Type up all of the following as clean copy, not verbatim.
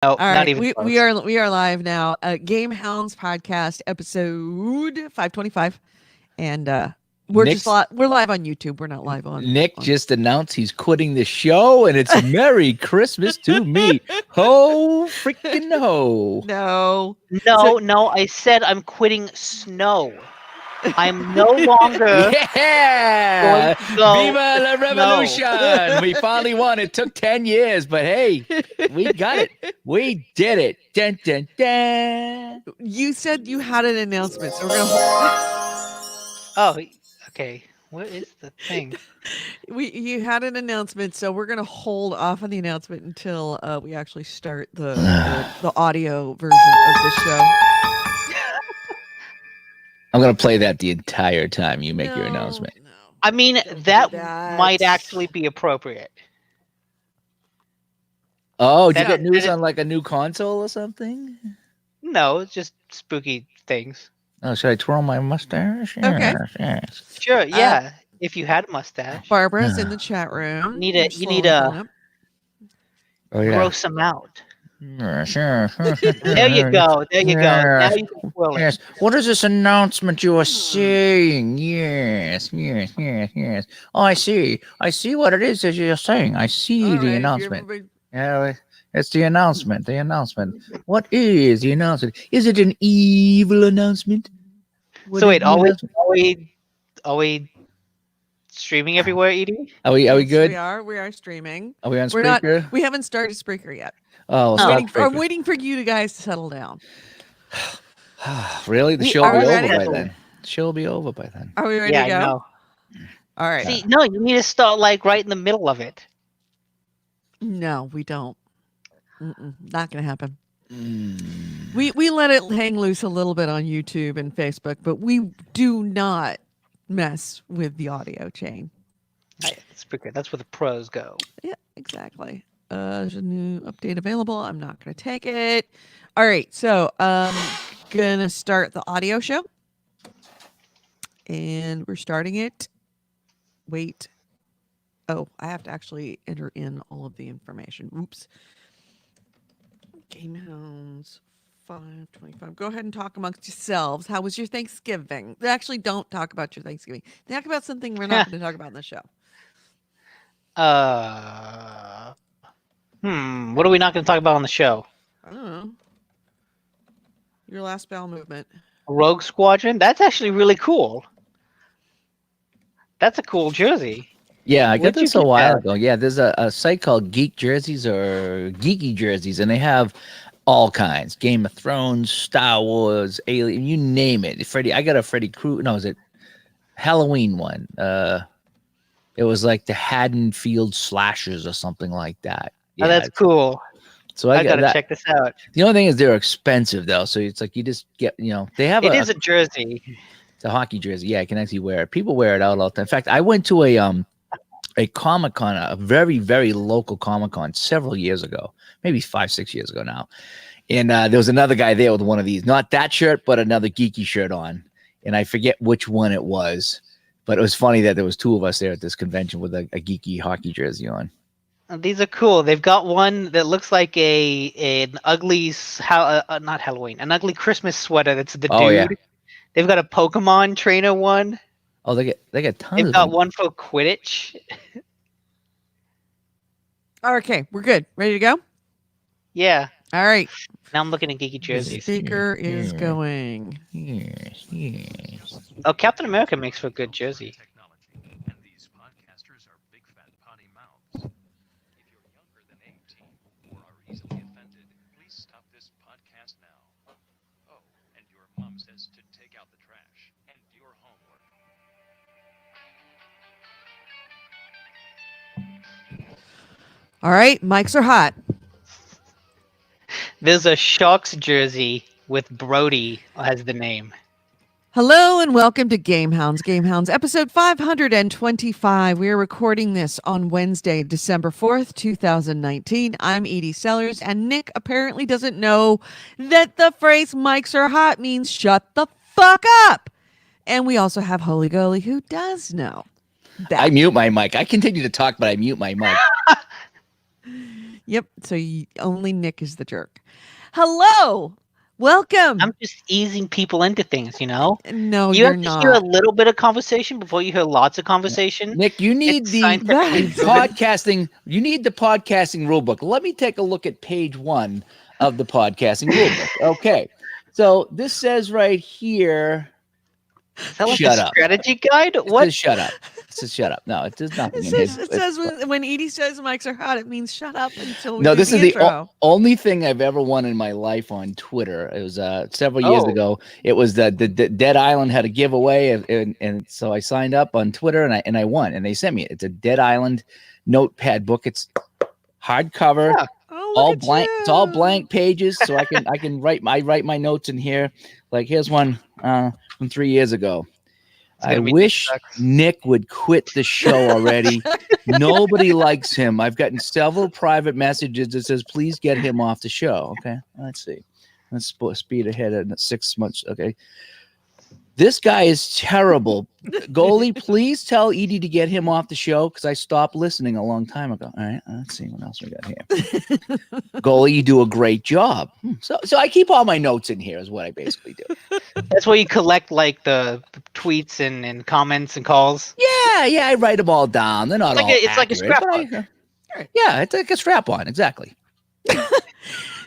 No, All not right, even we, close. we are we are live now. Game Hounds podcast episode 525, and Nick's we're live on YouTube. We're not live Nick on. just announced he's quitting the show, and it's Merry Christmas to me. Ho freaking ho! No. No, no, I said I'm quitting snow. I'm no longer going Yeah! to go Viva la to snow. revolution! We finally won. It took 10 years, but hey, we got it. We did it. Dun, dun, dun. You said you had an announcement, so we're gonna Oh, okay. What is the thing? you had an announcement, so we're gonna hold off on the announcement until we actually start the audio version of the show. I'm going to play that the entire time you make your No, announcement. No. I mean, Don't do that might actually be appropriate. Oh, did you That- get news that- on like a new console or something? No, it's just spooky things. Oh, should I twirl my mustache? Okay. Yes. Sure, yeah. If you had a mustache, Barbara's in the chat room. You need We're you slowly need pulling up. Oh, yeah. gross them out. Sure. There you go. There you go. Now you can quill it. Yes. What is this announcement you are saying? Yes. Oh, I see. I see what it is that you're saying. I see All the right, announcement. everybody- Yeah, it's the announcement. The announcement. What is the announcement? Is it an evil announcement? What So is wait, the are announcement? we streaming everywhere, Edie? Are we Yes, good? We are streaming. Are we on We're not. speaker? We haven't started Spreaker yet. Oh, we'll Oh. start I'm Spreaker. waiting for you guys to settle down. Really? The We show will are be over ready. by then. The show will be over by then. Are we ready Yeah, to go? I know. All right. See, no, you need to start like right in the middle of it. No, we don't. Not gonna happen. Mm. We let it hang loose a little bit on YouTube and Facebook, but we do not mess with the audio chain. Spreaker, that's where the pros go. Yeah, exactly. There's a new update available. I'm not going to take it. All right, so gonna start the audio show, and we're starting it. Wait. Oh, I have to actually enter in all of the information. Oops. GameHounds 525. Go ahead and talk amongst yourselves. How was your Thanksgiving? Actually, don't talk about your Thanksgiving. Talk about something we're not going to talk about in the show. What are we not going to talk about on the show? I don't know. Your last bowel movement. Rogue Squadron? That's actually really cool. That's a cool jersey. Yeah, I got Where'd you this a get while that? ago. Yeah, there's a site called Geek Jerseys or Geeky Jerseys, and they have all kinds: Game of Thrones, Star Wars, Alien, you name it. Freddy, I got a Freddy Krueger. No, is it Halloween one? It was like the Haddonfield Slashers or something like that. Oh, that's cool. So I I got gotta that. check this out. The only thing is they're expensive though, so it's like you just get, they have It is a jersey. it's a hockey jersey. Yeah, I can actually wear it. People wear it out all the time. In fact, I went to a Comic-Con, a very, very local Comic-Con several years ago, maybe 5-6 years ago now. And there was another guy there with one of these, not that shirt, but another geeky shirt on. And I forget which one it was, but it was funny that there was two of us there at this convention with a geeky hockey jersey on. These are cool. They've got one that looks like an ugly, not Halloween, an ugly Christmas sweater. That's the Oh, dude. yeah. They've got a Pokemon trainer one. Oh, they got tons They've of got them. one for Quidditch. Okay, we're good. Ready to go? Yeah. All right. Now I'm looking at geeky The jerseys. speaker is Yeah. going. Yes. Oh, Captain America makes for a good jersey. Technology, and these podcasters are big fat potty mouths. If you're younger than 18 or are easily offended, please stop this podcast now. Oh, and your mom says to take out the trash and your homework. All right, mics are hot. There's a Sharks jersey with Brody as the name. Hello and welcome to GameHounds. GameHounds episode 525. We are recording this on Wednesday, December 4th, 2019. I'm Edie Sellers, and Nick apparently doesn't know that the phrase mics are hot means shut the fuck up. And we also have Holy Goalie who does know that. I mute my mic. I continue to talk, but I mute my mic. Yep. So only Nick is the jerk. Hello. Welcome. I'm just easing people into things, you know? No, You you're have to hear a not. little bit of conversation before you hear lots of conversation. Nick, you need It's the scientifically proven. podcasting. You need the podcasting rule book. Let me take a look at page 1 of the podcasting rule book. Okay, so this says right here. Is that like Shut a up. strategy guide? It What? says shut up. It says shut up. No, there's nothing It in here. says, it says when Edie says mics are hot, it means shut up until we No, do this the is the intro. only thing I've ever won in my life on Twitter. It was several years Oh. ago. It was the Dead Island had a giveaway, and so I signed up on Twitter and I won. And they sent me it. It's a Dead Island notepad book. It's hardcover, Yeah. Oh, all look at blank. It's all you. blank pages, so I can write my notes in here. Like here's one from 3 years ago. I gonna be wish Nick sucks. Nick would quit the show already. Nobody likes him. I've gotten several private messages that says, please get him off the show. Okay, let's see. Let's speed ahead at 6 months. Okay. This guy is terrible. Goalie, please tell Edie to get him off the show because I stopped listening a long time ago. All right, let's see what else we got here. Goalie, you do a great job. So I keep all my notes in here is what I basically do. That's where you collect like the tweets and comments and calls. Yeah, I write them all down. They're not Like all it's like a accurate, but scrapbook. yeah, it's like a strap on, exactly.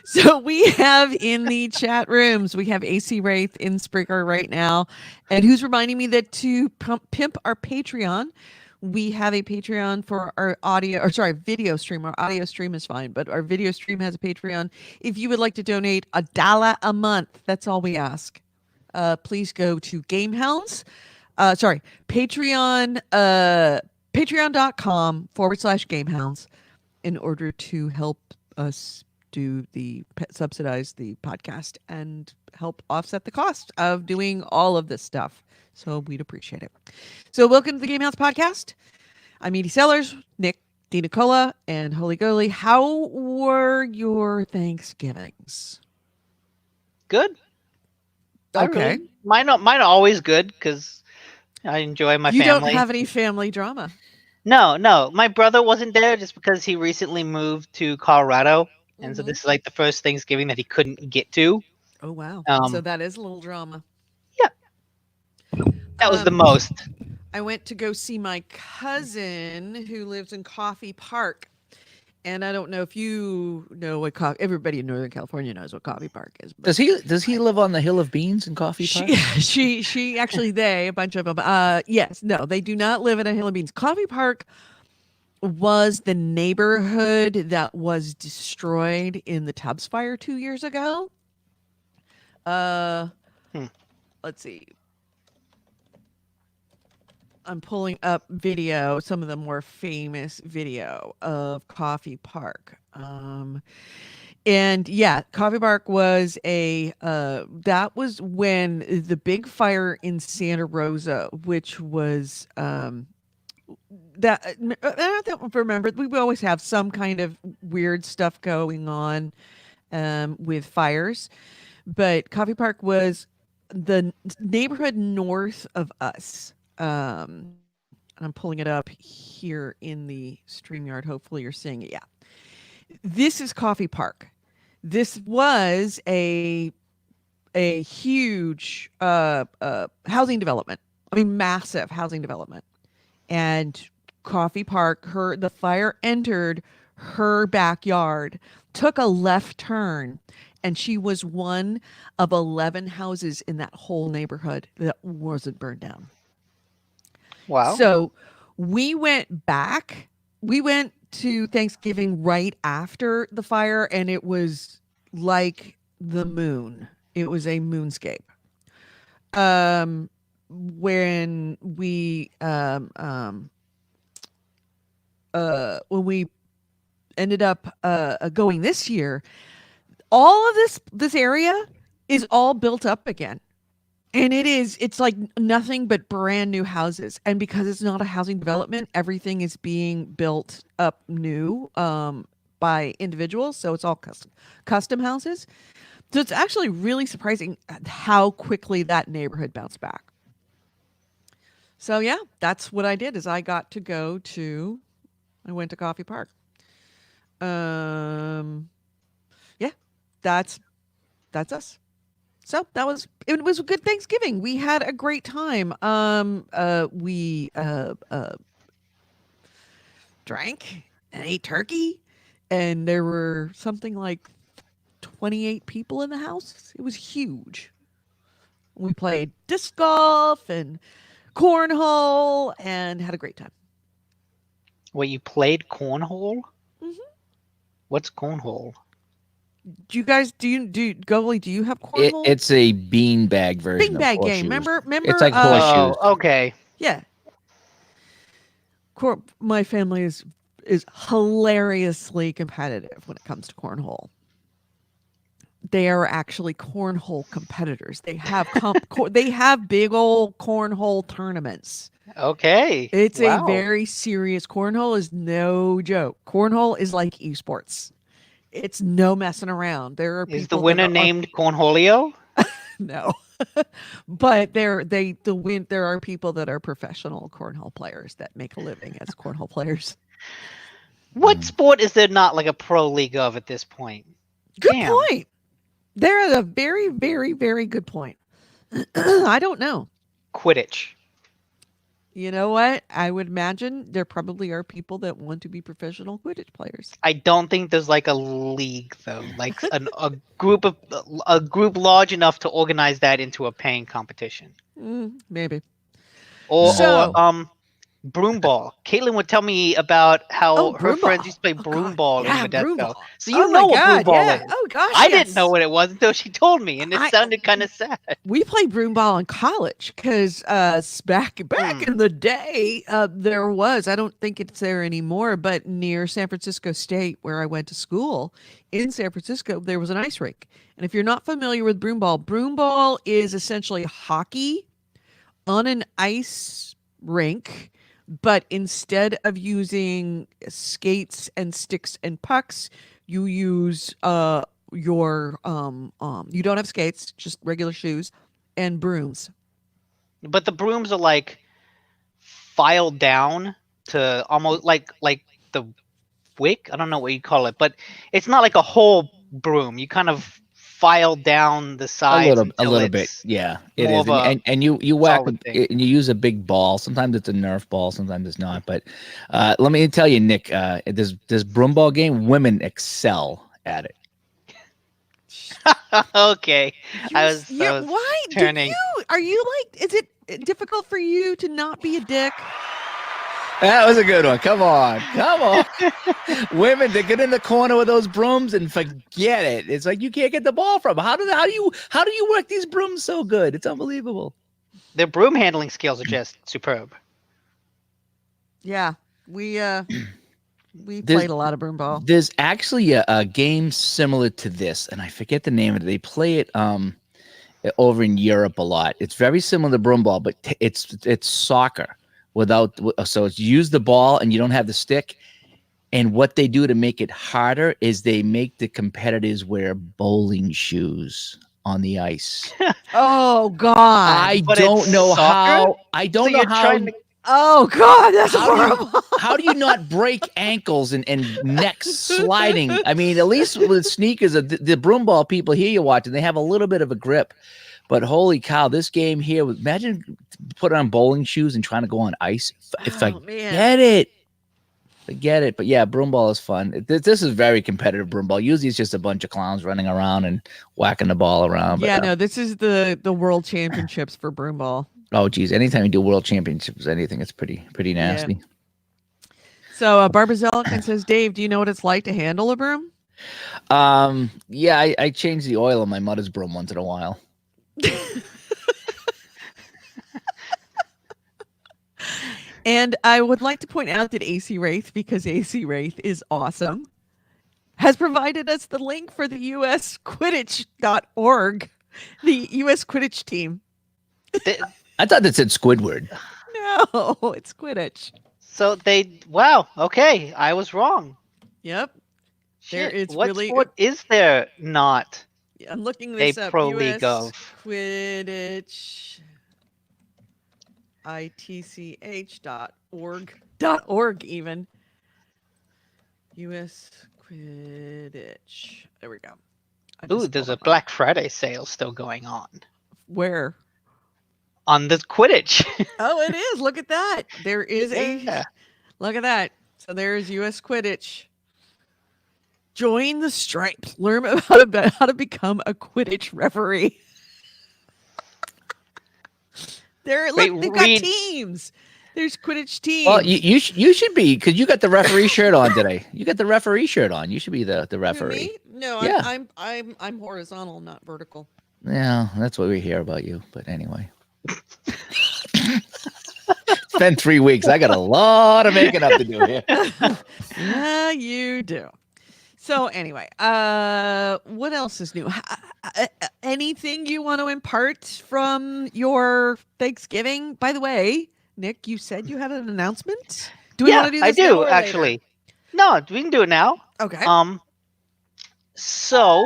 So we have in the chat rooms, we have AC Wraith in Spreaker right now. And who's reminding me that to pimp our Patreon, we have a Patreon for our video stream. Our audio stream is fine, but our video stream has a Patreon. If you would like to donate $1 a month, that's all we ask. Please go to GameHounds. Patreon, patreon.com/GameHounds in order to help us subsidize the podcast and help offset the cost of doing all of this stuff. So we'd appreciate it. So welcome to the GameHounds podcast. I'm Edie Sellers, Nick DiNicola, and Holy Goalie. How were your Thanksgivings? Good. Okay. Mine are always good because I enjoy my You family. don't have any family drama. No. My brother wasn't there just because he recently moved to Colorado. And so Mhm. this is like the first Thanksgiving that he couldn't get to. Oh, wow. Um, So that is a little drama. That was the most. I went to go see my cousin who lives in Coffee Park. And I don't know if you know what everybody in Northern California knows what Coffee Park is. But Does he live on the Hill of Beans in Coffee Park? she actually, a bunch of them. Yes, no, they do not live in a Hill of Beans. Coffee Park was the neighborhood that was destroyed in the Tubbs fire 2 years ago. Let's see. I'm pulling up video, some of the more famous video of Coffee Park. And yeah, Coffee Park was that was when the big fire in Santa Rosa, which was that I don't remember. We always have some kind of weird stuff going on with fires, but Coffee Park was the neighborhood north of us. I'm pulling it up here in the StreamYard. Hopefully you're seeing it. Yeah. This is Coffee Park. This was a huge housing development. I mean, massive housing development. And Coffee Park, the fire entered her backyard, took a left turn, and she was one of 11 houses in that whole neighborhood that wasn't burned down. Wow. So we went back. We went to Thanksgiving right after the fire, and it was like the moon. It was a moonscape. When we ended up going this year, all of this area is all built up again. And it's like nothing but brand new houses. And because it's not a housing development, everything is being built up new by individuals. So it's all custom houses. So it's actually really surprising how quickly that neighborhood bounced back. So yeah, that's what I did is I went to Coffee Park. Yeah, that's us. So it was a good Thanksgiving. We had a great time. We drank and ate turkey, and there were something like 28 people in the house. It was huge. We played disc golf and cornhole and had a great time. Wait, you played cornhole? Mhm. What's cornhole? Do you guys Goalie, do you have cornhole? It's a beanbag version of Beanbag game. horseshoes. Remember It's like horseshoes. Oh, okay. Yeah. My family is hilariously competitive when it comes to cornhole. They are actually cornhole competitors. They have they have big old cornhole tournaments. Okay. It's a Wow. very serious cornhole is no joke. Cornhole is like esports. It's no messing around. There are Is the people winner that are named Cornholio? no. But there are people that are professional cornhole players that make a living as cornhole players. What sport is there not like a pro league of at this point? Good Damn. point. They're at a very, very, very good point. I don't know. Quidditch. You know what? I would imagine there probably are people that want to be professional Quidditch players. I don't think there's like a league though, like a group large enough to organize that into a paying competition. Maybe. Or So- broom ball. Caitlin would tell me about how her broom friends ball. used to play Oh, broom God. ball Yeah, in broom Modesto. ball. So you Oh know my what broom God, ball yeah. is. Oh gosh, I yes. didn't know what it was until she told me, and it sounded kind of sad. We played broom ball in college because back in the day, there was. I don't think it's there anymore, but near San Francisco State, where I went to school, in San Francisco, there was an ice rink. And if you're not familiar with broom ball is essentially hockey on an ice rink, but instead of using skates and sticks and pucks, you use your you don't have skates, just regular shoes and brooms. But the brooms are like filed down to almost like the wick. I don't know what you call it, but it's not like a whole broom. You kind of file down the sides a until little bit. it's Yeah, it more is. of a And you whack solid with thing. and you use a big ball. Sometimes it's a Nerf ball, sometimes it's not. But let me tell you, Nick, this broom ball game, women excel at it. Okay. I was Why turning. are you like, is it difficult for you to not be a dick? That was a good one. Come on. Women, they get in the corner with those brooms and forget it. It's like you can't get the ball from them. How do you work these brooms so good? It's unbelievable. Their broom handling skills are just superb. Yeah, we played a lot of broom ball. There's actually a game similar to this, and I forget the name of it. They play it over in Europe a lot. It's very similar to broom ball, but it's soccer without. So it's use the ball and you don't have the stick. And what they do to make it harder is they make the competitors wear bowling shoes on the ice. Oh God! I But don't it's know soccer? how. I don't So know you're how. trying to Oh God, that's How do you horrible. how do you not break ankles and necks sliding? I mean, at least with sneakers, the broom ball people here you're watching, they have a little bit of a grip. But holy cow, this game here, imagine put on bowling shoes and trying to go on ice. Man. Forget it. But yeah, broom ball is fun. This is very competitive broom ball. Usually it's just a bunch of clowns running around and whacking the ball around. But, Yeah, no, this is the world championships for broom ball. oh geez, anytime you do world championships, anything, it's pretty nasty. Yeah. So Barbara Zelican says, Dave, do you know what it's like to handle a broom? Yeah, I change the oil on my mother's broom once in a while. And I would like to point out that AC Wraith, because AC Wraith is awesome, has provided us the link for the usquidditch.org, the US Quidditch team. I thought that said Squidward. No, it's Quidditch. So wow, okay, I was wrong. Yep. Shit, It's what really sport is there not I'm looking a this up. pro US league of? Quidditch itch.org .org even. US Quidditch. There we go. I Ooh, just there's pulled a up Black Friday sale still going on where? on the Quidditch. Oh, it is. Look at that. There is Yeah. look at that. So there's US Quidditch. Join the stripes. Learn about how to become a Quidditch referee. Wait, They've got read. teams. There's Quidditch teams. Well, you should be because you got the referee shirt on today. You got the referee shirt on. You should be the Who, referee. me? No, Yeah. I'm horizontal, not vertical. Yeah, that's what we hear about you. But anyway, it's been 3 weeks. I got a lot of making up to do here. Yeah, you do. So anyway, what else is new? Anything you want to impart from your Thanksgiving? By the way, Nick, you said you had an announcement. Do we want to do I this now do or later? actually. No, we can do it now. Okay. So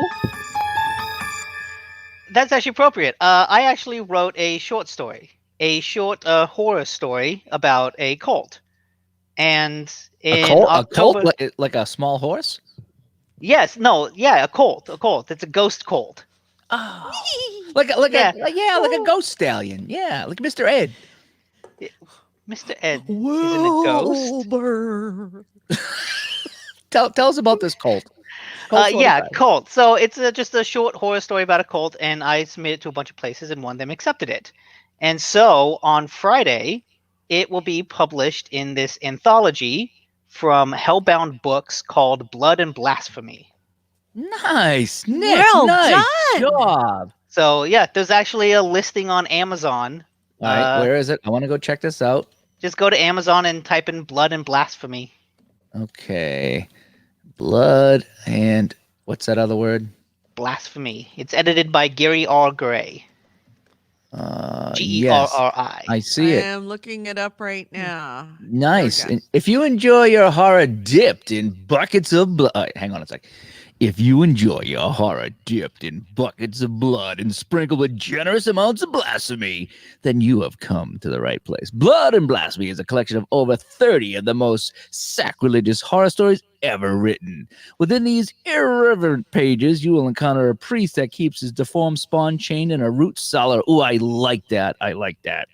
that's actually appropriate. I actually wrote a short story, a short horror story about a cult, and A in colt, October. like a small horse. Yes, no, yeah, a colt, a colt. It's a ghost colt. Oh, Whee! like Yeah. like a ghost stallion. Yeah, like Mr. Ed. Mr. Ed isn't a ghost. Wilbur. Tell us about this colt. Colt Yeah, 45. cult. So it's just a short horror story about a cult, and I submitted it to a bunch of places, and one of them accepted it. And so on Friday, it will be published in this anthology from Hellbound Books called Blood and Blasphemy. Nice, Nick. Well nice done. job. So yeah, there's actually a listing on Amazon. All right, where is it? I want to go check this out. Just go to Amazon and type in Blood and Blasphemy. Okay, blood and what's that other word? Blasphemy. It's edited by Gary R. Gray. Yes, Gerri. I see I it. am looking it up right now. Nice. There we And if you enjoy your horror dipped in buckets of blood, hang on a sec. If you enjoy your horror dipped in buckets of blood and sprinkled with generous amounts of blasphemy, then you have come to the right place. Blood and Blasphemy is a collection of over 30 of the most sacrilegious horror stories ever written. Within these irreverent pages, you will encounter a priest that keeps his deformed spawn chained in a root cellar. Ooh, I like that. I like that.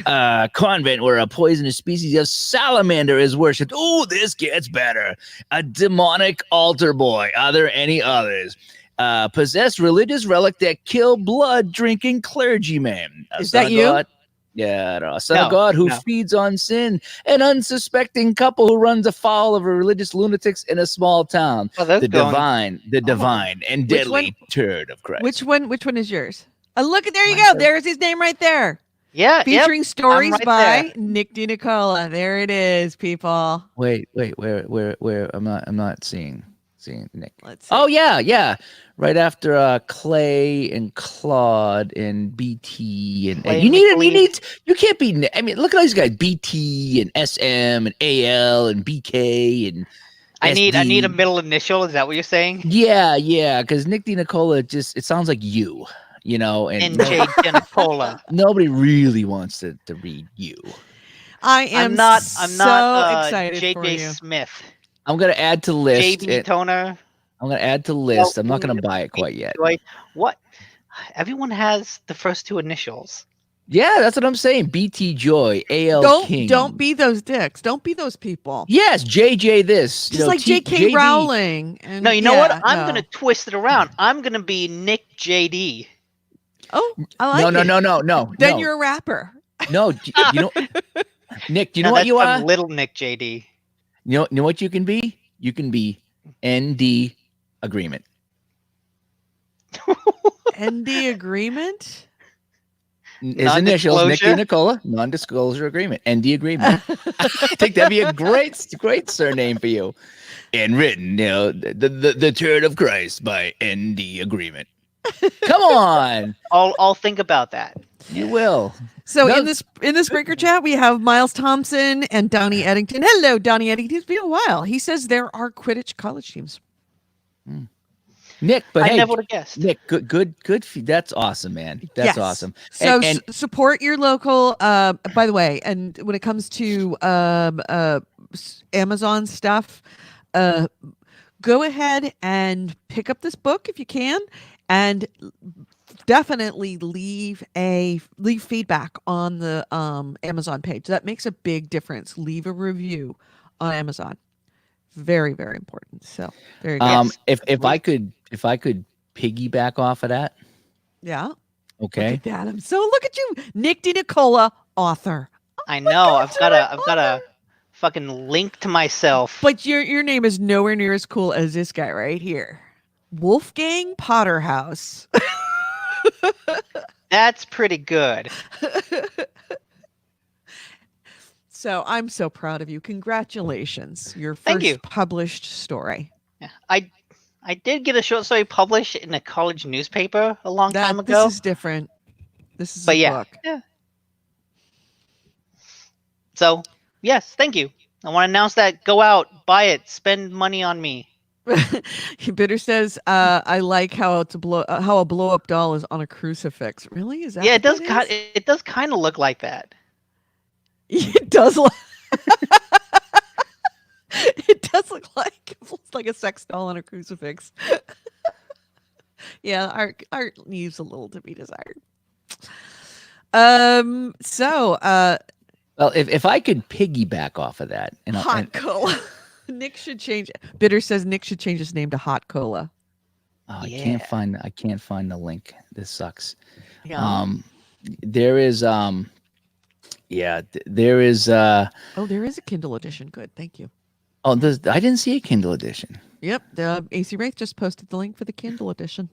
A convent where a poisonous species of salamander is worshipped. Ooh, this gets better. A demonic altar boy. Are there any others? Possessed religious relic that kill blood drinking clergyman. A Is son that of you? God- Yeah, no, a son of No, God who no. feeds on sin. An unsuspecting couple who runs afoul of a religious lunatics in a small town. Oh, that's The going. divine and Which deadly one- turd of Christ. Which one is yours? Look at there you Mine go. too. There's his name right there. Yeah, yep. Featuring stories right by there. Nick DiNicola. There it is, people. Wait, where? I'm not seeing Nick. Let's see. Oh yeah, right after Clay and Claude and BT and Clay you McLean. you can't be. I mean, look at all these guys: BT and SM and AL and BK and. I need a SD. middle initial. Is that what you're saying? Yeah, because Nick DiNicola it sounds like you, and NJ Genicola. nobody really wants to read you. I am I'm not so excited for JJ you. Smith. I'm gonna add to list. JB Toner. I'm gonna add to list. I'm not Joy. gonna buy it quite yet. What? Everyone has the first two initials. Yeah, that's what I'm saying. BT Joy, AL King. Don't be those dicks. Don't be those people. Yes, JJ this. Just like J.K. Rowling. And No, you know what? yeah, I'm no. gonna twist it around. I'm gonna be Nick JD. Oh, I like it. No. Then you're a rapper. No, you know, Nick. Do you know No, what that's you from are? Little Nick JD. You know what you can be? You can be ND Agreement. ND agreement? His initials, Nick Non-disclosure? DiNicola, non-disclosure agreement, ND agreement. I think that'd be a great surname for you. And written, the turd of Christ by ND agreement. Come on, I'll think about that. you will. So No. in this breaker chat, we have Miles Thompson and Donnie Eddington. Hello, Donnie Eddington. It's been a while. He says there are Quidditch college teams. Nick, but I hey, never would have guessed. Nick, good. That's awesome, man. That's Yes. awesome. So And support your local. By the way, and when it comes to Amazon stuff, go ahead and pick up this book if you can, and definitely leave feedback on the Amazon page. That makes a big difference. Leave a review on Amazon. Very, very important. So there you go. Yes. If I could piggyback off of that, Yeah. Look okay. at that. Look at you, Nick DiNicola, author. I My know. God, I've you're got an a author. fucking link to myself. But your name is nowhere near as cool as this guy right here. Wolfgang Potterhouse. That's pretty good. So I'm so proud of you. Congratulations. Your Thank you. first published story. Yeah, I did get a short story published in a college newspaper a long time This ago. is different. This is But a yeah, book. yeah. So yes, thank you. I want to announce that. Go out, buy it, spend money on me. Bitter says, I like how how a blow up doll is on a crucifix. Really? Is that Yeah, what it does. that is? It does kind of look like that. It does look. It does look like a sex doll on a crucifix. Yeah, art leaves a little to be desired. So Well, if I could piggyback off of that, hot cola. Nick should change. Bitter says Nick should change his name to Hot Cola. oh, Yeah. I can't find the link. This sucks. Yeah. There is there is Oh, there is a Kindle edition. Good, thank you. I didn't see a Kindle edition. Yep, the AC Wraith just posted the link for the Kindle edition.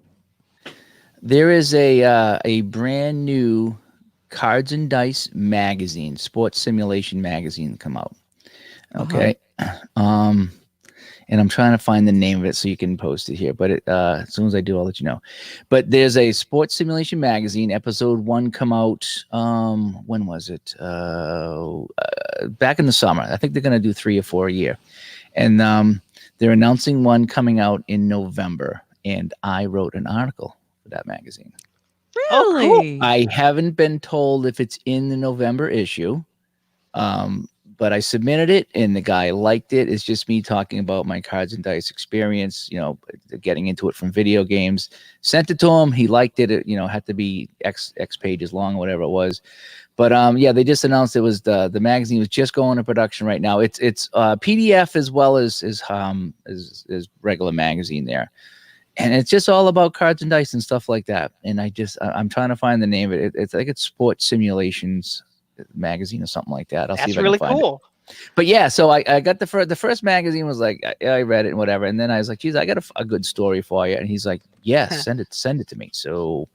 There is a brand new Cards and Dice magazine, sports simulation magazine come out. Okay. And I'm trying to find the name of it so you can post it here. But as soon as I do, I'll let you know. But there's a sports simulation magazine. Episode 1 come out. When was it? Back in the summer. I think they're going to do 3 or 4 a year. And they're announcing one coming out in November. And I wrote an article for that magazine. Oh, cool. Really? I haven't been told if it's in the November issue. But I submitted it and the guy liked it. It's just me talking about my Cards and Dice experience, getting into it from video games. Sent it to him. He liked it. It, had to be X pages long, whatever it was. But they just announced it was the magazine was just going to production right now. It's PDF as well as regular magazine there. And it's just all about cards and dice and stuff like that. And I'm trying to find the name of it. It's like it's Sports Simulations magazine or something like that. I'll see That's if I really can find cool. it. But yeah, so I got the first magazine was like I read it and whatever, and then I was like, geez, I got a good story for you. And he's like, yes, send it to me. So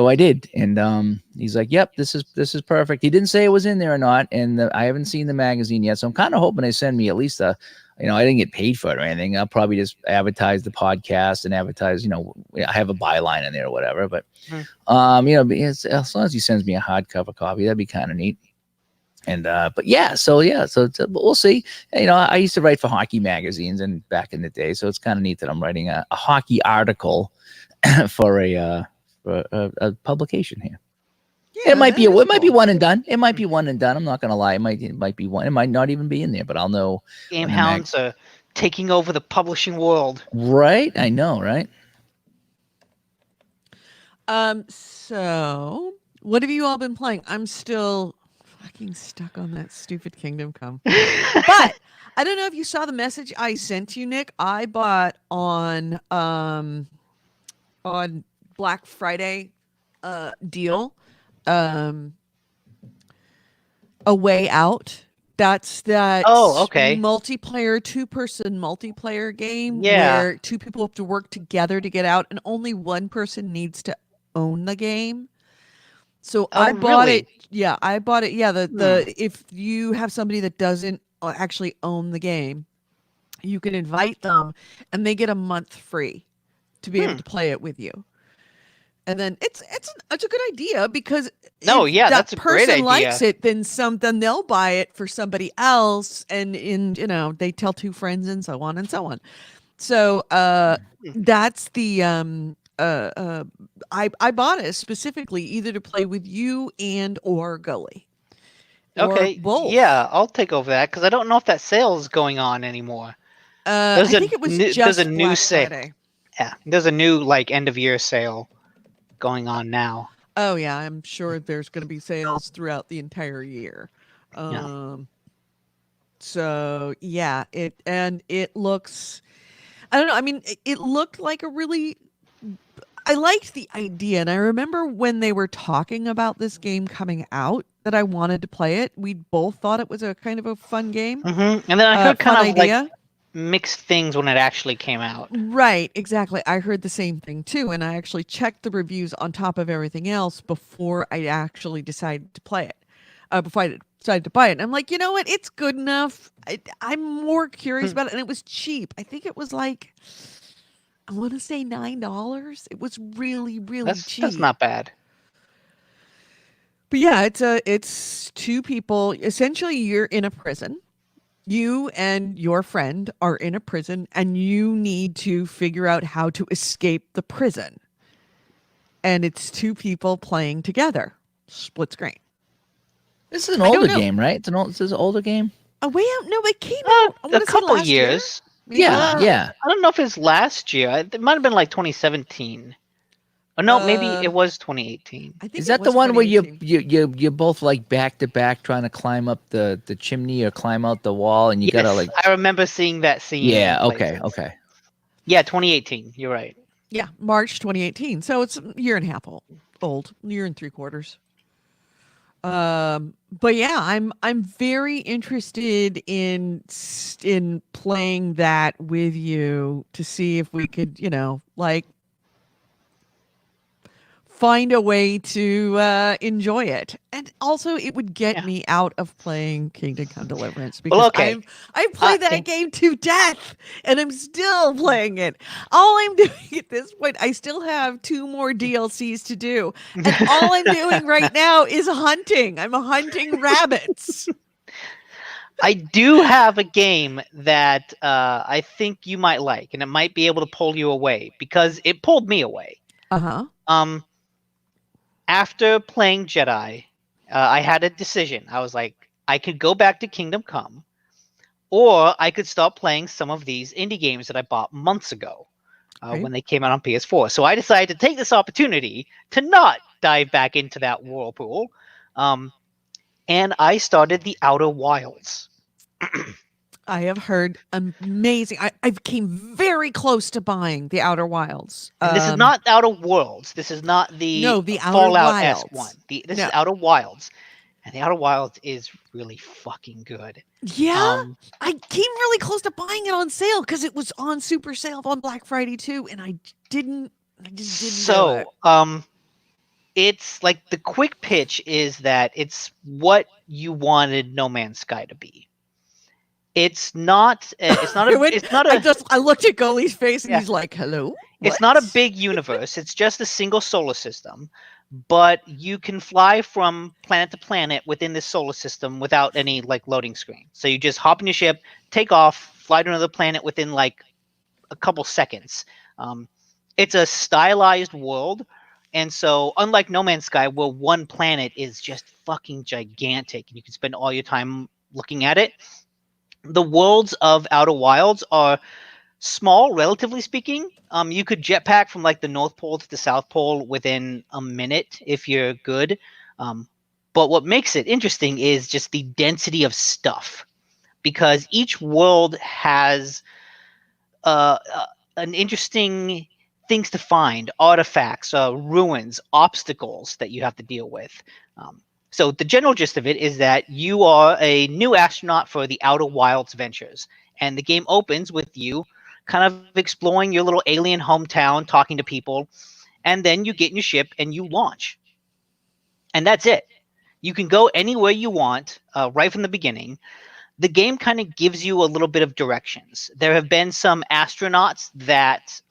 I did, and he's like, yep, this is perfect. He didn't say it was in there or not, and I haven't seen the magazine yet, so I'm kind of hoping they send me at least I didn't get paid for it or anything. I'll probably just advertise the podcast and advertise, I have a byline in there or whatever. But, as long as he sends me a hardcover copy, that'd be kind of neat. And, but so we'll see. I used to write for hockey magazines and back in the day, so it's kind of neat that I'm writing a hockey article for a publication here. Yeah, it might be cool. one and done. It might be one and done. I'm not gonna lie. It might be one. It might not even be in there, but I'll know. GameHounds are taking over the publishing world. Right? I know, right? So what have you all been playing? I'm still fucking stuck on that stupid Kingdom Come. But I don't know if you saw the message I sent you, Nick. I bought on Black Friday deal A Way Out. That's that multiplayer 2-person multiplayer game where 2 people have to work together to get out and only one person needs to own the game. So I bought it. Yeah, I bought it. Yeah, the if you have somebody that doesn't actually own the game, you can invite them and they get a month free to be able to play it with you. And then it's a good idea because if that's a great idea. likes it, then they'll buy it for somebody else, and they tell 2 friends and so on and so on. So that's the I bought it specifically either to play with you and or Gully. Okay, both. yeah, I'll take over that because I don't know if that sale is going on anymore. I think it was there's a just new Black sale. Friday. Yeah, there's a new like end of year sale going on now. Oh yeah, I'm sure there's going to be sales throughout the entire year. Yeah. So yeah, it looks. I don't know. I mean, it looked like a really. I liked the idea, and I remember when they were talking about this game coming out that I wanted to play it. We both thought it was a kind of a fun game, And then I heard kind fun of like idea. mixed things when it actually came out. Right, exactly. I heard the same thing too, and I actually checked the reviews on top of everything else before I actually decided to play it. Before I decided to buy it, and I'm like, you know what? It's good enough. I'm more curious about it, and it was cheap. I think it was like I want to say $9. It was really, really cheap. That's not bad. But yeah, it's two people. Essentially, you're in a prison. You and your friend are in a prison and you need to figure out how to escape the prison. And it's two people playing together. Split screen. This is an I don't older know. game, right? This is an older game. Oh, way out. No, it came out I A wanna say couple last year. years. Maybe Yeah, last- yeah. I don't know if it's last year. It might have been like 2017. Or no, maybe it was 2018. I think Is it that the was one where 2018. you're both like back to back trying to climb up the chimney or climb out the wall, and you Yes, gotta like. I remember seeing that scene. Yeah. in Okay. places. Okay. Yeah, 2018. You're right. Yeah, March 2018. So it's a year and a half old. Year and 3/4. But yeah, I'm very interested in playing that with you to see if we could, like find a way to enjoy it. And also it would get Yeah. me out of playing Kingdom Come Deliverance because Well, okay. I've played that in- game to death and I'm still playing it. All I'm doing at this point, I still have 2 more DLCs to do. And all I'm doing right now is hunting. I'm hunting rabbits. I do have a game that I think you might like, and it might be able to pull you away because it pulled me away. Uh-huh. After playing Jedi, I had a decision. I was like, I could go back to Kingdom Come, or I could start playing some of these indie games that I bought months ago Right. when they came out on PS4. So I decided to take this opportunity to not dive back into that whirlpool, and I started the Outer Wilds. I have heard amazing. I came very close to buying the Outer Wilds. And this is not Outer Worlds. This is not the No, the Outer Fallout-esque Wilds. one. This No. is Outer Wilds. And the Outer Wilds is really fucking good. Yeah, I came really close to buying it on sale because it was on super sale on Black Friday too, and I just didn't do it. So, it's like the quick pitch is that it's what you wanted No Man's Sky to be. It's not. It's not a. It's not a. I looked at Goaly's face and Yeah. he's like, "Hello." It's not a What?" big universe. It's just a single solar system, but you can fly from planet to planet within this solar system without any like loading screen. So you just hop in your ship, take off, fly to another planet within like a couple seconds. It's a stylized world, and so unlike No Man's Sky, where one planet is just fucking gigantic and you can spend all your time looking at it, the worlds of Outer Wilds are small, relatively speaking. You could jetpack from like the North Pole to the South Pole within a minute if you're good. But what makes it interesting is just the density of stuff, because each world has an interesting things to find, artifacts, ruins, obstacles that you have to deal with. So the general gist of it is that you are a new astronaut for the Outer Wilds ventures, and the game opens with you kind of exploring your little alien hometown, talking to people, and then you get in your ship and you launch. And that's it. You can go anywhere you want right from the beginning. The game kind of gives you a little bit of directions. There have been some astronauts that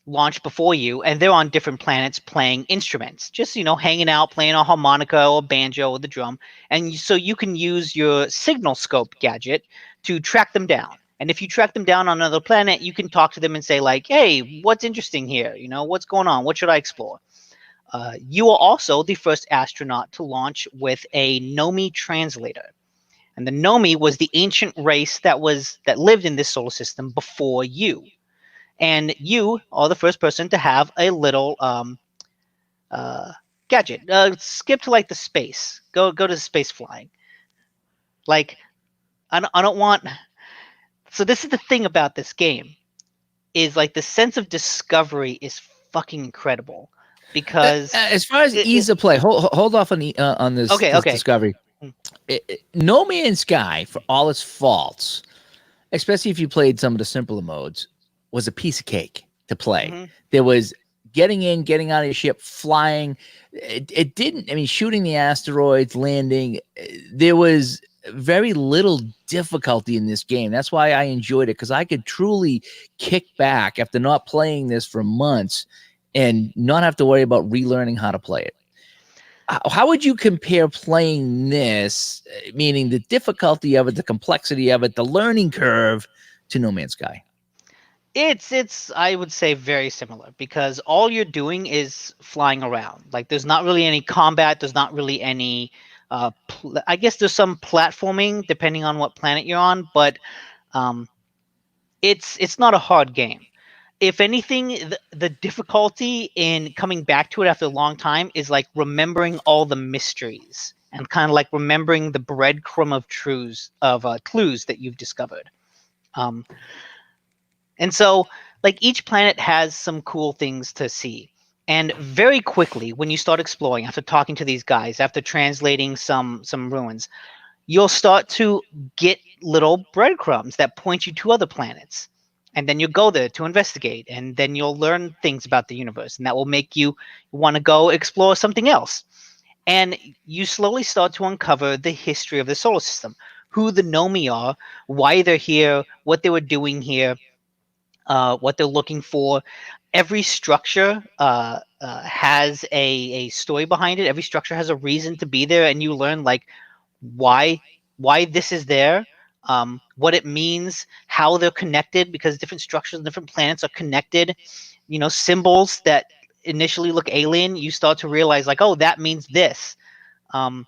launched before you, and they're on different planets playing instruments, just hanging out, playing a harmonica or banjo or the drum. And so you can use your signal scope gadget to track them down. And if you track them down on another planet, you can talk to them and say like, hey, what's interesting here? What's going on? What should I explore? You are also the first astronaut to launch with a Nomi translator. And the Nomi was the ancient race that lived in this solar system before you. And you are the first person to have a little uh, gadget. Skip to like the space. Go to space flying. Like I don't want. So this is the thing about this game is like the sense of discovery is fucking incredible because As far as ease of play, hold off on on okay, this okay. discovery. No Man's Sky, for all its faults, especially if you played some of the simpler modes, was a piece of cake to play. Mm-hmm. There was getting in, getting out of your ship, flying. It didn't, I mean, shooting the asteroids, landing. There was very little difficulty in this game. That's why I enjoyed it, because I could truly kick back after not playing this for months and not have to worry about relearning how to play it. How would you compare playing this, meaning the difficulty of it, the complexity of it, the learning curve, to No Man's Sky? It's I would say very similar because all you're doing is flying around. Like there's not really any combat. There's not really any. I guess there's some platforming depending on what planet you're on, but um, it's not a hard game. If anything, the difficulty in coming back to it after a long time is like remembering all the mysteries and kind of like remembering the breadcrumb of clues that you've discovered. Um, and so, like each planet has some cool things to see. And very quickly, when you start exploring, after talking to these guys, after translating some ruins, you'll start to get little breadcrumbs that point you to other planets. And then you go there to investigate, and then you'll learn things about the universe, and that will make you want to go explore something else. And you slowly start to uncover the history of the solar system, who the Nomi are, why they're here, what they were doing here, what they're looking for. Every structure has a story behind it. Every structure has a reason to be there, and you learn like why why this is there, what it means, how they're connected, because different structures and different planets are connected. You know, symbols that initially look alien, you start to realize like, oh, that means this. Um,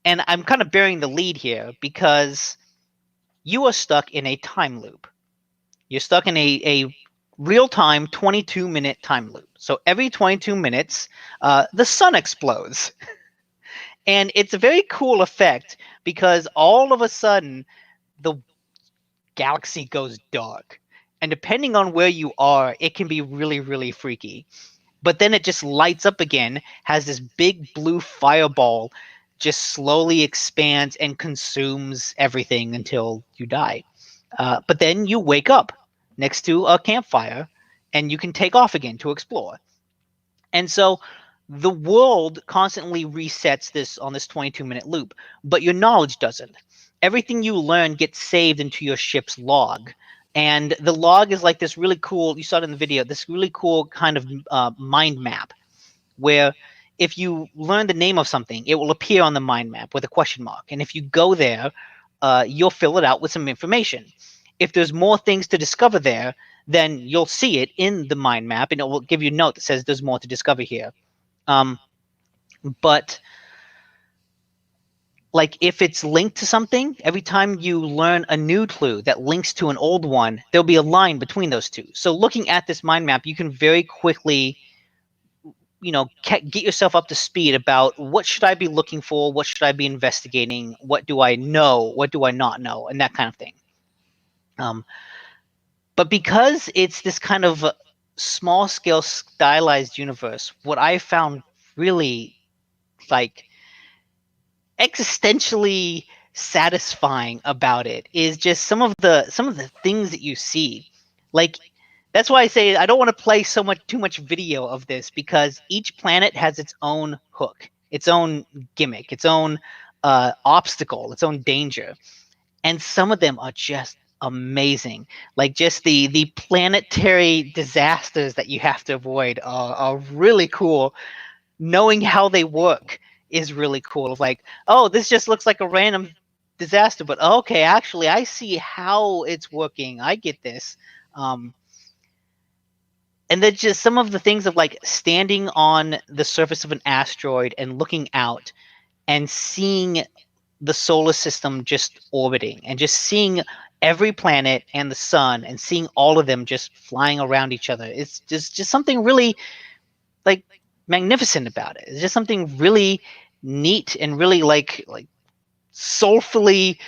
and I'm kind of bearing the lead here because you are stuck in a time loop. You're stuck in a real-time 22-minute time loop. So every 22 minutes, the sun explodes. And it's a very cool effect because all of a sudden the galaxy goes dark. And depending on where you are, it can be really, really freaky. But then it just lights up again, has this big blue fireball, just slowly expands and consumes everything until you die. But then you wake up next to a campfire and you can take off again to explore. And so the world constantly resets this on this 22-minute loop, but your knowledge doesn't. Everything you learn gets saved into your ship's log. And the log is like this really cool, you saw it in the video, this really cool kind of mind map where if you learn the name of something, it will appear on the mind map with a question mark. And if you go there, you'll fill it out with some information. If there's more things to discover there, then you'll see it in the mind map and it will give you a note that says there's more to discover here. But like if it's linked to something, every time you learn a new clue that links to an old one, there'll be a line between those two. So looking at this mind map, you can very quickly, you know, get yourself up to speed about what should I be looking for, what should I be investigating, what do I know, what do I not know, and that kind of thing. But because it's this kind of small scale stylized universe, what I found really like existentially satisfying about it is just some of the things that you see. Like that's why I say I don't want to play too much video of this because each planet has its own hook, its own gimmick, its own obstacle, its own danger, and some of them are just amazing. Like just the planetary disasters that you have to avoid are really cool. Knowing how they work is really cool. Of like, oh, this just looks like a random disaster, but okay, actually, I see how it's working. I get this. And then just some of the things of like standing on the surface of an asteroid and looking out and seeing the solar system just orbiting and just seeing every planet and the sun and seeing all of them just flying around each other. It's just something really like magnificent about it. It's just something really neat and really like soulfully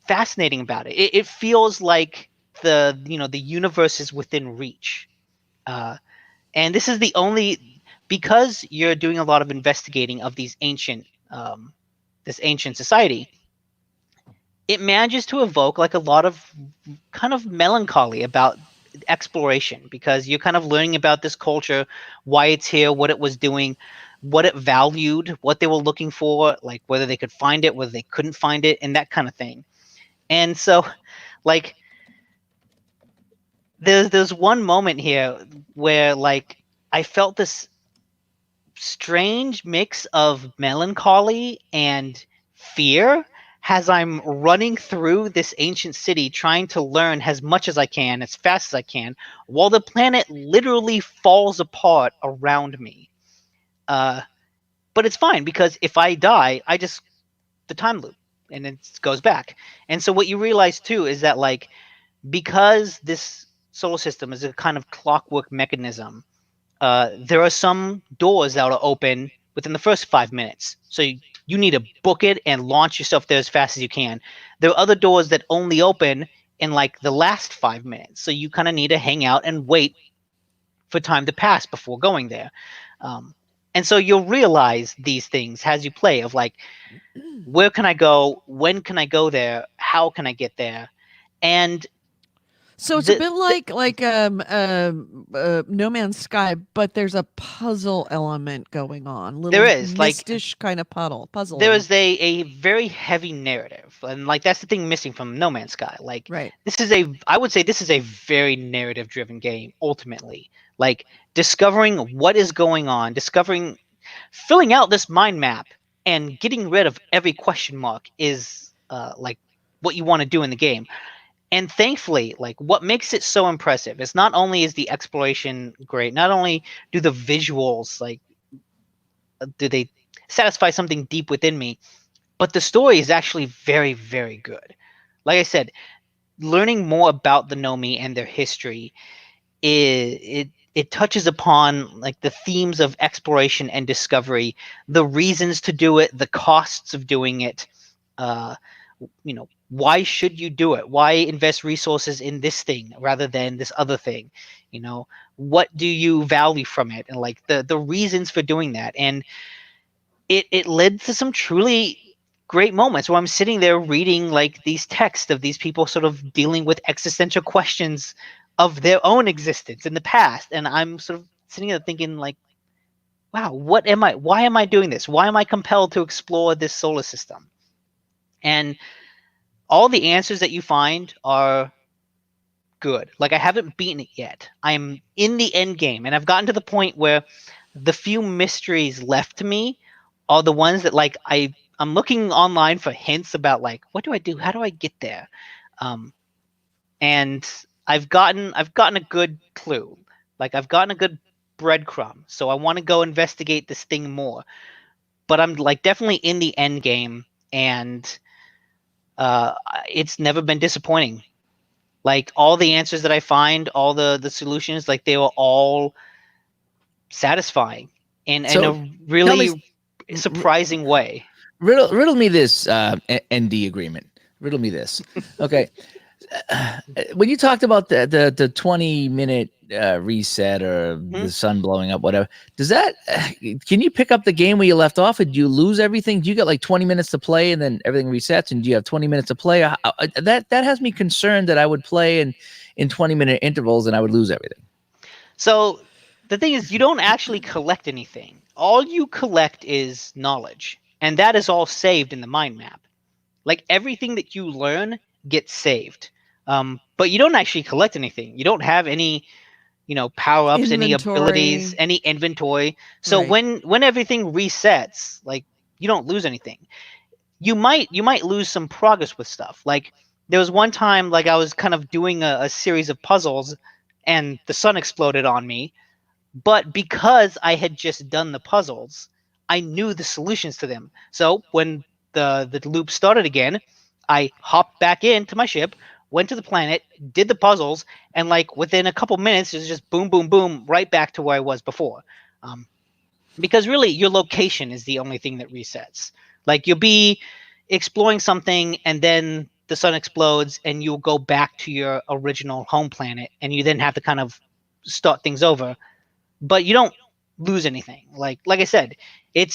fascinating about it. It feels like the universe is within reach. Uh, and this is the only because you're doing a lot of investigating of these ancient this ancient society. It manages to evoke like a lot of kind of melancholy about exploration because you're kind of learning about this culture, why it's here, what it was doing, what it valued, what they were looking for, like whether they could find it, whether they couldn't find it, and that kind of thing. And so, like, there's one moment here where like I felt this strange mix of melancholy and fear as I'm running through this ancient city trying to learn as much as I can, as fast as I can, while the planet literally falls apart around me. Uh, but it's fine because if I die, I just the time loop and it goes back. And so what you realize too is that like because this solar system is a kind of clockwork mechanism, there are some doors that are open within the first 5 minutes. So you need to book it and launch yourself there as fast as you can. There are other doors that only open in like the last 5 minutes. So you kind of need to hang out and wait for time to pass before going there. Um, and so you'll realize these things as you play of like, where can I go? When can I go there? How can I get there? And So it's a the, bit the like No Man's Sky, but there's a puzzle element going on, there little is like mistish kind of there puzzling. is a very heavy narrative, and like that's the thing missing from No Man's Sky. Like Right. this is a I would say this is a very narrative driven game ultimately. Like discovering what is going on, discovering filling out this mind map and getting rid of every question mark is like what you want to do in the game. And thankfully, like what makes it so impressive is not only is the exploration great, not only do the visuals like do they satisfy something deep within me, but the story is actually very, very good. Like I said, learning more about the Nomi and their history, it touches upon like the themes of exploration and discovery, the reasons to do it, the costs of doing it. Uh, why should you do it? Why invest resources in this thing rather than this other thing? What do you value from it, and like the reasons for doing that, and it led to some truly great moments where I'm sitting there reading like these texts of these people sort of dealing with existential questions of their own existence in the past, and I'm sort of sitting there thinking like, wow, why am I doing this? Why am I compelled to explore this solar system? And all the answers that you find are good. Like I haven't beaten it yet. I'm in the end game, and I've gotten to the point where the few mysteries left to me are the ones that like I'm looking online for hints about like what do I do? How do I get there? Um, and I've gotten a good clue. Like I've gotten a good breadcrumb. So I want to go investigate this thing more. But I'm like definitely in the end game, and uh, it's never been disappointing. Like all the answers that I find, all the solutions, like they were all satisfying in So a tell me, really surprising way. riddle me this ND agreement. Riddle me this. Okay. When you talked about the 20-minute reset or Hmm? the sun blowing up, whatever, does that can you pick up the game where you left off? Or do you lose everything? Do you get like 20 minutes to play and then everything resets? And do you have 20 minutes to play? That has me concerned that I would play in 20-minute intervals and I would lose everything. So the thing is, you don't actually collect anything. All you collect is knowledge, and that is all saved in the mind map. Like everything that you learn gets saved. But you don't actually collect anything. You don't have any, power ups, any abilities, Inventory. any inventory. So Right. when everything resets, like you don't lose anything. You might lose some progress with stuff. Like there was one time like I was kind of doing a series of puzzles and the sun exploded on me, but because I had just done the puzzles, I knew the solutions to them. So when the loop started again, I hopped back into my ship, went to the planet, did the puzzles, and like within a couple minutes, it's just boom, boom, boom, right back to where I was before. Um, because really, your location is the only thing that resets. Like you'll be exploring something, and then the sun explodes, and you'll go back to your original home planet, and you then have to kind of start things over. But you don't lose anything. Like I said, it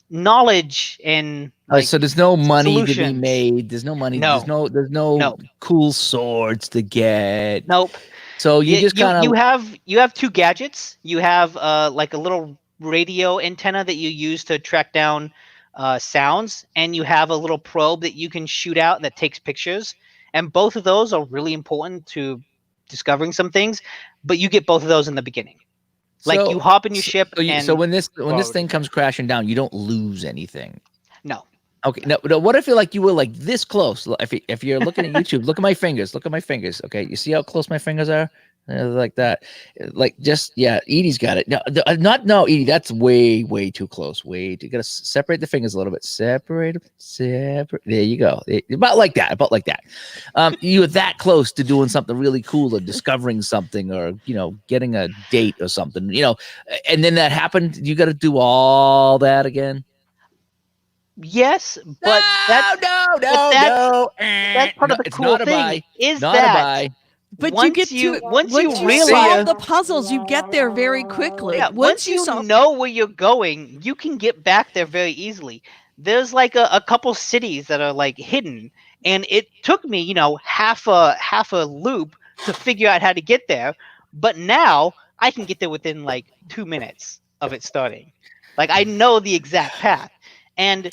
knowledge and All right, so like there's no money to be solutions. made. There's no money. No, There's no no, cool swords to get. nope. So you You just you kind you of. have you have two gadgets. You have like a little radio antenna that you use to track down sounds, and you have a little probe that you can shoot out that takes pictures. And both of those are really important to discovering some things. But you get both of those in the beginning. Like you So hop in your so, ship so and when you're this already thing comes there. crashing down, you don't lose anything. No. Okay. No, what if you're like you were like this close? If you're looking at YouTube, look at my fingers. Look at my fingers. Okay, you see how close my fingers are? Like that. Like just yeah. Edie's got it. No, not no, Edie. That's way too close. Way too. You gotta separate the fingers a little bit. Separate them. Separate. There you go. About like that. About like that. You were that close to doing something really cool or discovering something or getting a date or something. And then that happened. You got to do all that again. Yes, but No, that's no, but no, that's no. that's part No, of the it's cool not a thing buy. is Not a that buy. But you get to once you once you See solve ya. realize, the puzzles, you get there very quickly. yeah, Once once you you solve know where you're going, you can get back there very easily. There's like a couple cities that are like hidden, and it took me, half a loop to figure out how to get there. But now I can get there within like 2 minutes of it starting. Like I know the exact path, and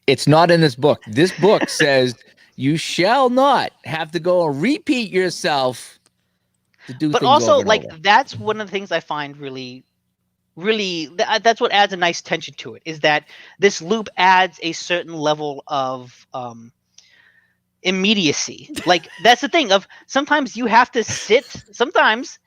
It's not in this book. This book says you shall not have to go and repeat yourself to do but things also over and like over. that's one of the things I find really that's what adds a nice tension to it, is that this loop adds a certain level of immediacy. Like that's the thing of sometimes you have to sit, sometimes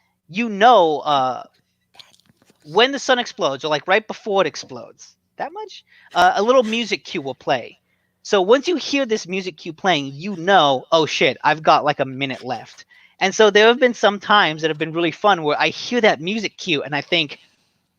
when the sun explodes or like right before it explodes, that much, a little music cue will play. So once you hear this music cue playing, oh shit, I've got like a minute left. And so there have been some times that have been really fun where I hear that music cue and I think,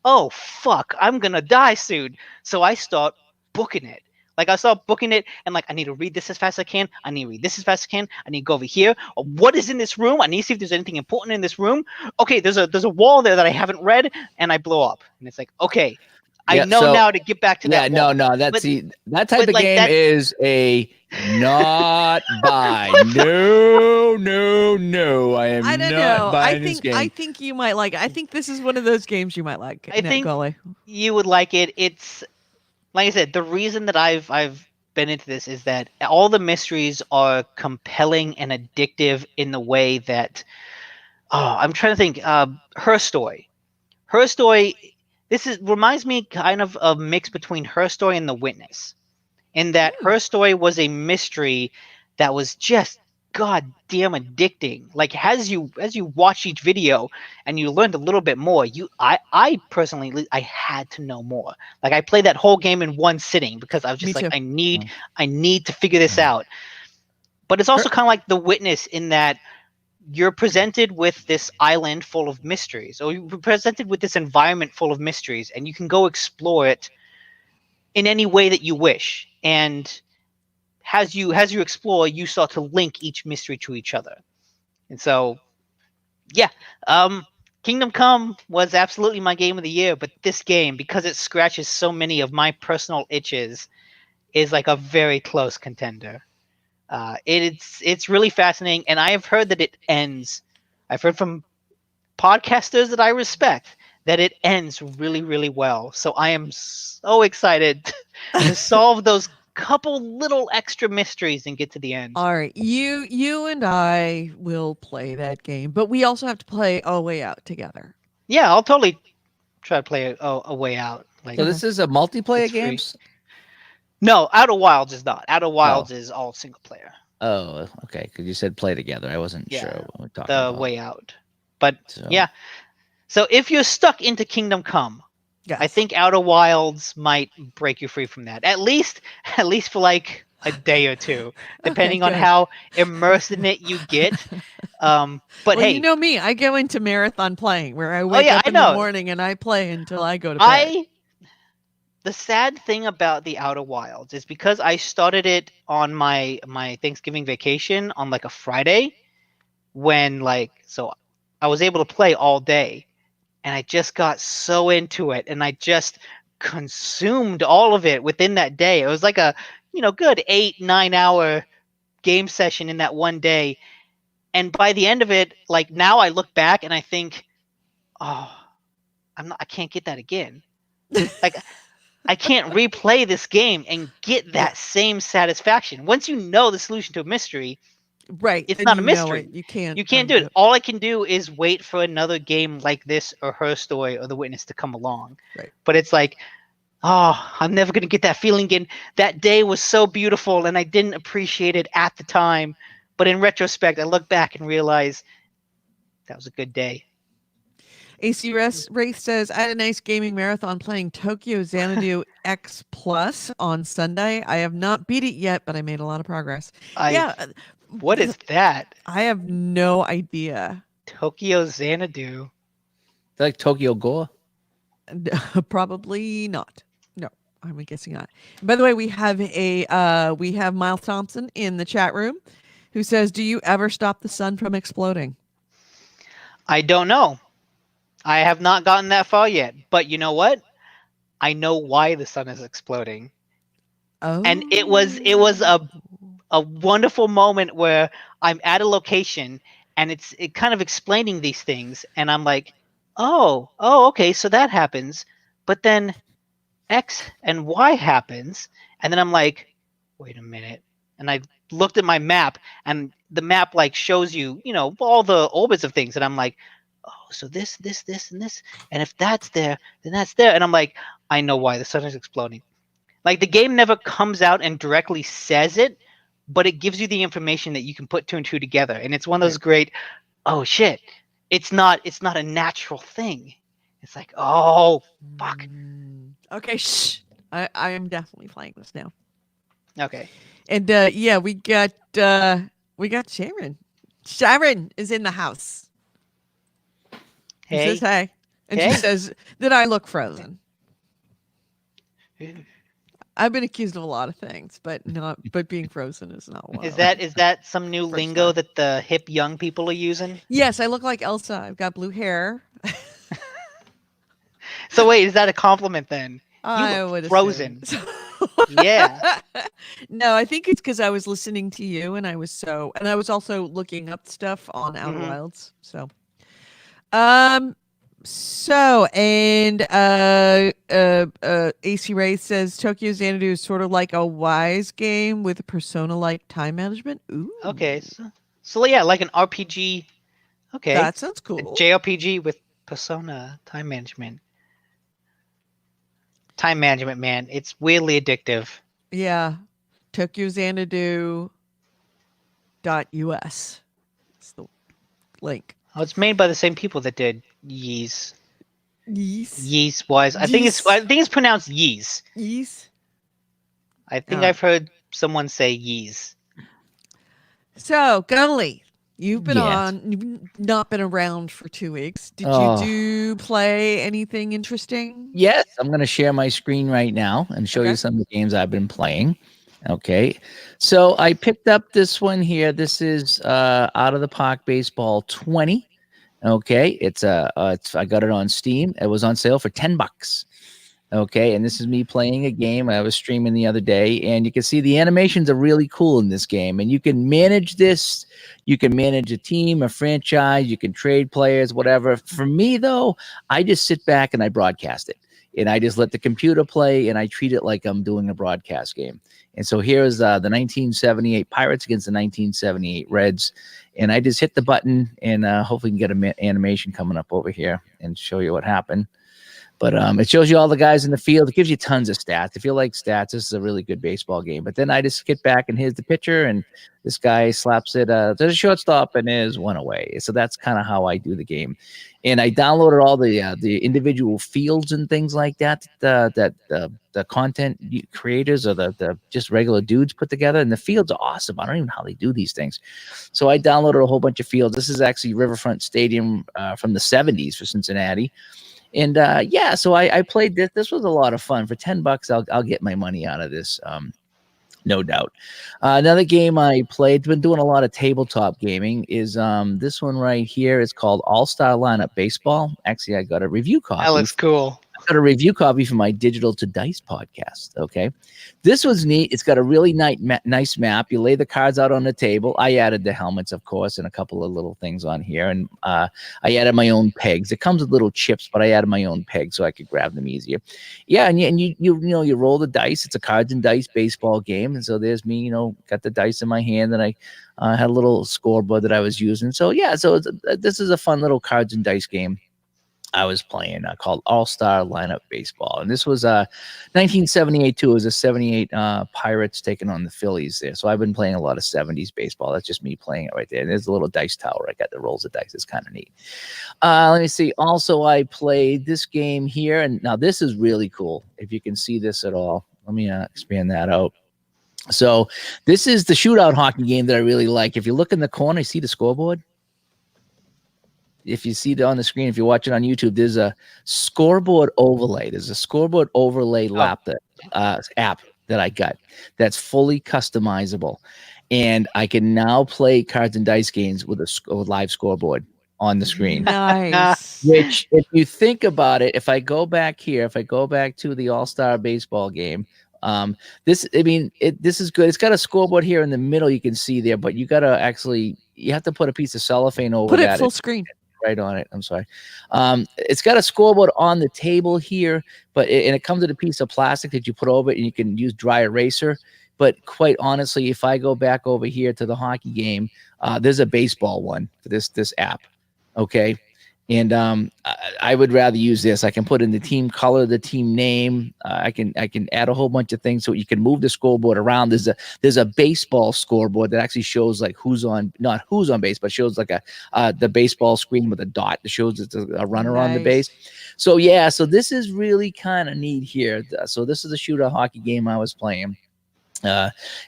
oh fuck, I'm gonna die soon. So I start booking it. Like I start booking it and like I need to read this as fast as I can. I need to read this as fast as I can. I need to go over here. Or what is in this room? I need to see if there's anything important in this room. Okay, there's a wall there that I haven't read, and I blow up. And it's like, okay, I Yeah. know So now to get back to yeah, that no, wall. no. That's But see that type but of like game that's is a not buy. No, no, no. I I am don't not know. buying this I game. think you might like it. I think this is one of those games you might like, I think Golly. you would like it. It's like I said, the reason that I've been into this is that all the mysteries are compelling and addictive in the way that, oh, I'm trying to think. Her story. Her story. This is reminds me kind of a mix between Her Story and The Witness, in that Hmm. Her Story was a mystery that was just goddamn addicting. Like as you watch each video and you learned a little bit more, I personally I had to know more. Like I played that whole game in one sitting because I was Me just like too. I need to figure this Mm. out. But it's also Her- kind of like The Witness in that you're presented with this island full of mysteries, or you're presented with this environment full of mysteries, and you can go explore it in any way that you wish. And as you explore, you start to link each mystery to each other. And so, yeah, Kingdom Come was absolutely my game of the year, but this game, because it scratches so many of my personal itches, is like a very close contender. It's really fascinating, and I have heard that it ends. I've heard from podcasters that I respect that it ends really, really well. So I am so excited to solve those couple little extra mysteries and get to the end. All right, you and I will play that game, but we also have to play A Way Out together. Yeah, I'll totally try to play a way out. Like So this is a multiplayer it's free. games. No, Outer Wilds is not. Outer Oh, Wilds is all single player. oh, okay. Because you said play together. I wasn't sure Yeah, what we're talking the about. way out. But So yeah, so if you're stuck into Kingdom Come, Yes. I think Outer Wilds might break you free from that. At least for like a day or two, Okay, depending on good. how immersed in it you get. But Well, you hey, know me. I go into marathon playing where I oh wake yeah, up I in the know. morning and I play until I go to bed. I The sad thing about the Outer Wilds is because I started it on my Thanksgiving vacation on like a Friday when I was able to play all day, and I just got so into it and I just consumed all of it within that day. It was like a, good 8-9 hour game session in that one day. And by the end of it, like now I look back and I think, oh, I can't get that again. Like I can't replay this game and get Yeah. that same satisfaction. Once you know the solution to a mystery, Right. it's Then not a you know mystery. it. You can't You can't do undo it. it. All I can do is wait for another game like this or Her Story or The Witness to come along. Right. But it's like, oh, I'm never going to get that feeling again. That day was so beautiful and I didn't appreciate it at the time. But in retrospect, I look back and realize that was a good day. AC Race says, I had a nice gaming marathon playing Tokyo Xanadu X Plus on Sunday. I have not beat it yet, but I made a lot of progress. I Yeah, What is that? I have no idea. Tokyo Xanadu. Like Tokyo Gore. Probably not. No, I'm guessing not. By the way, we have Miles Thompson in the chat room who says, do you ever stop the sun from exploding? I don't know. I have not gotten that far yet. But you know what? I know why the sun is exploding. Oh. And it was a wonderful moment where I'm at a location and it kind of explaining these things and I'm like, oh, okay, so that happens. But then X and Y happens, and then I'm like, wait a minute. And I looked at my map and the map like shows you, all the orbits of things, and I'm like, oh, so this, and this. And if that's there, then that's there. And I'm like, I know why the sun is exploding. Like the game never comes out and directly says it, but it gives you the information that you can put two and two together. And it's one of those great, oh shit. It's not a natural thing. It's like, oh fuck. Okay, shh. I am definitely playing this now. Okay. And yeah, we got Sharon. Sharon is in the house. She Hey. says hey. And Hey. she says that I look frozen. I've been accused of a lot of things, but being frozen is not one. Is that some new First lingo time. that the hip young people are using? Yes, I look like Elsa. I've got blue hair. So wait, is that a compliment then? I look would frozen. assume. Yeah. No, I think it's because I was listening to you and I was also looking up stuff on Outer Mhm. Wilds. So and AC Ray says Tokyo Xanadu is sort of like a Wise game with Persona-like time management. Ooh, Okay. So yeah, like an RPG. Okay. that sounds A cool. JRPG with Persona time management. Time management, man. It's weirdly addictive. Yeah, Tokyo Xanadu .us. It's the link. Oh, it's made by the same people that did Yeez. Yes. Yeez Wise. I think it's pronounced Yeez. Yes. I think Oh. I've heard someone say Yeez. So, Gunley, you've been Yes. you've not been around for 2 weeks. Did Oh. you play anything interesting? Yes, I'm going to share my screen right now and show Okay. you some of the games I've been playing. Okay. So I picked up this one here. This is Out of the Park Baseball 20. Okay. I got it on Steam. It was on sale for $10. Okay. And this is me playing a game I was streaming the other day, and you can see the animations are really cool in this game, and you can manage this. You can manage a team, a franchise, you can trade players, whatever. For me though, I just sit back and I broadcast it. And I just let the computer play, and I treat it like I'm doing a broadcast game. And so here is the 1978 Pirates against the 1978 Reds. And I just hit the button, and hopefully we can get an animation coming up over here and show you what happened. But it shows you all the guys in the field. It gives you tons of stats. If you like stats, this is a really good baseball game. But then I just get back, and here's the pitcher, and this guy slaps it to the shortstop, and is one away. So that's kind of how I do the game. And I downloaded all the individual fields and things like that the content creators or the just regular dudes put together. And the fields are awesome. I don't even know how they do these things. So I downloaded a whole bunch of fields. This is actually Riverfront Stadium from the 70s for Cincinnati. And yeah, so I played this. This was a lot of fun. For $10, I'll get my money out of this, no doubt. Another game I played, been doing a lot of tabletop gaming, is this one right here. It's called All-Star Lineup Baseball. Actually, I got a review copy. That looks cool. I got a review copy for my Digital to Dice podcast. Okay, this was neat. It's got a really nice map. You lay the cards out on the table. I added the helmets, of course, and a couple of little things on here. And I added my own pegs. It comes with little chips, but I added my own pegs so I could grab them easier. Yeah, and you roll the dice. It's a cards and dice baseball game. And so there's me, got the dice in my hand, and I had a little scoreboard that I was using. So yeah, so this is a fun little cards and dice game I was playing called All-Star Lineup Baseball. And this was 1978 too. It was a 78 Pirates taking on the Phillies there. So I've been playing a lot of 70s baseball. That's just me playing it right there. And there's a little dice tower. I got the rolls of dice. It's kind of neat. Let me see. Also, I played this game here. And now this is really cool. If you can see this at all. Let me expand that out. So this is the shootout hockey game that I really like. If you look in the corner, you see the scoreboard? If you see it on the screen, if you watch it on YouTube, there's a scoreboard overlay. There's a scoreboard overlay app that I got that's fully customizable. And I can now play cards and dice games with a live scoreboard on the screen. Nice. Which, if you think about it, if I go back here, if I go back to the All-Star baseball game, this is good. It's got a scoreboard here in the middle you can see there, but you have to put a piece of cellophane over that. Put it full screen. Right on it. I'm sorry. It's got a scoreboard on the table here, and it comes with a piece of plastic that you put over it, and you can use dry eraser. But quite honestly, if I go back over here to the hockey game, there's a baseball one for this app. Okay. And I would rather use this. I can put in the team color, the team name. I can add a whole bunch of things so you can move the scoreboard around. There's a baseball scoreboard that actually shows like not who's on base, but shows like the baseball screen with a dot that shows it's a runner on the base. So yeah, so this is really kind of neat here. So this is a shootout hockey game I was playing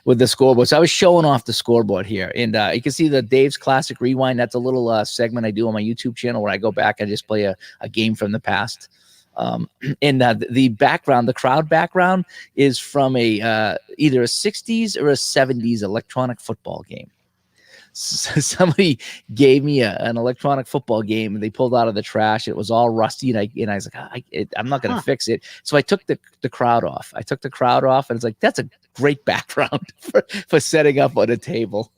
with the scoreboard. So I was showing off the scoreboard here, and you can see the Dave's Classic Rewind. That's a little segment I do on my YouTube channel where I go back and just play a game from the past. And the background, the crowd background, is from either a 60s or a 70s electronic football game. So somebody gave me an electronic football game, and they pulled out of the trash. It was all rusty, and I was like, I'm not going to fix it. So I took the crowd off. And it's like, that's a great background for setting up on a table.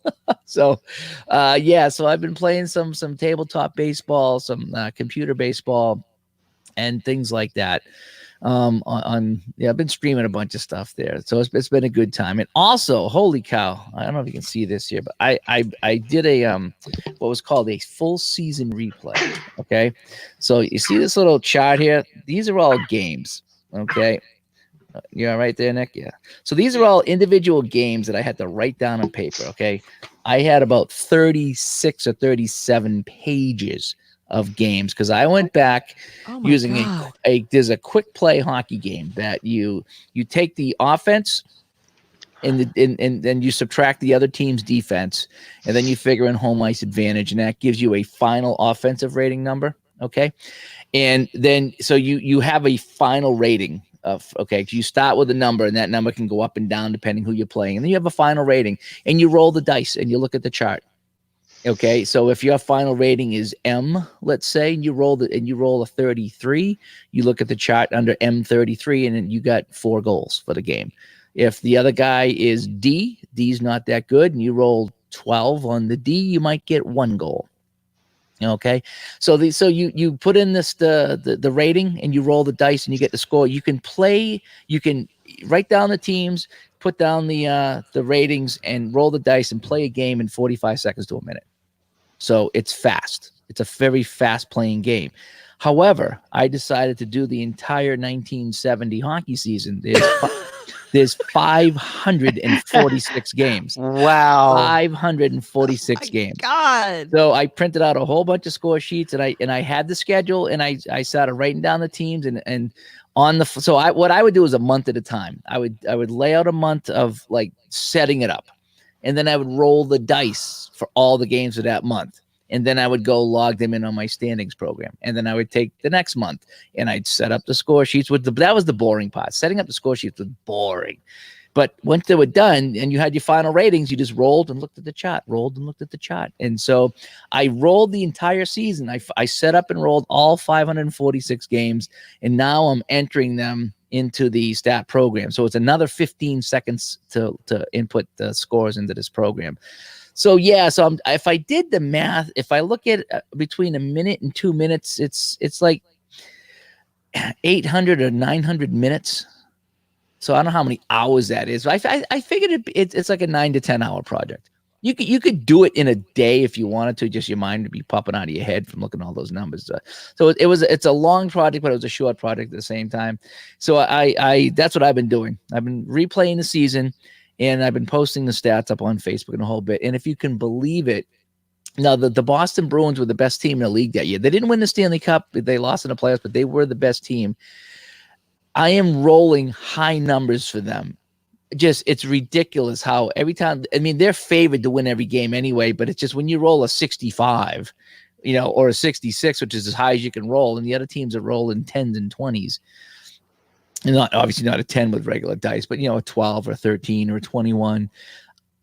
So so I've been playing some tabletop baseball, some computer baseball, and things like that. I've been streaming a bunch of stuff there, so it's been a good time. And also, holy cow, I don't know if you can see this here, but I did a what was called a full season replay. Okay, so you see this little chart here? These are all games. Okay, you're right there, Nick. Yeah. So these are all individual games that I had to write down on paper. Okay, I had about 36 or 37 pages of games because I went back using there's a quick play hockey game that you take the offense and then you subtract the other team's defense, and then you figure in home ice advantage, and that gives you a final offensive rating number. Okay, and then so you have a final rating of you start with a number, and that number can go up and down depending who you're playing, and then you have a final rating, and you roll the dice and you look at the chart. Okay, so if your final rating is M, let's say, and you roll a 33, you look at the chart under M33, and then you got 4 goals for the game. If the other guy is D's not that good, and you roll 12 on the D, you might get 1 goal. Okay, so you put in the rating, and you roll the dice, and you get the score. You can play. write down the teams, put down the ratings, and roll the dice and play a game in 45 seconds to a minute. So it's fast. It's a very fast playing game. However, I decided to do the entire 1970 hockey season. There's 546 games. Wow. 546 games. God. So I printed out a whole bunch of score sheets, and I had the schedule, and I started writing down the teams, and on the so what I would do is a month at a time. I would lay out a month of like setting it up, and then I would roll the dice for all the games of that month. And then I would go log them in on my standings program. And then I would take the next month and I'd set up the score sheets that was the boring part. Setting up the score sheets was boring. But once they were done and you had your final ratings, you just rolled and looked at the chart, And so I rolled the entire season. I set up and rolled all 546 games. And now I'm entering them into the stat program. So it's another 15 seconds to input the scores into this program. So yeah, if I did the math, if I look at between a minute and 2 minutes, it's like 800 or 900 minutes. So I don't know how many hours that is. I figured it's like a 9 to 10 hour project. You could do it in a day if you wanted to. Just your mind would be popping out of your head from looking at all those numbers. So it's a long project, but it was a short project at the same time. So I that's what I've been doing. I've been replaying the season. And I've been posting the stats up on Facebook and a whole bit. And if you can believe it, now the Boston Bruins were the best team in the league that year. They didn't win the Stanley Cup. They lost in the playoffs, but they were the best team. I am rolling high numbers for them. Just, it's ridiculous how every time, I mean, they're favored to win every game anyway, but it's just when you roll a 65, or a 66, which is as high as you can roll, and the other teams are rolling 10s and 20s. And obviously not a 10 with regular dice, but a 12 or 13 or 21.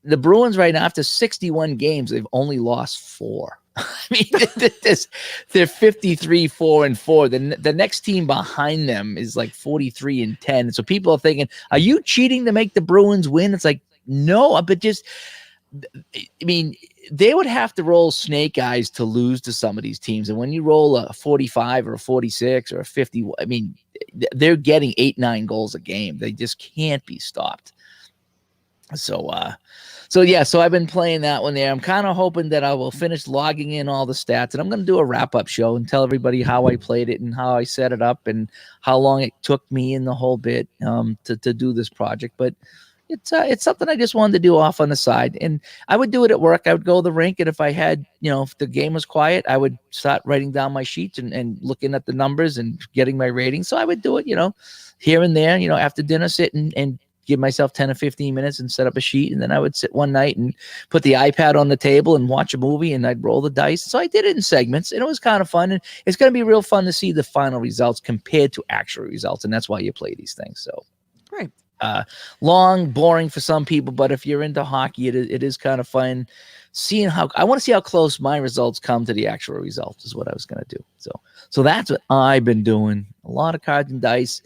The Bruins right now, after 61 games, they've only lost 4. I mean, they're 53-4-4. The next team behind them is like 43-10. So people are thinking, are you cheating to make the Bruins win? It's like, no, but they would have to roll snake eyes to lose to some of these teams. And when you roll a 45 or a 46 or a 50, they're getting 8-9 goals a game. They just can't be stopped. So I've been playing that one there. I'm kind of hoping that I will finish logging in all the stats, and I'm going to do a wrap-up show and tell everybody how I played it and how I set it up and how long it took me in the whole bit to do this project. But it's something I just wanted to do off on the side, and I would do it at work. I would go to the rink, and if I had, if the game was quiet, I would start writing down my sheets and looking at the numbers and getting my ratings. So I would do it, here and there, after dinner, sit and give myself 10 or 15 minutes and set up a sheet. And then I would sit one night and put the iPad on the table and watch a movie, and I'd roll the dice. So I did it in segments, and it was kind of fun. And it's going to be real fun to see the final results compared to actual results. And that's why you play these things. So, right. Long, boring for some people, but if you're into hockey, it is kind of fun seeing I want to see how close my results come to the actual results is what I was going to do. So that's what I've been doing. A lot of cards and dice.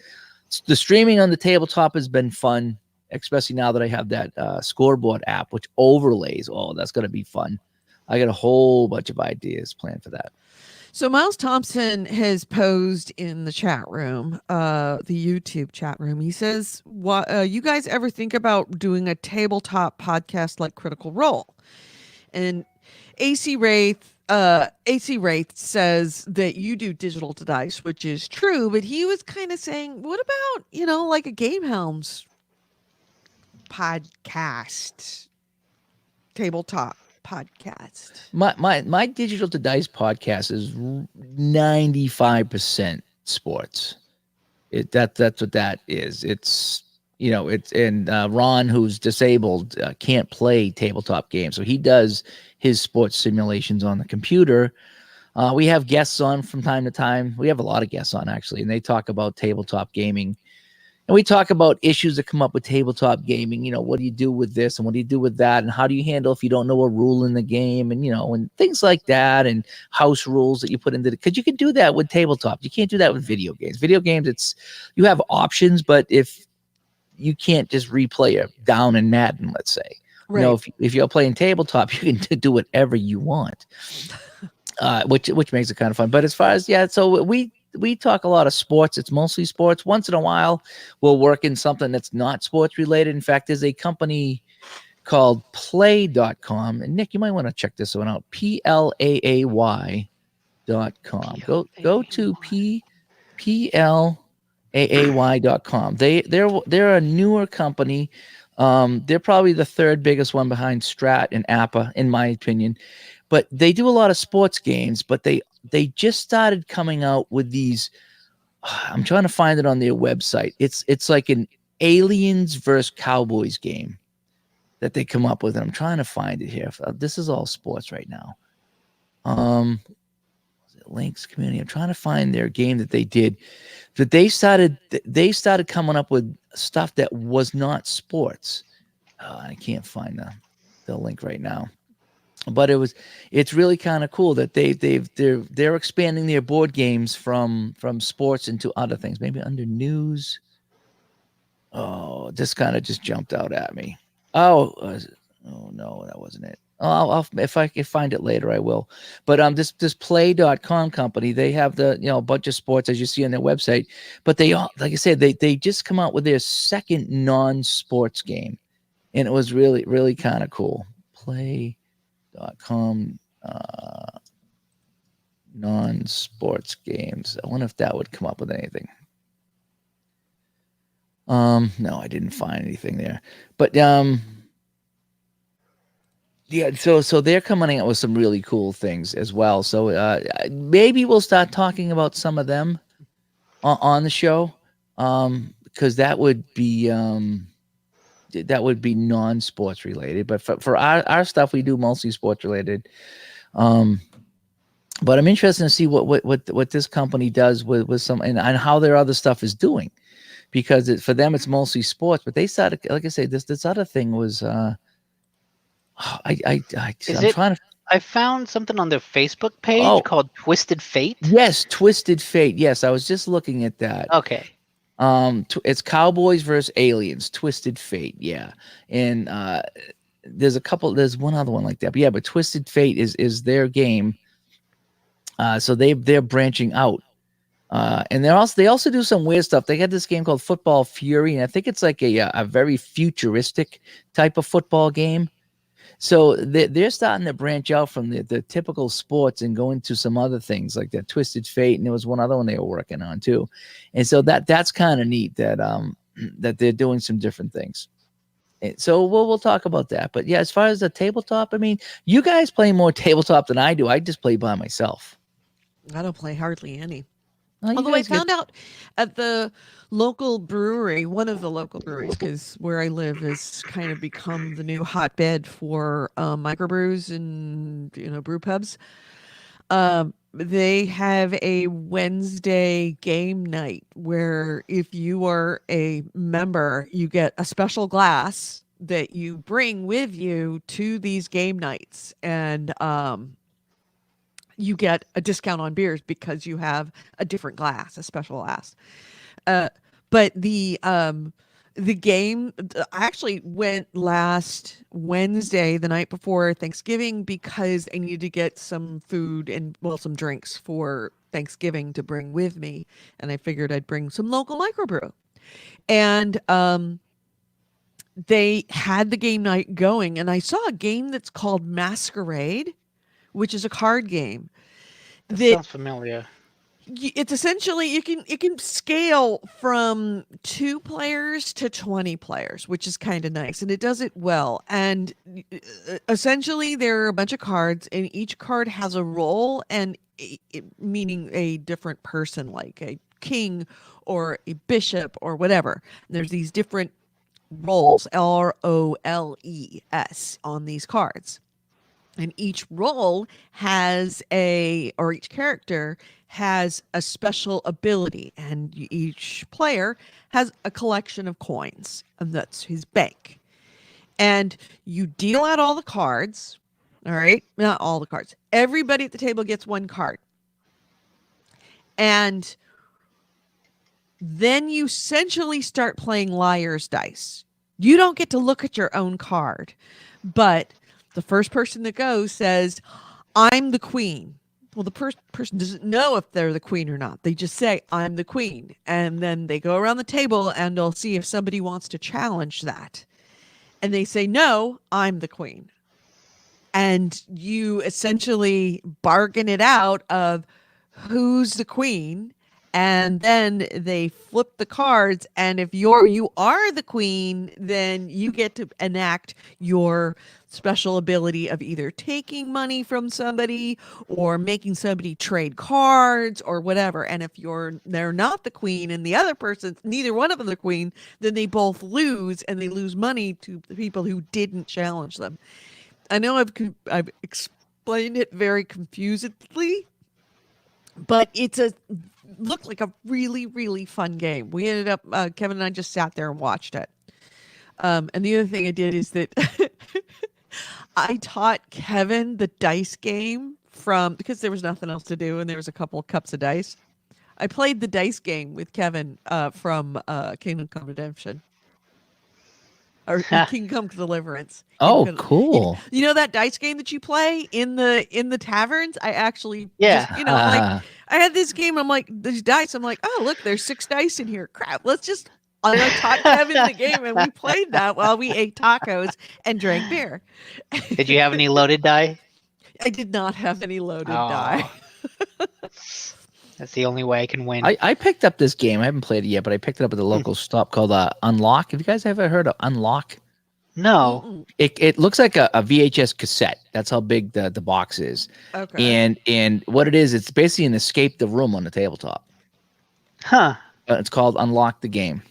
The streaming on the tabletop has been fun, especially now that I have that scoreboard app, which overlays. Oh, that's going to be fun. I got a whole bunch of ideas planned for that. So Miles Thompson has posed in the chat room, the YouTube chat room. He says, "What you guys ever think about doing a tabletop podcast like Critical Role?" And AC Wraith says that you do digital to dice, which is true, but he was kind of saying, what about, like a GameHounds podcast, tabletop podcast? My digital to dice podcast is 95% sports. That's what that is. It's Ron, who's disabled, can't play tabletop games, so he does his sports simulations on the computer. We have guests on from time to time. We have a lot of guests on, actually, and they talk about tabletop gaming. And we talk about issues that come up with tabletop gaming. What do you do with this and what do you do with that? And how do you handle if you don't know a rule in the game, and, and things like that, and house rules that you put into because you can do that with tabletop. You can't do that with video games. Video games, you have options, but if you can't just replay it down in Madden, let's say. Right. If you're playing tabletop, you can do whatever you want, which makes it kind of fun. But as far as, so we we talk a lot of sports. It's mostly sports. Once in a while, we'll work in something that's not sports related. In fact, there's a company called play.com. And Nick, you might want to check this one out. PLAAY.com. Go to PLAAY.com. They're a newer company. They're probably the third biggest one behind Strat and Appa, in my opinion. But they do a lot of sports games, but they just started coming out with these. I'm trying to find it on their website. It's like an aliens versus cowboys game that they come up with. And I'm trying to find it here. This is all sports right now. Links community. I'm trying to find their game that they did. That they started coming up with stuff that was not sports. I can't find the link right now. But it's really kind of cool that they're expanding their board games from sports into other things. Maybe under news. Oh, this kind of just jumped out at me. Oh no, that wasn't it. I'll if I can find it later, I will. But this play.com company, they have a bunch of sports as you see on their website. But they all, like I said, they just come out with their second non-sports game, and it was really really kind of cool. Play.com non-sports games. I wonder if that would come up with anything. No, I didn't find anything there. But yeah, so they're coming out with some really cool things as well. So maybe we'll start talking about some of them on the show, because that would be non-sports related. But for our stuff, we do mostly sports related. But I'm interested to see what this company does with some and how their other stuff is doing, because for them it's mostly sports. But they started, like I say, this other thing was. I'm trying to. I found something on their Facebook page Oh. called Twisted Fate. Yes, Twisted Fate. Yes, I was just looking at that. Okay. It's Cowboys versus Aliens. Twisted Fate. Yeah, and there's one other one like that. But yeah, but Twisted Fate is their game. So they're branching out. And they also do some weird stuff. They had this game called Football Fury, and I think it's like a very futuristic type of football game. So they're starting to branch out from the typical sports and go into some other things like that Twisted Fate, and there was one other one they were working on too. And so that's kind of neat that that they're doing some different things. And so we'll talk about that. But yeah, as far as the tabletop, I mean, you guys play more tabletop than I do. I just play by myself. I don't play hardly any. Oh, Although I found out at the local brewery, one of the local breweries, because where I live has kind of become the new hotbed for microbrews and brew pubs. They have a Wednesday game night where if you are a member, you get a special glass that you bring with you to these game nights, and you get a discount on beers because you have a different glass, a special glass. But the game, I actually went last Wednesday, the night before Thanksgiving, because I needed to get some food and some drinks for Thanksgiving to bring with me, and I figured I'd bring some local microbrew. And they had the game night going, and I saw a game that's called Masquerade, which is a card game. That sounds familiar. It's essentially it can scale from 2 players to 20 players, which is kind of nice, and it does it well. And essentially there are a bunch of cards, and each card has a role, and meaning a different person, like a king or a bishop or whatever. And there's these different roles, roles, on these cards. And each role has each character has a special ability, and each player has a collection of coins, and that's his bank. And you deal out all the cards, all right? Not all the cards. Everybody at the table gets 1 card. And then you essentially start playing liar's dice. You don't get to look at your own card, but the first person that goes says, "I'm the queen." well, the person doesn't know if they're the queen or not. They just say, I'm the queen. And then they go around the table and they'll see if somebody wants to challenge that. And they say, no, I'm the queen. And you essentially bargain it out of who's the queen, and then they flip the cards, and if you are the queen, then you get to enact your special ability of either taking money from somebody or making somebody trade cards or whatever. And if they're not the queen and the other person, neither one of them the queen, then they both lose, and they lose money to the people who didn't challenge them. I know I've explained it very confusedly, but looked like a really, really fun game. We ended up Kevin and I just sat there and watched it. And the other thing I did is that I taught Kevin the dice game because there was nothing else to do and there was a couple of cups of dice. I played the dice game with Kevin from Kingdom Come Redemption. Or Kingdom Come Deliverance. Oh, cool. You know that dice game that you play in the taverns? I actually Yeah. just, like I had this game, I'm like, these dice, I'm like, oh look, there's 6 dice in here. Crap, I taught Kevin the game and we played that while we ate tacos and drank beer. Did you have any loaded die? I did not have any loaded die. That's the only way I can win. I picked up this game. I haven't played it yet, but I picked it up at the local stop called Unlock. Have you guys ever heard of Unlock? No. Mm-mm. It looks like a VHS cassette. That's how big the box is. Okay. And what it is, it's basically an escape the room on the tabletop. Huh. It's called Unlock the Game.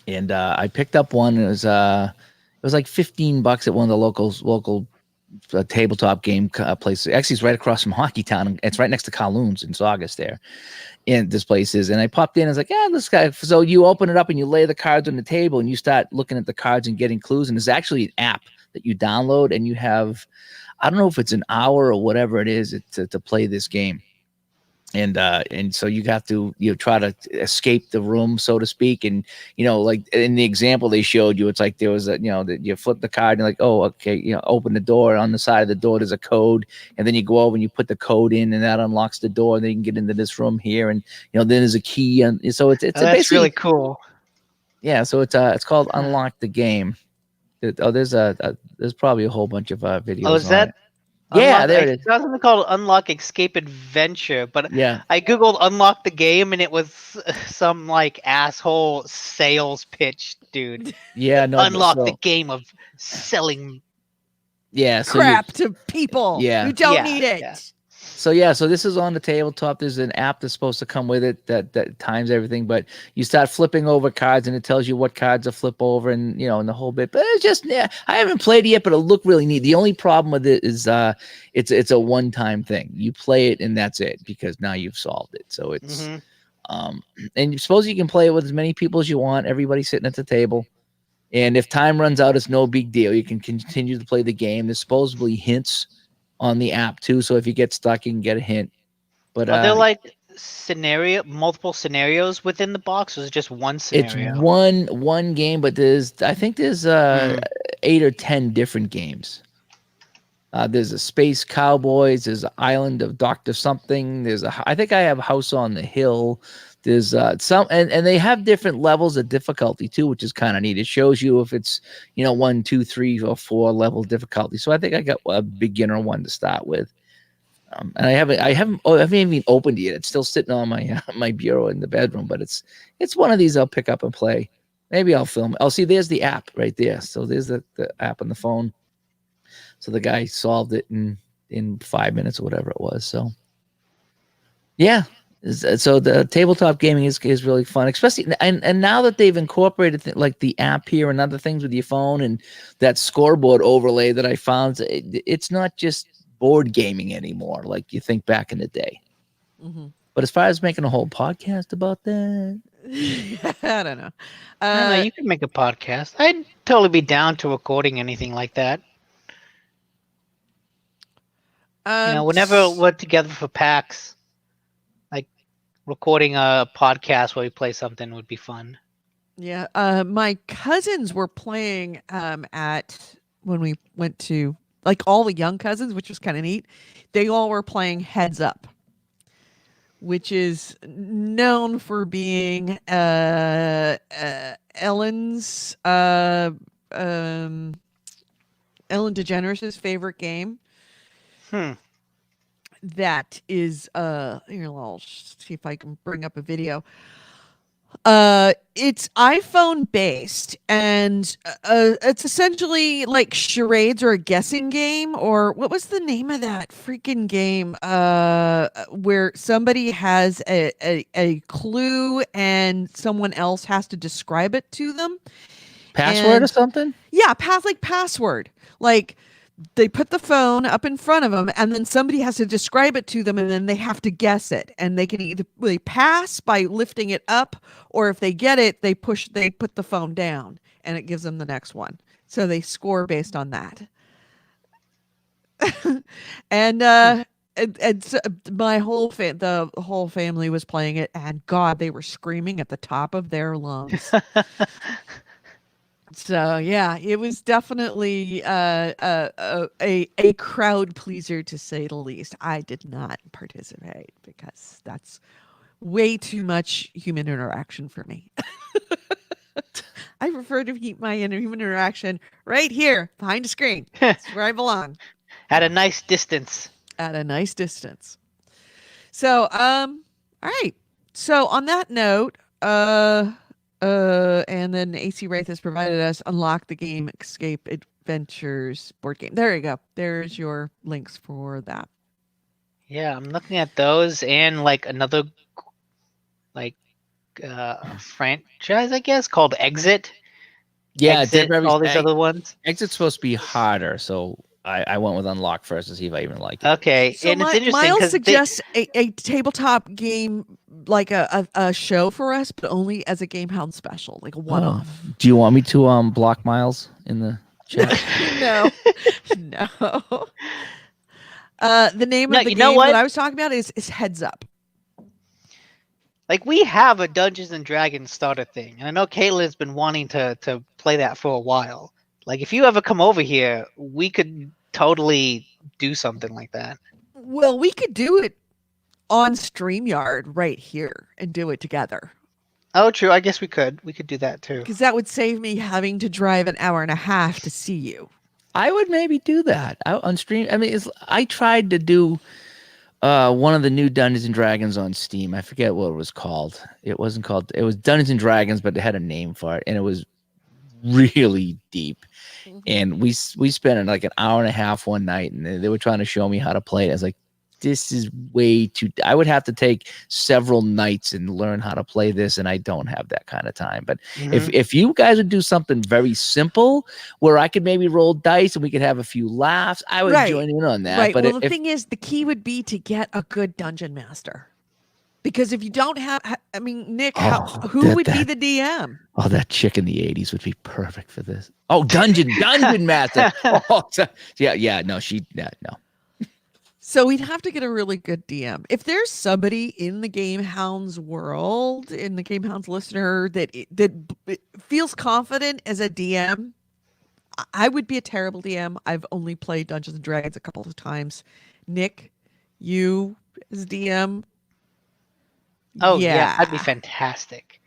And I picked up one. It was like $15 at one of the local tabletop game places. Actually, it's right across from Hockey Town. It's right next to Kowloon's in Saugus there. And this place is, and I popped in. I was like, yeah, this guy. So you open it up and you lay the cards on the table and you start looking at the cards and getting clues. And there's actually an app that you download and you have, I don't know if it's an hour or whatever it is to play this game. And so you have to try to escape the room, so to speak. And like in the example they showed you, it's like there was you flip the card and you're like, oh, okay, open the door. On the side of the door there's a code, and then you go over and you put the code in, and that unlocks the door, and then you can get into this room here, and then there's a key, and so it's that's really cool. Yeah, so it's called Unlock the Game. There's probably a whole bunch of videos. Oh, is that? It. Yeah, there it is. It wasn't called Unlock Escape Adventure, but yeah, I googled Unlock the Game and it was some like asshole sales pitch, dude. Yeah, no. Unlock the game of selling. Yeah, so crap to people who don't need it. Yeah. So this is on the tabletop. There's an app that's supposed to come with it that times everything, but you start flipping over cards and it tells you what cards to flip over and and the whole bit. But it's just I haven't played it yet, but it'll look really neat. The only problem with it is it's a one-time thing. You play it and that's it, because now you've solved it. So it's and you suppose you can play it with as many people as you want, everybody sitting at the table. And if time runs out, it's no big deal. You can continue to play the game. There's supposedly hints on the app too, so if you get stuck, you can get a hint. But are there like multiple scenarios within the box, or is it just one scenario? It's one game, but I think there's 8 or 10 different games. There's a Space Cowboys, there's an Island of Dr. Something, I think I have House on the Hill. There's some, and they have different levels of difficulty too, which is kind of neat. It shows you if it's 1, 2, 3, or 4 level difficulty. So I think I got a beginner one to start with, and I haven't even opened it yet. It's still sitting on my my bureau in the bedroom, but it's one of these I'll pick up and play. Maybe I'll film it. Oh, see, there's the app right there. So there's the app on the phone. So the guy solved it in 5 minutes or whatever it was. So yeah. So the tabletop gaming is really fun, especially and now that they've incorporated like the app here and other things with your phone and that scoreboard overlay that I found, it's not just board gaming anymore like you think back in the day. Mm-hmm. But as far as making a whole podcast about that, I don't know. I don't know, you can make a podcast. I'd totally be down to recording anything like that. Whenever we're together for PAX, recording a podcast where we play something would be fun. Yeah. My cousins were playing when we went to like all the young cousins, which was kind of neat. They all were playing Heads Up, which is known for being Ellen's Ellen DeGeneres' favorite game. Hmm. That is here, I'll see if I can bring up a video. It's iPhone based, and it's essentially like charades or a guessing game, or what was the name of that freaking game? Where somebody has a clue and someone else has to describe it to them. Password or And something? yeah, password. Like they put the phone up in front of them, and then somebody has to describe it to them, and then they have to guess it. And they can either they pass by lifting it up, or if they get it, they put the phone down, and it gives them the next one. So they score based on that. And so the whole family was playing it, and God, they were screaming at the top of their lungs. So yeah, it was definitely a crowd pleaser, to say the least. I did not participate because that's way too much human interaction for me. I prefer to keep my human interaction right here behind a screen. That's where I belong, At a nice distance. at a nice distance. So all right. So on that note, and then AC Wraith has provided us Unlock the Game Escape Adventures board game. There you go. There's your links for that. Yeah, I'm looking at those and like another like franchise, I guess, called Exit. Yeah, Exit, all these other ones. Exit's supposed to be harder, so I went with Unlock first to see if I even liked it. Okay, So and it's interesting Miles because suggests a tabletop game, like a show for us, but only as a GameHound special, like a one-off. Do you want me to block Miles in the chat? No, no. The name No, of the you know game what? that I was talking about is Heads Up. like we have a Dungeons and Dragons starter thing, and I know Caitlin's been wanting to play that for a while. Like if you ever come over here, we could totally do something like that. Well, we could do it on StreamYard right here and do it together, Oh, true. I guess we could. We could do that too. because that would save me having to drive an hour and a half to see you. I would maybe do that on stream. I mean, I tried to do one of the new Dungeons and Dragons on Steam. I forget what it was called. It wasn't called. It was Dungeons and Dragons, but it had a name for it, and it was really deep. And we spent like an hour and a half one night, and they were trying to show me how to play it. I was like, this is way too. I would have to take several nights and learn how to play this, and I don't have that kind of time. But if you guys would do something very simple where I could maybe roll dice and we could have a few laughs, I would Right. join in on that. Right. But Well, the thing is, the key would be to get a good dungeon master. Because if you don't have, I mean, Nick, who would be the DM? Oh, that chick in the 80s would be perfect for this. Oh, Dungeon Master. Oh, yeah, no. So we'd have to get a really good DM. If there's somebody in the GameHounds world, in the GameHounds listener that feels confident as a DM, I would be a terrible DM. I've only played Dungeons and Dragons a couple of times. Nick, you as DM. Oh yeah, that'd be fantastic.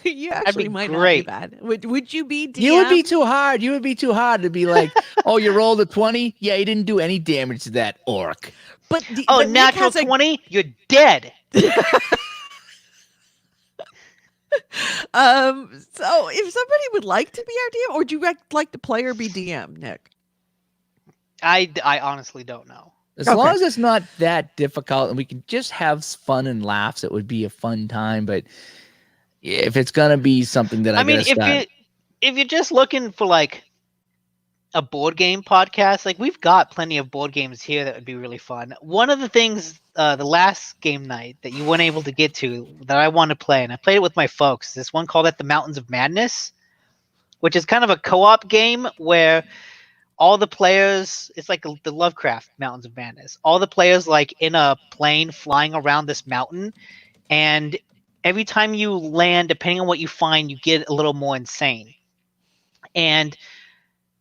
You actually might great. not be bad. Would you be DM? You would be too hard. You would be too hard to be like, oh, you rolled a 20? Yeah, you didn't do any damage to that orc. But Oh, but Nick natural has 20, you're dead. So if somebody would like to be our DM, or would you like the player be DM, Nick? I honestly don't know. As long as it's not that difficult and we can just have fun and laughs, it would be a fun time. But if it's gonna be something that I mean, if you're just looking for like a board game podcast, like we've got plenty of board games here that would be really fun. One of the things, the last game night that you weren't able to get to that I want to play, and I played it with my folks. This one called At the Mountains of Madness, which is kind of a co-op game where all the players, it's like the Lovecraft Mountains of Madness. All the players like in a plane flying around this mountain, and every time you land, depending on what you find, you get a little more insane. And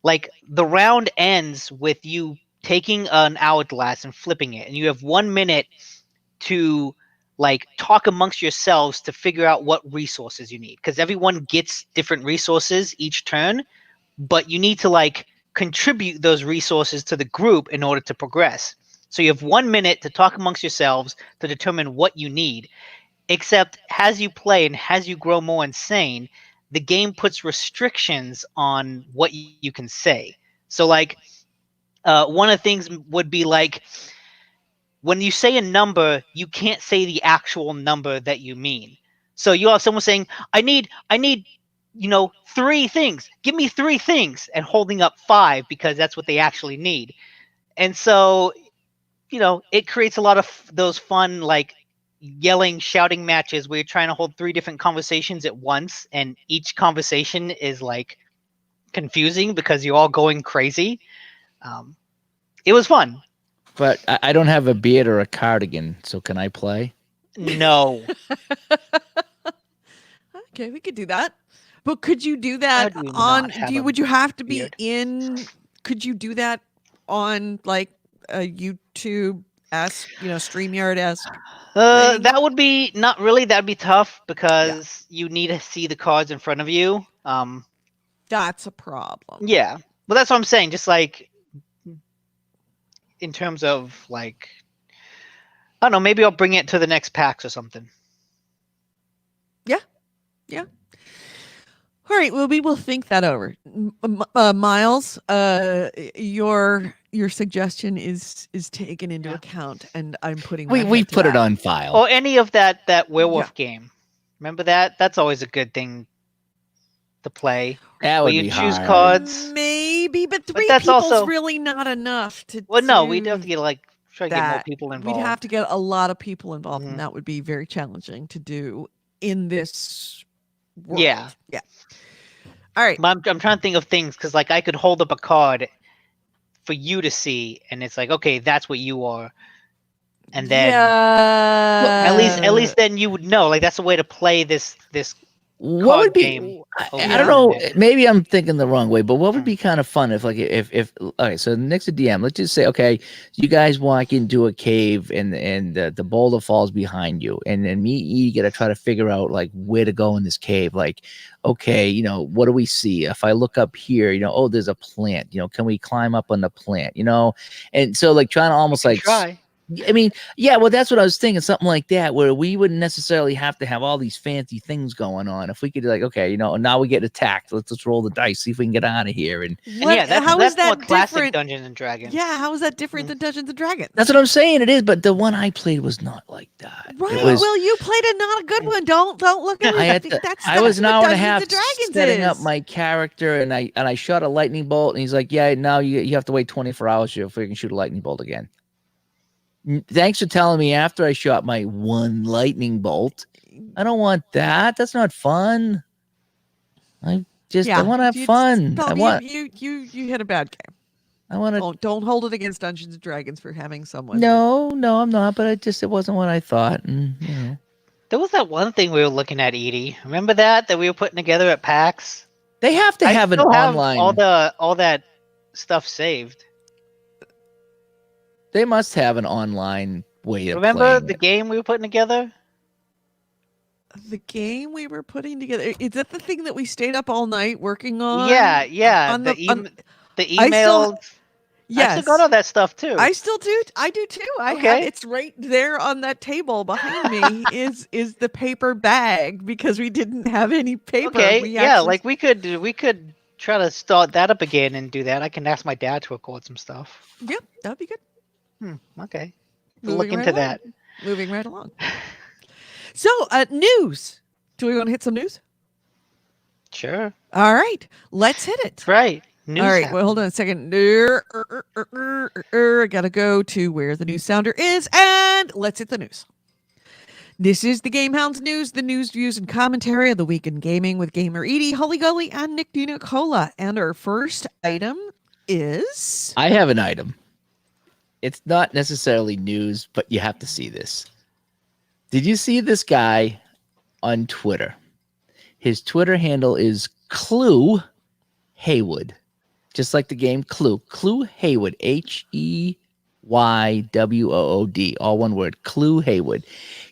like the round ends with you taking an hourglass and flipping it, and you have 1 minute to like talk amongst yourselves to figure out what resources you need, because everyone gets different resources each turn, but you need to like contribute those resources to the group in order to progress. So you have 1 minute to talk amongst yourselves to determine what you need. Except as you play and as you grow more insane, the game puts restrictions on what you can say. So like one of the things would be like, when you say a number, you can't say the actual number that you mean. So you have someone saying, I need, three things. Give me three things, and holding up five because that's what they actually need. And so, it creates a lot of those fun, like yelling, shouting matches where you're trying to hold three different conversations at once, and each conversation is like confusing because you're all going crazy. Um, it was fun. But I don't have a beard or a cardigan, so can I play? No. Okay, we could do that. But could you do How that do you on not have would you have to be beard? in could you do that on like a YouTube esque, StreamYard esque thing? That would be not really. That'd be tough Yeah. because you need to see the cards in front of you. That's a problem. Yeah, but that's what I'm saying. Just like in terms of like, I don't know. Maybe I'll bring it to the next PAX or something. Yeah. All right. Well, we will think that over. Miles, your suggestion is taken into Yeah. account, and I'm putting my We head to put it that. on file. Or any of that werewolf Yeah. game. Remember that? That's always a good thing to play. That Where would you be choose hard. cards. Maybe, but three that's people's also really not enough to well, no, we'd do have to get like try to get more that. people We'd involved. have to get a lot of people involved, and Mhm. that would be very challenging to do in this world. Yeah. Yeah. All right. But I'm trying to think of things because like I could hold up a card for you to see, and it's like, okay, that's what you are, and then at least then you would know. Like that's a way to play this What would card be? game over I the don't know. internet. Maybe I'm thinking the wrong way, but what would Mm. be kind of fun if, like, if okay, so next to DM, let's just say, okay, you guys walk into a cave and the boulder falls behind you, and then me and you got to try to figure out like where to go in this cave. Like, okay, what do we see? If I look up here, oh, there's a plant. Can we climb up on the plant? And so like trying to almost You like. try. I mean, yeah, well, that's what I was thinking, something like that, where we wouldn't necessarily have to have all these fancy things going on. If we could, like, okay, now we get attacked. Let's roll the dice, see if we can get out of here. And And yeah, that's how is more that classic different? Dungeons and Dragons. Yeah, how is that different Mm. than Dungeons and Dragons? that's what I'm saying. It is, but the one I played was not like that. Right. It was. Well, you played a not a good one. Don't look at I it. had to, I was an what hour and a Dungeons half and Dragons setting up is. my character, and I shot a lightning bolt, and he's like, "Yeah, now you have to wait 24 hours before you can shoot a lightning bolt again." Thanks for telling me after I shot my one lightning bolt. I don't want that. That's not fun. I want to have fun. Tell I me want. you had a bad game. I want to. Don't hold it against Dungeons and Dragons for having someone. No, I'm not. But it wasn't what I thought, and There was that one thing we were looking at, Edie. Remember that we were putting together at PAX? they have to I have an still have online. all that stuff saved. They must have an online way of Remember playing the it. game we were putting together? The game we were putting together, is that the thing that we stayed up all night working on? Yeah. On The I email. still- Yes. I still got all that stuff too. I still do. I do too. I have Okay. it's right there on that table behind me is the paper bag because we didn't have any paper. Okay, We yeah, actually- like we could try to start that up again and do that. I can ask my dad to record some stuff. Yep, that'd be good. Okay. Moving Look right into along. that. Moving right along. So, news. Do we want to hit some news? Sure. All right, let's hit it. Right. News All right, happened. well, hold on a second. I gotta go to where the news sounder is, and let's hit the news. This is the GameHounds news, the news, views, and commentary of the week in gaming with Gamer Edie, Holly Gully, and Nick Dina Cola. And our first item is I have an item. It's not necessarily news, but you have to see this. Did you see this guy on Twitter? His Twitter handle is Clue Haywood. just like the game Clue. Clue Haywood, Heywood, all one word. Clue Haywood.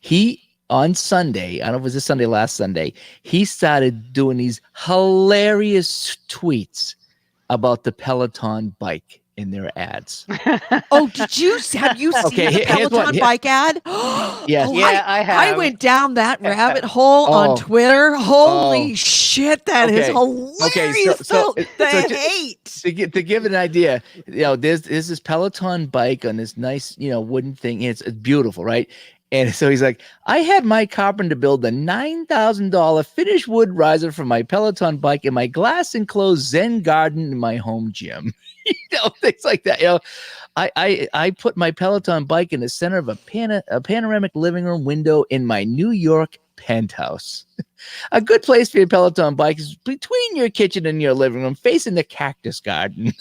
He on Sunday, I don't know if it was this Sunday, last Sunday, he started doing these hilarious tweets about the Peloton bike in their ads. Oh, have you seen Okay, the here's one. Peloton bike ad? Yes. Oh, Yeah, I I have. went down that rabbit hole on Oh, Twitter. Holy oh. shit, that is Okay. Okay, hilarious. The so ju- hate. to give an idea, there's this Peloton bike on this nice, wooden thing. It's beautiful, right? And so he's like, I had my carpenter build a $9,000 finished wood riser for my Peloton bike in my glass enclosed Zen garden in my home gym. Things like that. I put my Peloton bike in the center of a panoramic living room window in my New York penthouse. A good place for your Peloton bike is between your kitchen and your living room, facing the cactus garden.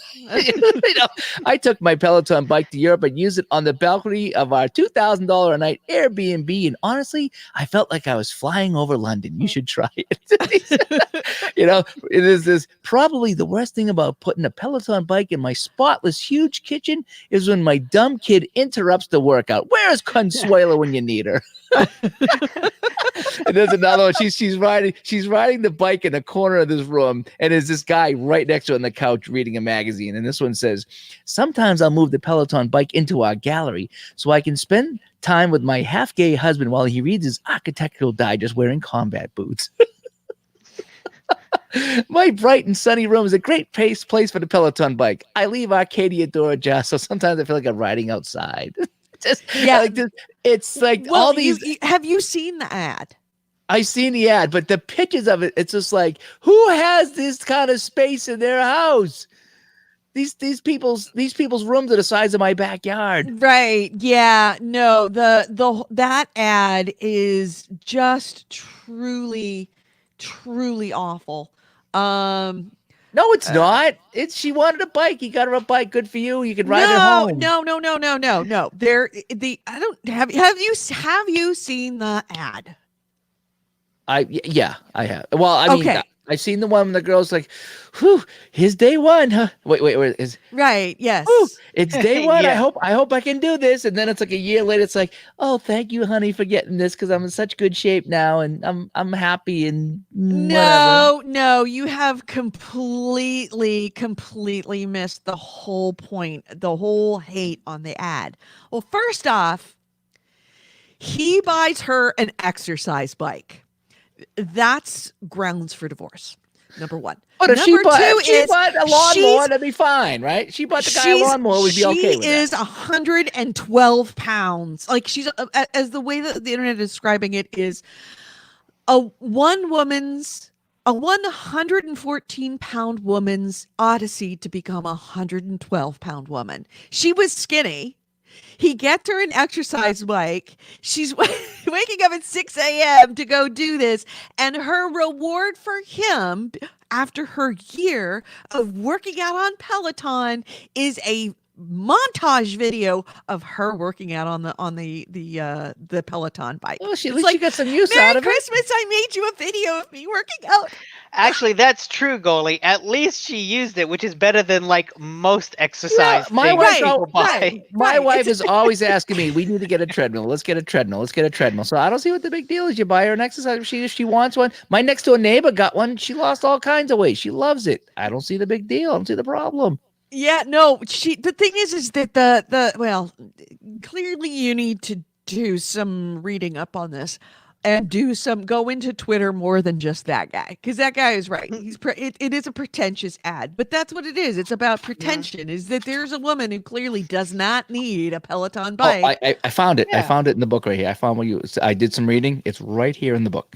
I took my Peloton bike to Europe and used it on the balcony of our $2,000 a night Airbnb. And honestly, I felt like I was flying over London. You should try it. It is this probably the worst thing about putting a Peloton bike in my spotless, huge kitchen is when my dumb kid interrupts the workout. Where is Consuelo when you need her? And there's another one. She's riding the bike in the corner of this room, and there's this guy right next to her on the couch reading a magazine. And this one says, sometimes I'll move the Peloton bike into our gallery so I can spend time with my half-gay husband while he reads his architectural digest wearing combat boots. My bright and sunny room is a great place for the Peloton bike. I leave Arcadia door ajar, so sometimes I feel like I'm riding outside. It's like all these. Have you seen the ad? I've seen the ad, but the pictures of it, it's just like, who has this kind of space in their house? These people's rooms are the size of my backyard. Right. Yeah. No, that ad is just truly, truly awful. No, it's not. She wanted a bike. You got her a bike. Good for you. You can ride it home. No. I don't have you seen the ad? Yeah, I have. Well, I mean, Okay. I've seen the one when the girl's like, whew, here's day one, huh? Wait, is Right. Yes. whew, it's day one. Yeah. I hope I can do this. And then it's like a year later, it's like, oh, thank you, honey, for getting this because I'm in such good shape now and I'm happy and whatever. No, you have completely missed the whole point, the whole hate on the ad. Well, first off, he buys her an exercise bike. That's grounds for divorce. Number one. But if she Number bought a lawnmower, she's- that'd be fine, right? She bought the guy a lawnmower, we'd be okay with She is that. 112 pounds. Like she's as the way that the internet is describing it is a 114-pound woman's odyssey to become a 112-pound woman. She was skinny. He gets her an exercise bike. She's waking up at 6 a.m. to go do this. And her reward for him after her year of working out on Peloton is a montage video of her working out on the Peloton bike. Well, at It's least she got some use Merry out of it. Christmas, I made you a video of me working out. Actually, that's true, goalie. At least she used it, which is better than like most exercise My things wife, people buy. my Right. wife is always asking me, we need to get a treadmill. Let's get a treadmill. So I don't see what the big deal is. You buy her an exercise machine if she wants one. My next door neighbor got one. She lost all kinds of weight. She loves it. I don't see the big deal. I don't see the problem. Yeah, no, the thing is that well, clearly you need to do some reading up on this and go into Twitter more than just that guy, because that guy is right. It is a pretentious ad, but that's what it is. It's about pretension. Is that there's a woman who clearly does not need a Peloton bike. Oh, I found it. I Yeah. found it in the book right here. I did some reading. It's right here in the book.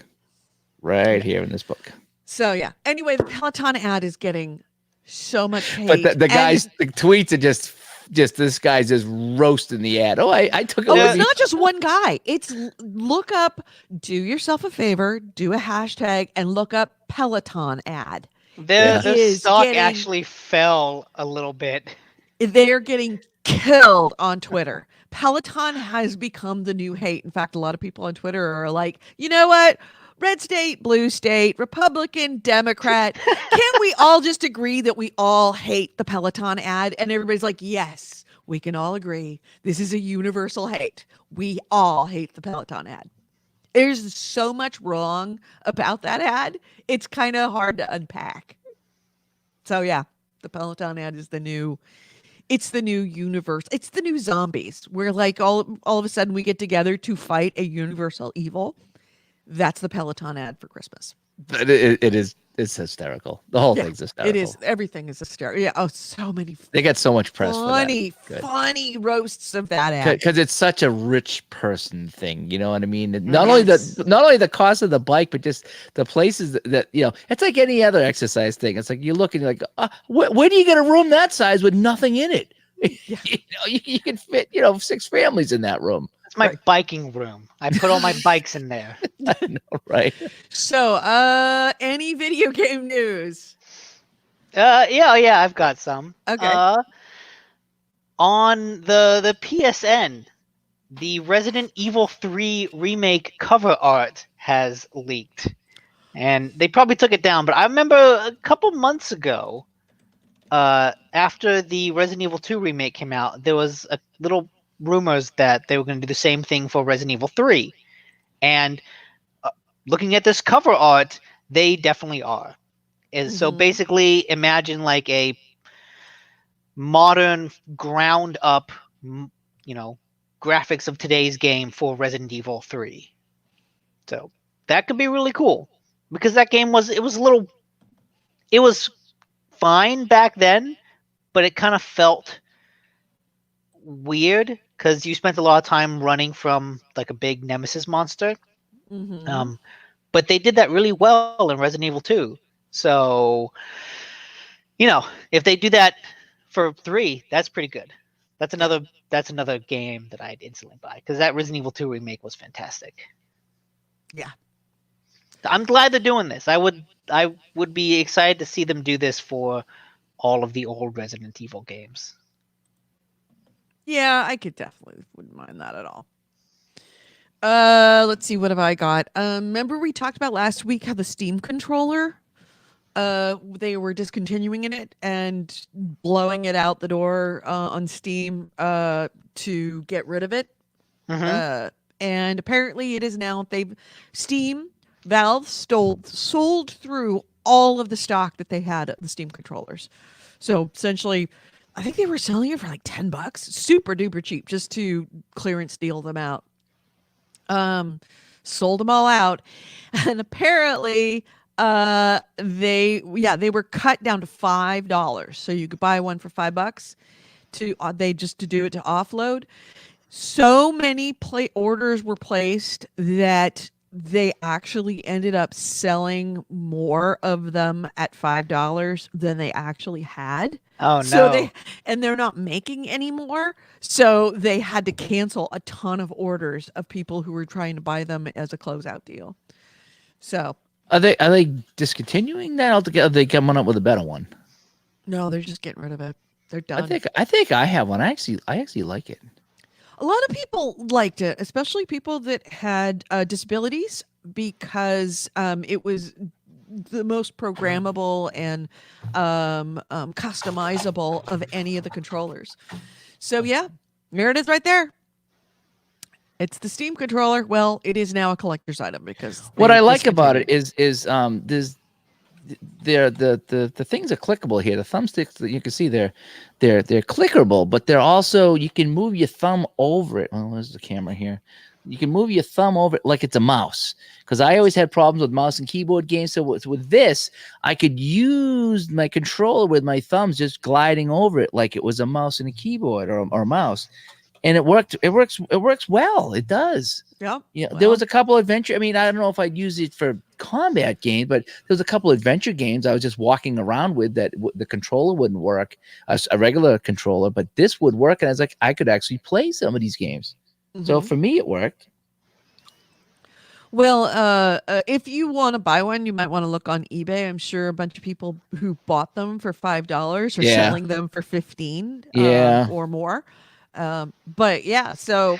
Right here in this book. So yeah. Anyway, the Peloton ad is getting so much hate. But the tweets are just this guy's just roasting the ad. Oh, I took it. Oh, with it's me. not just one guy. It's look up, do yourself a favor, do a hashtag and look up Peloton ad. Yeah. The Is stock getting- actually fell a little bit. They're getting killed on Twitter. Peloton has become the new hate. In fact, a lot of people on Twitter are like, you know what? red state, blue state, Republican, Democrat. Can't we all just agree that we all hate the Peloton ad? And everybody's like, yes, we can all agree. This is a universal hate. We all hate the Peloton ad. There's so much wrong about that ad. It's kind of hard to unpack. So yeah, the Peloton ad is the new it's the new universe. It's the new zombies. Where like all of a sudden we get together to fight a universal evil. That's the Peloton ad for Christmas. It's hysterical. The whole Yeah, thing's hysterical. it is. Everything is hysterical. Yeah. Oh, so many They get so much press for that. funny roasts of that ad. Because it's such a rich person thing, you know what I mean? Yes. Not only the cost of the bike, but just the places that it's like any other exercise thing. It's like you look and you're like, where do you get a room that size with nothing in it? Yeah. You can fit 6 families in that room. It's my biking room. I put all my bikes in there. I know, right? So, any video game news? Yeah, I've got some. Okay. On the PSN, the Resident Evil 3 remake cover art has leaked. And they probably took it down, but I remember a couple months ago, after the Resident Evil 2 remake came out, there was a little rumors that they were going to do the same thing for Resident Evil 3. And looking at this cover art, they definitely are. So basically, imagine like a modern, ground up, graphics of today's game for Resident Evil 3. So that could be really cool, because that game was fine back then, but it kind of felt weird because you spent a lot of time running from like a big nemesis monster. But they did that really well in Resident Evil 2. So, if they do that for 3, that's pretty good. That's another game that I'd instantly buy, because that Resident Evil 2 remake was fantastic. Yeah. I'm glad they're doing this. I would be excited to see them do this for all of the old Resident Evil games. Yeah, I could definitely wouldn't mind that at all. Let's see, what have I got? Remember we talked about last week how the Steam controller, they were discontinuing it and blowing it out the door on Steam to get rid of it. And apparently it is now Valve sold through all of the stock that they had of the Steam controllers. So essentially, I think they were selling it for like $10, super duper cheap, just to clearance deal them out. Sold them all out, and apparently they were cut down to $5, so you could buy one for $5 to do it to offload. So many orders were placed that they actually ended up selling more of them at $5 than they actually had. Oh no. So they're not making anymore. So they had to cancel a ton of orders of people who were trying to buy them as a closeout deal. So Are they discontinuing that altogether? Are they coming up with a better one? no, they're just getting rid of it. They're done. I think I have one. I actually like it. A lot of people liked it, especially people that had disabilities, because it was the most programmable and customizable of any of the controllers. So yeah, there it is right there. It's the Steam controller. Well, it is now a collector's item because what I like about it is there's the things are clickable here. The thumbsticks that you can see they're clickable, but they're also, you can move your thumb over it. Oh, there's the camera here. You can move your thumb over it like it's a mouse. Because I always had problems with mouse and keyboard games. So with this, I could use my controller with my thumbs just gliding over it like it was a mouse and a keyboard or a mouse. And it worked. It works well. It does. Yeah. Yeah. There was a couple adventure. I mean, I don't know if I'd use it for combat games, but there was a couple adventure games I was just walking around with that the controller wouldn't work, a regular controller, but this would work. And I was like, I could actually play some of these games. So for me, it worked. Well, if you want to buy one, you might want to look on eBay. I'm sure a bunch of people who bought them for $5 are selling them for $15 or more. But yeah, so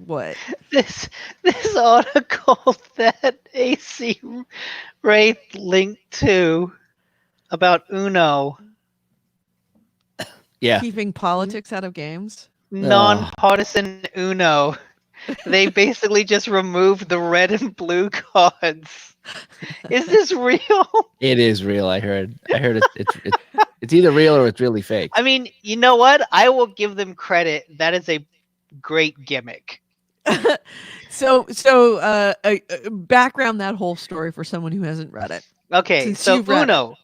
What? This this article that AC Wraith linked to about Uno, Yeah. Keeping politics out of games? Oh, nonpartisan Uno. They basically just removed the red and blue cards. Is this real? it is real. I heard. It's either real or it's really fake. I mean, you know what? I will give them credit. That is a great gimmick. Background that whole story for someone who hasn't read it. Okay, Since so you've read it.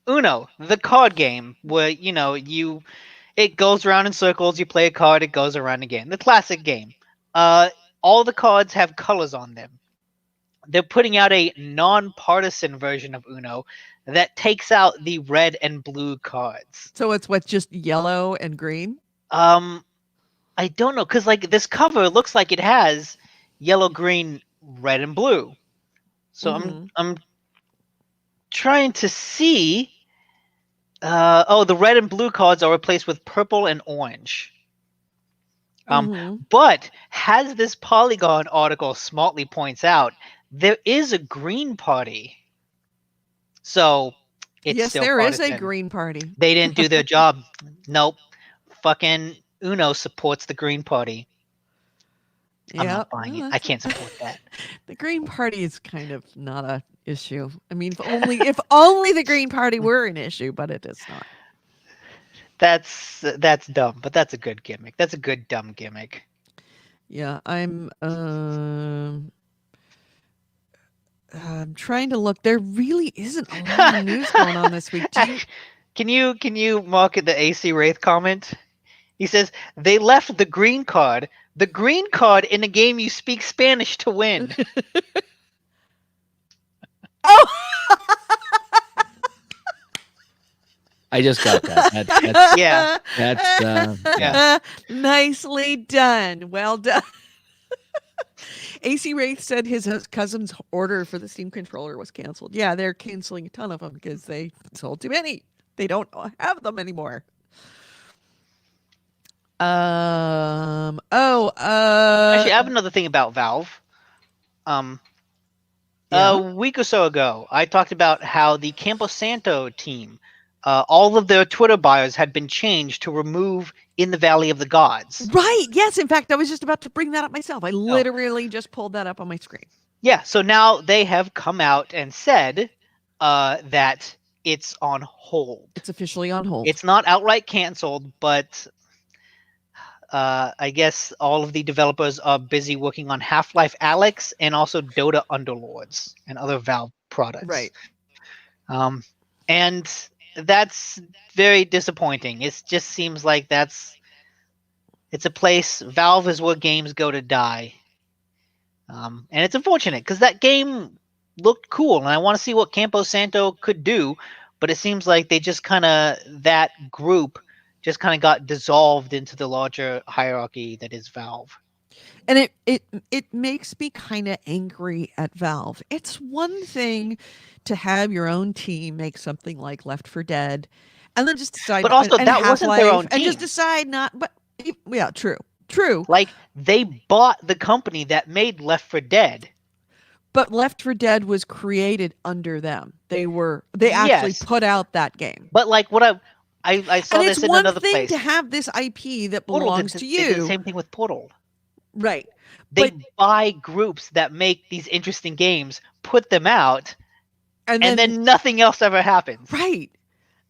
Uno, the card game where it goes around in circles, you play a card, it goes around again. The classic game. Uh all the cards have colors on them. They're putting out a non-partisan version of Uno that takes out the red and blue cards. So it's what, just yellow and green? Um I don't know, cuz like this cover looks like it has yellow, green, red and blue. So Mhm. I'm trying to see. The red and blue cards are replaced with purple and orange. Mhm. But as this Polygon article smartly points out, there is a green party. So it's Yes, still there is a partisan. green party. They didn't do their job. Nope. Fucking Uno supports the green party. I'm Yeah, not buying it. I can't support that. the Green Party is kind of not a issue. I mean, if only the Green Party were an issue, but it is not. That's dumb, but that's a good gimmick. That's a good dumb gimmick. Yeah, I'm trying to look. There really isn't a lot of news going on this week. Do you? Can you mark it the AC Wraith comment? He says they left the green card in a game you speak Spanish to win. Oh, I just got that. That's Yeah. that's Nicely done. Well done. AC Wraith said his cousin's order for the Steam controller was canceled. Yeah, they're canceling a ton of them because they sold too many. They don't have them anymore. Actually, I have another thing about Valve. Yeah. A week or so ago, I talked about how the Camposanto team, all of their Twitter bios had been changed to remove "In the Valley of the Gods." Right. Yes. In fact, I was just about to bring that up myself. I literally just pulled that up on my screen. Yeah, so now they have come out and said that it's on hold. It's officially on hold. It's not outright canceled, but I guess all of the developers are busy working on Half-Life Alyx and also Dota Underlords and other Valve products. Right. And that's very disappointing. It just seems like it's a place Valve is where games go to die. And it's unfortunate because that game looked cool, and I want to see what Camposanto could do. But it seems like they just that group just kind of got dissolved into the larger hierarchy that is Valve. And it makes me kind of angry at Valve. It's one thing to have your own team make something like Left 4 Dead, and then just decide. But also, and that wasn't their own and just team. decide not. But yeah, true. Like they bought the company that made Left 4 Dead. But Left 4 Dead was created under them. They actually Yes. put out that game. But like what I saw And this it's in one another thing place. to have this IP that Portal belongs did to They did the you. same thing with Portal. Right. They But- buy groups that make these interesting games, put them out, And and then nothing else ever happens. Right.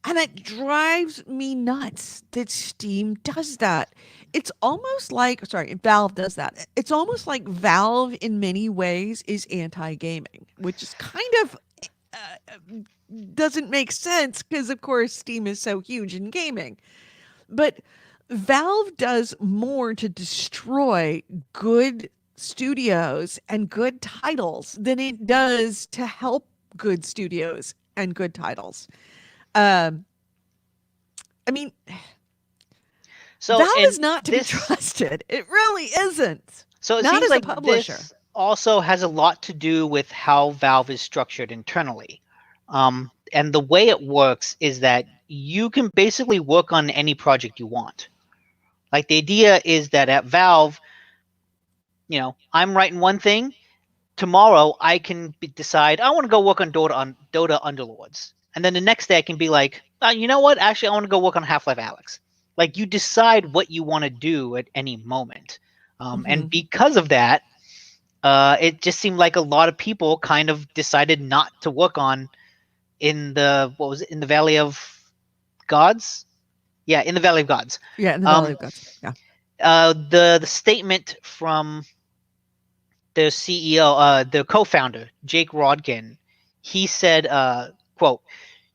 And it drives me nuts that Steam does that. It's almost like, Valve does that. It's almost like Valve, in many ways, is anti-gaming, which is kind of doesn't make sense because, of course, Steam is so huge in gaming. But Valve does more to destroy good studios and good titles than it does to help good studios and good titles. I mean, So Valve and is not to be trusted. It really isn't. So it Not seems as a like publisher. this also has a lot to do with how Valve is structured internally. And the way it works is that you can basically work on any project you want. Like the idea is that at Valve, I'm writing one thing. Tomorrow I can decide I want to go work on Dota Underlords, and then the next day I can be like, you know what? Actually, I want to go work on Half-Life Alex. Like you decide what you want to do at any moment, and because of that, it just seemed like a lot of people kind of decided not to work on in the what was it in the Valley of Gods? Yeah, in the Valley of Gods. Yeah, in the Valley Um, of Gods. Yeah. the statement from the CEO, the co-founder, Jake Rodkin, he said, "quote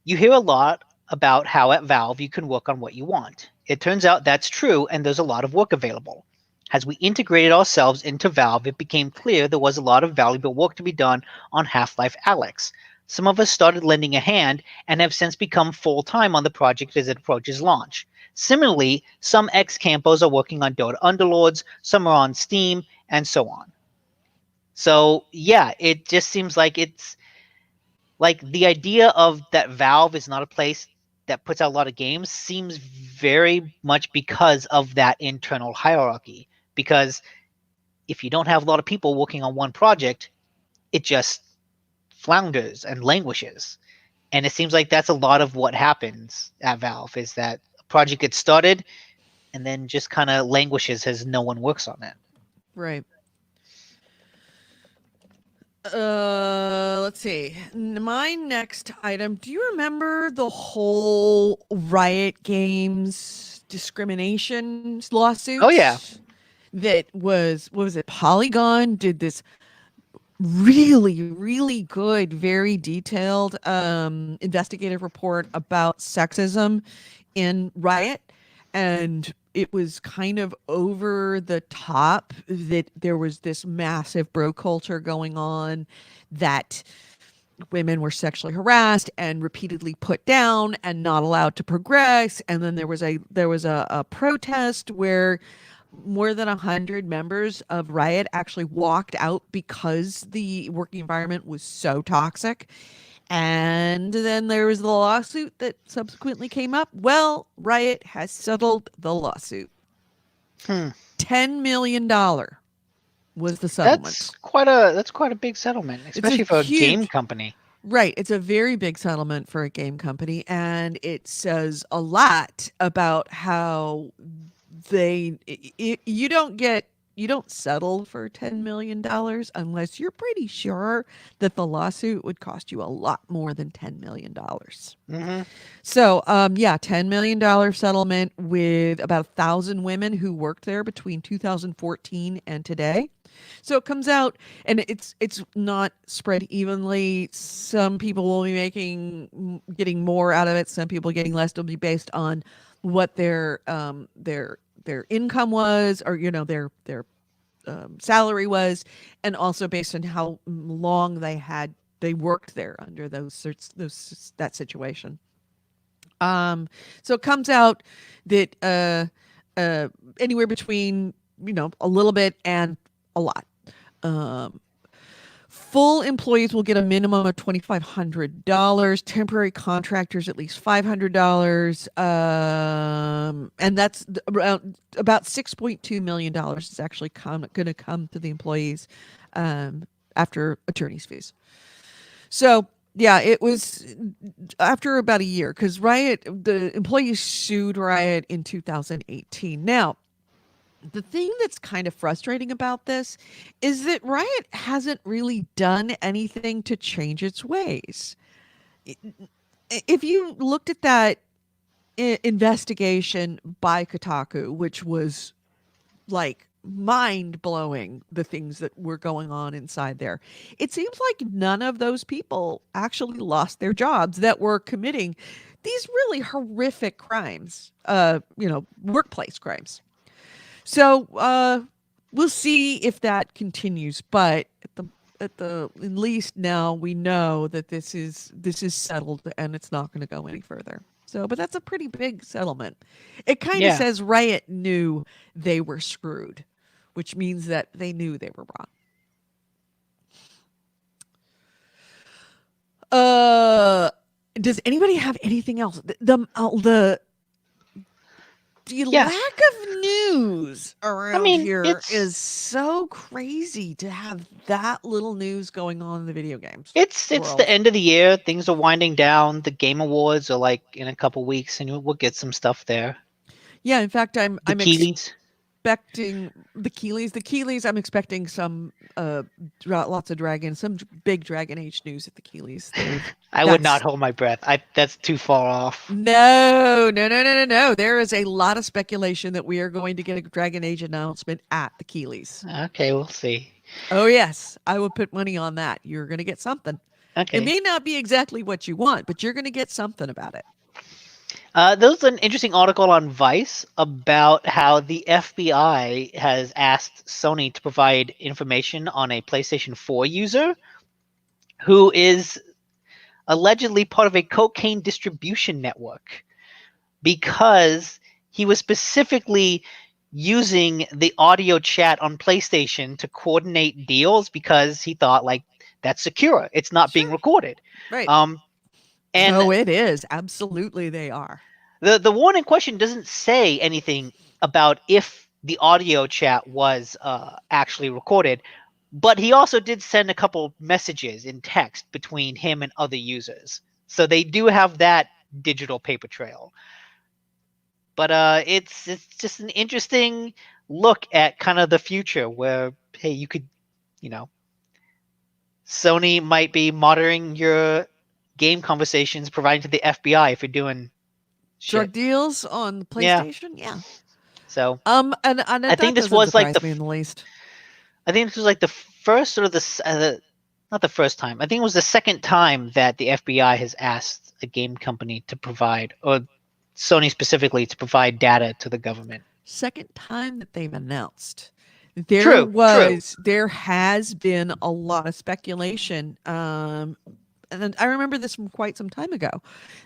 You hear a lot about how at Valve you can work on what you want. It turns out that's true, and there's a lot of work available. As we integrated ourselves into Valve, it became clear there was a lot of valuable work to be done on Half-Life Alyx. Some of us started lending a hand and have since become full-time on the project as it approaches launch. Similarly, some ex-campos are working on Dota Underlords, some are on Steam, and so on. So yeah, it just seems like it's like the idea of that Valve is not a place that puts out a lot of games seems very much because of that internal hierarchy. Because if you don't have a lot of people working on one project, it just flounders and languishes. And it seems like that's a lot of what happens at Valve is that a project gets started and then just kind of languishes as no one works on it. Right. Let's see. My next item. Do you remember the whole Riot Games discrimination Oh yeah. lawsuits? That was, what was it? Polygon did this really, really good, very detailed investigative report about sexism in Riot. And it was kind of over the top that there was this massive bro culture going on, that women were sexually harassed and repeatedly put down and not allowed to progress. And then there was a protest where more than 100 members of Riot actually walked out because the working environment was so toxic. And then there was the lawsuit that subsequently came up. Well, Riot has settled the lawsuit. Hmm. $10 million was the That's settlement. quite a big settlement, It's a especially for a game huge, company. right. It's a very big settlement for a game company. And it says a lot about how you don't settle for $10 million unless you're pretty sure that the lawsuit would cost you a lot more than $10 million. Hmm. So, yeah, $10 million settlement with about 1,000 women who worked there between 2014 and today. So it comes out, and it's not spread evenly. Some people will be getting more out of it. Some people getting less. It'll be based on what their income was, or their salary was, and also based on how long they worked there under that situation. So it comes out that anywhere between a little bit and a lot. Um, Full employees will get a minimum of $2,500. Temporary contractors at least $500. And that's around about $6.2 million is actually going to come to the employees after attorney's fees. So yeah, it was after about a year, because the employees sued Riot in 2018. Now, the thing that's kind of frustrating about this is that Riot hasn't really done anything to change its ways. If you looked at that investigation by Kotaku, which was like mind blowing, the things that were going on inside there, it seems like none of those people actually lost their jobs that were committing these really horrific crimes, workplace crimes. So we'll see if that continues, but at least now we know that this is settled and it's not going to go any further. So, but that's a pretty big settlement. It kind of Yeah. says Riot knew they were screwed, which means that they knew they were wrong. Does anybody have anything else? The The Yeah. lack of news around mean, here it's is so crazy to have that little news going on in the video games it's the world. end of the year. Things are winding down. The Game Awards are like in a couple weeks, and we'll get some stuff there. Yeah, in fact, The I'm Keeleys. expecting the Keeleys. The Keeleys, I'm expecting some lots of dragon, some big Dragon Age news at the Keeleys. I would not hold my breath. That's too far off. No. There is a lot of speculation that we are going to get a Dragon Age announcement at the Keeleys. Okay, we'll see. Oh yes, I would put money on that. You're going to get something. Okay. It may not be exactly what you want, but you're going to get something about it. There was an interesting article on Vice about how the FBI has asked Sony to provide information on a PlayStation 4 user who is allegedly part of a cocaine distribution network because he was specifically using the audio chat on PlayStation to coordinate deals because he thought like that's secure. It's not being Sure. recorded. Right. And Oh, it is. Absolutely, they are. the warning question doesn't say anything about if the audio chat was actually recorded, but he also did send a couple messages in text between him and other users. So they do have that digital paper trail. But it's just an interesting look at kind of the future where hey, you could, you know, Sony might be monitoring your game conversations, providing to the FBI if you're doing Drug shit. deals on the Yeah. PlayStation, yeah. So And I that think this doesn't was like surprise me in the least. I think this was like the first or not the first time. I think it was the second time that the FBI has asked a game company to provide, or Sony specifically, to provide data to the government. Second time that they've announced. True. There has been a lot of speculation. And I remember this from quite some time ago,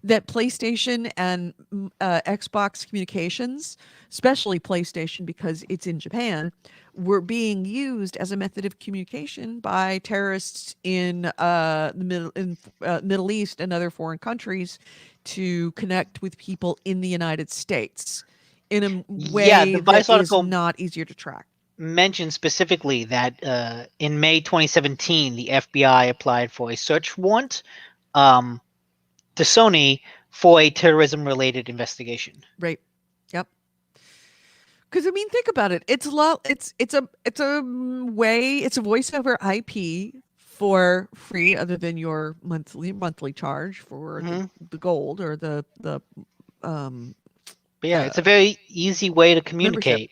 that PlayStation and Xbox communications, especially PlayStation because it's in Japan, were being used as a method of communication by terrorists in Middle East and other foreign countries to connect with people in the United States in a Yeah, way the that Vice is article not easier to track. mentioned specifically that in May 2017, the FBI applied for a search warrant to Sony for a terrorism-related investigation. Right. Yep. Because I mean, think about it. It's a lot. It's a way. It's a voice over IP for free, other than your monthly charge for Mhm. the gold or the um, But yeah, it's a very easy way to membership. communicate.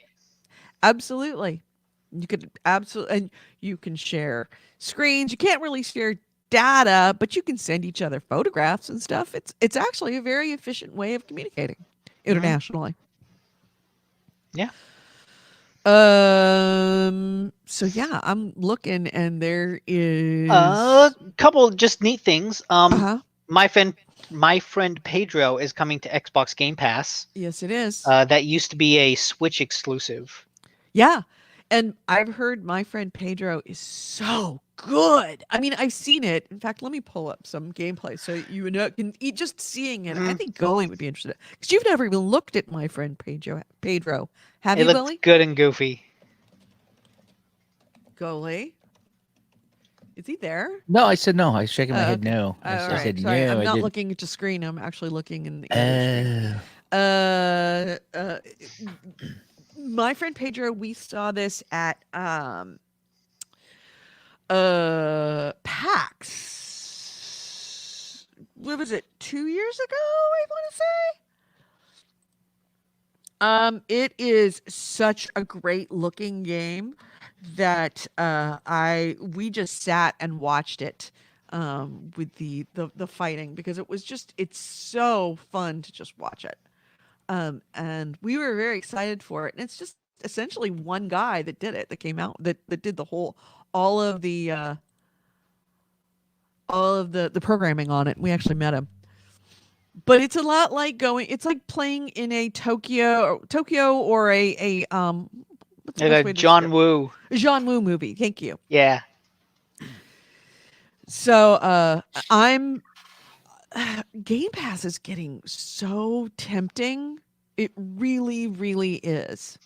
Absolutely, you could absolutely, and you can share screens. You can't really share data, but you can send each other photographs and stuff. It's actually a very efficient way of communicating internationally. Yeah. So yeah, I'm looking and there is A couple just neat things. uh-huh. My friend Pedro is coming to Xbox Game Pass. Yes, it is. That used to be a Switch exclusive. Yeah. And I've heard my friend Pedro is so good. I mean, I've seen it. In fact, let me pull up some gameplay so you know just seeing it. I Mhm. think Goalie would be interested because you've never even looked at my friend Pedro. Have It you, looks Goalie? good and goofy. Goalie? Is he there? No, I said no. I was shaking my Oh, head okay. no. All I right. said Sorry, no. I'm I not didn't. looking at the screen. I'm actually looking in the other screen. My friend Pedro, we saw this at PAX. What was it? 2 years ago, I want to say. It is such a great looking game that we just sat and watched it with the fighting because it's so fun to just watch it. And we were very excited for it. And it's just essentially one guy that did it, that came out, that did the whole, all of the programming on it. We actually met him. But it's a lot like it's like playing in a Tokyo or what's the Like best a way to John describe Woo. it? John Woo movie. Thank you. Yeah. So I'm Game Pass is getting so tempting It really, really is.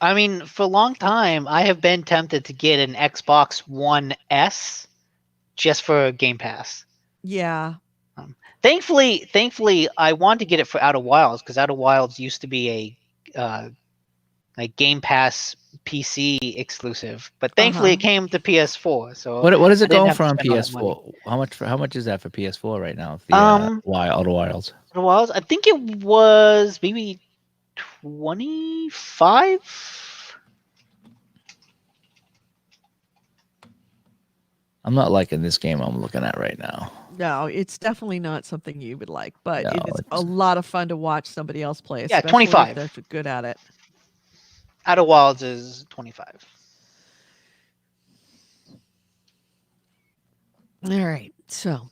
I mean, for a long time, I have been tempted to get an Xbox One S just for Game Pass. Yeah. Thankfully, I wanted to get it for Outer Wilds because Outer Wilds used to be a like Game Pass PC exclusive, but thankfully Uh-huh. it came to PS4, so What is I it didn't going have for to on spend all that money. PS4? How much is that for PS4 right now? The Um, Outer Wilds. Outer Wilds, I think it was maybe 25. I'm not liking this game I'm looking at right now. No, it's definitely not something you would like, but No, it is a it's lot of fun to watch somebody else play, Yeah, especially if 25. they're good at it. Outer Wilds is 25. All right. So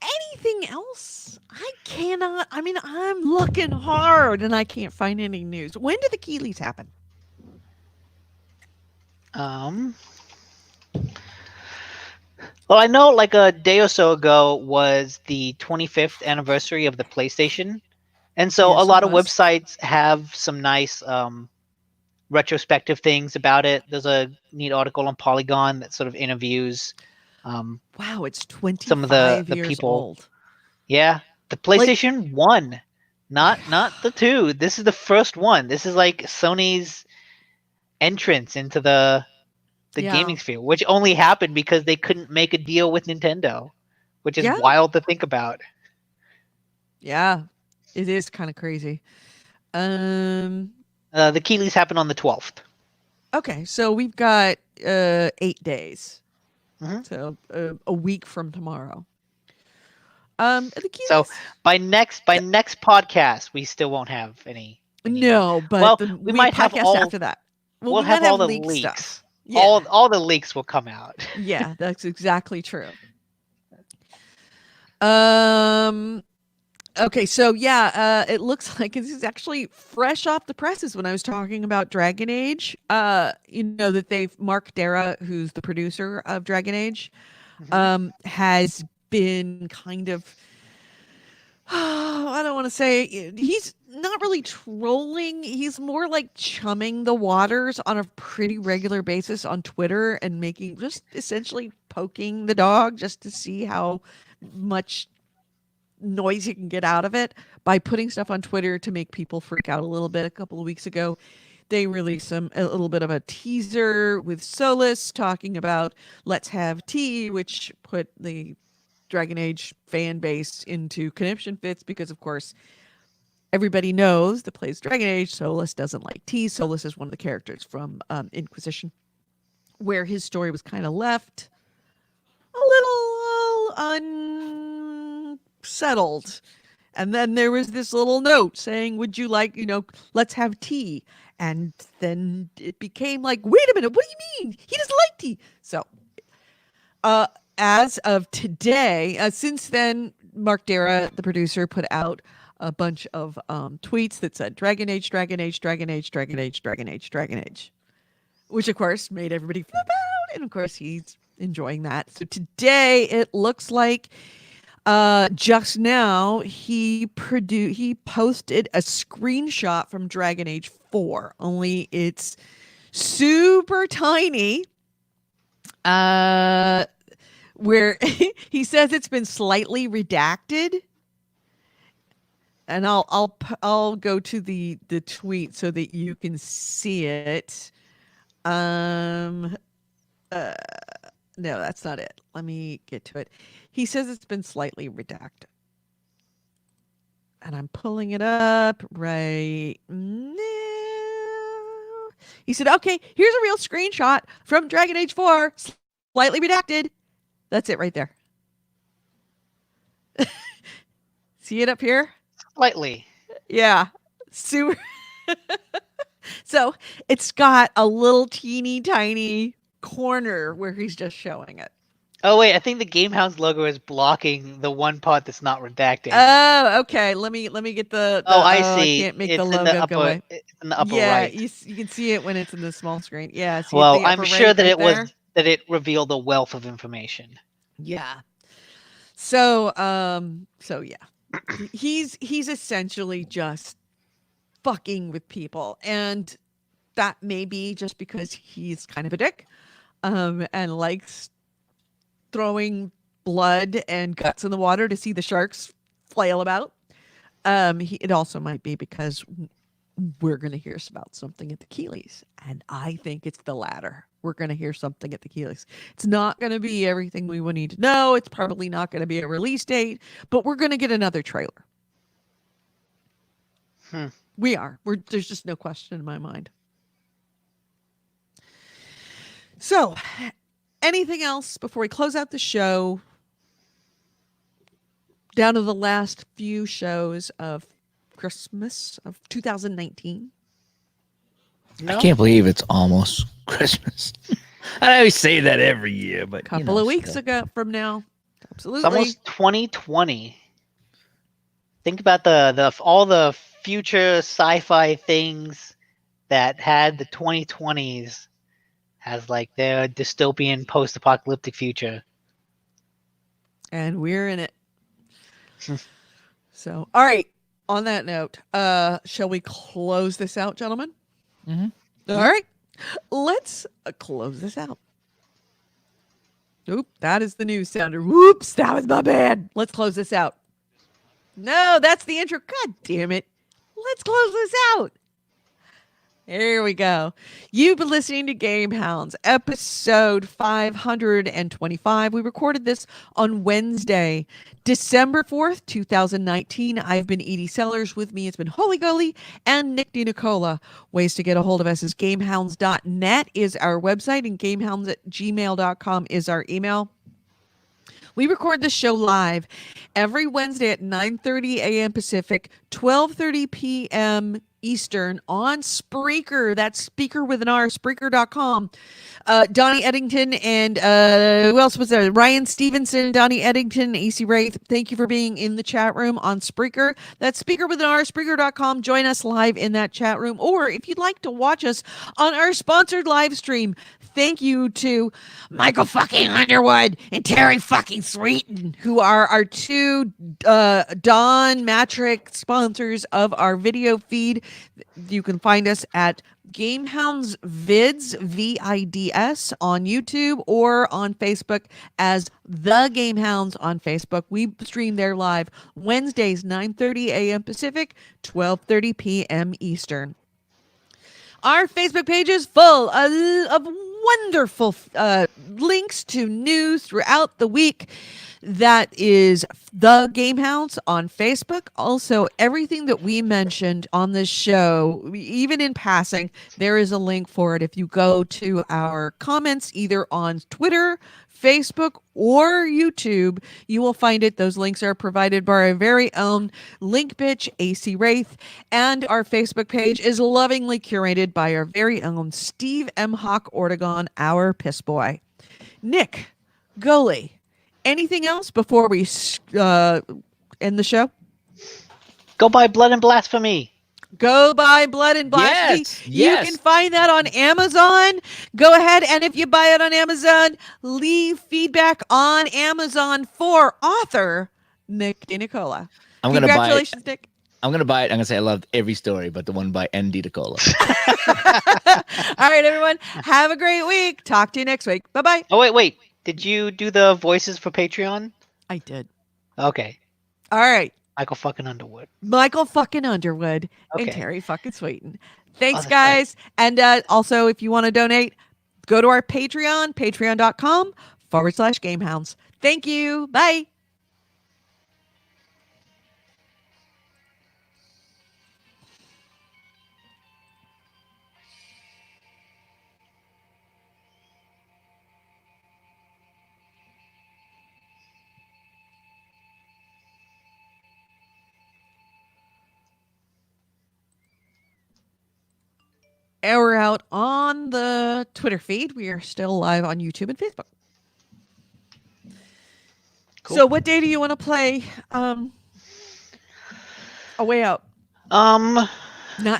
anything else? I mean, I'm looking hard and I can't find any news. When do the Keeleys happen? Um, well, I know like a day or so ago was the 25th anniversary of the PlayStation, and so a Yes, it lot of was. websites have some nice retrospective things about it. There's a neat article on Polygon that sort of interviews um, Wow, it's some of the 25 years people. old. Yeah, the Like, PlayStation 1, not the 2. This is the first one. This is like Sony's entrance into the yeah. gaming sphere, which only happened because they couldn't make a deal with Nintendo, which is Yeah. wild to think about. Yeah. It is kind of crazy. Um The Keeleys happened on the 12th. okay, so we've got 8 days. Mhm. So a week from tomorrow. The So Keeleys? by next podcast, we still won't have any news. No, but Well, the we might have podcast all after that. Well, we'll we might have all have the leaked leaks. stuff. Yeah. All the leaks will come out. Yeah, that's exactly true. Um okay, so yeah, it looks like this is actually fresh off the presses when I was talking about Dragon Age. You know that they've Mark Dara, who's the producer of Dragon Age, Mhm. has been kind of I don't want to say he's not really trolling. He's more like chumming the waters on a pretty regular basis on Twitter and making just essentially poking the dog just to see how much noise you can get out of it by putting stuff on Twitter to make people freak out a little bit. A couple of weeks ago, they released a little bit of a teaser with Solus talking about "Let's Have Tea," which put the Dragon Age fan base into conniption fits because, of course, everybody knows that plays Dragon Age. Solus doesn't like tea. Solus is one of the characters from Inquisition, where his story was kind of left a little unsettled. And then there was this little note saying, "Would you like, let's have tea?" And then it became like, "Wait a minute, what do you mean? He doesn't like tea." So, as of today, since then, Mark Dara, the producer, put out a bunch of tweets that said Dragon Age, Dragon Age, Dragon Age, Dragon Age, Dragon Age, Dragon Age, which of course made everybody flip out. And of course, he's enjoying that. So today, it looks like just now he posted a screenshot from Dragon Age 4, only it's super tiny. Where he says it's been slightly redacted, and I'll go to the tweet so that you can see it. No, that's not it. Let me get to it. He says it's been slightly redacted. And I'm pulling it up right now. He said, "Okay, here's a real screenshot from Dragon Age 4, slightly redacted." That's it right there. See it up here? Slightly. Yeah. Super. So it's got a little teeny tiny corner where he's just showing it. Oh wait, I think the GameHounds logo is blocking the one part that's not redacted. Oh, okay. Let me get the Oh, I I see. can't make It's the in the logo go upper. away. It's in the upper Yeah, right. you can see it when it's in the small screen. Yeah, see Well, the I'm upper sure that right it was there? that it revealed a wealth of information. Yeah. So yeah. He's essentially just fucking with people, and that may be just because he's kind of a dick, and likes throwing blood and guts in the water to see the sharks flail about. It also might be because we're going to hear about something at the Keeleys, and I think it's the latter. We're going to hear something at the Keeleys. It's not going to be everything we would need to know. It's probably not going to be a release date, but we're going to get another trailer. We are. There's just no question in my mind. So, anything else before we close out the show? Down to the last few shows of Christmas of 2019. I can't believe it's almost Christmas. I always say that every year, but Couple of weeks ago from now. Absolutely. It's almost 2020. Think about the all the future sci-fi things that had the 2020s as like their dystopian post-apocalyptic future. And we're in it. So, all right. On that note, shall we close this out, gentlemen? Mm-hmm. All right. Let's close this out. Oop, that is the news sounder. Whoops, that was my bad. Let's close this out. No, that's the intro. God damn it. Let's close this out. There we go. You've been listening to GameHounds, episode 525. We recorded this on Wednesday, December 4th, 2019. I've been Edie Sellers. With me, it's been Holy Goalie and Nick DiNicola. Ways to get a hold of us is gamehounds.net is our website, and gamehounds@gmail.com is our email. We record this show live every Wednesday at 9:30 a.m. Pacific, 12:30 p.m. Eastern on Spreaker. That's speaker with an R, Spreaker.com. Donnie Eddington and who else was there? Ryan Stevenson, Donnie Eddington, AC Wraith. Thank you for being in the chat room on Spreaker. That's speaker with an R, Spreaker.com. Join us live in that chat room. Or if you'd like to watch us on our sponsored live stream, thank you to Michael fucking Underwood and Terry fucking Sweeten, who are our two Don Matrick sponsors of our video feed. You can find us at GameHounds Vids, VIDS, on YouTube or on Facebook as The GameHounds on Facebook. We stream there live Wednesdays, 9:30 a.m. Pacific, 12:30 p.m. Eastern. Our Facebook page is full of wonderful links to news throughout the week. That is The GameHounds on Facebook. Also, everything that we mentioned on this show, even in passing, there is a link for it. If you go to our comments, either on Twitter, Facebook, or YouTube, you will find it. Those links are provided by our very own link bitch, AC Wraith, and our Facebook page is lovingly curated by our very own Steve M. Hawk Ortegon, our piss boy. Nick, Goalie, anything else before we end the show? Go buy Blood and Blasphemy. Go buy Blood and Blasphemy. Yes, You yes. can find that on Amazon. Go ahead, and if you buy it on Amazon, leave feedback on Amazon for author Nick DiNicola. I'm gonna buy it. Congratulations, Nick. I'm going to buy it. I'm going to say I loved every story, but the one by N.D. DiCola. All right, everyone. Have a great week. Talk to you next week. Bye-bye. Oh, wait. Did you do the voices for Patreon? I did. Okay. All right. Michael fucking Underwood. Michael fucking Underwood and Okay. Terry fucking Sweeten. Thanks, that's guys. And also, if you want to donate, go to our Patreon, patreon.com/GameHounds. Thank you. Bye. And we're out on the Twitter feed. We are still live on YouTube and Facebook. Cool. So what day do you want to play A Way Out? Not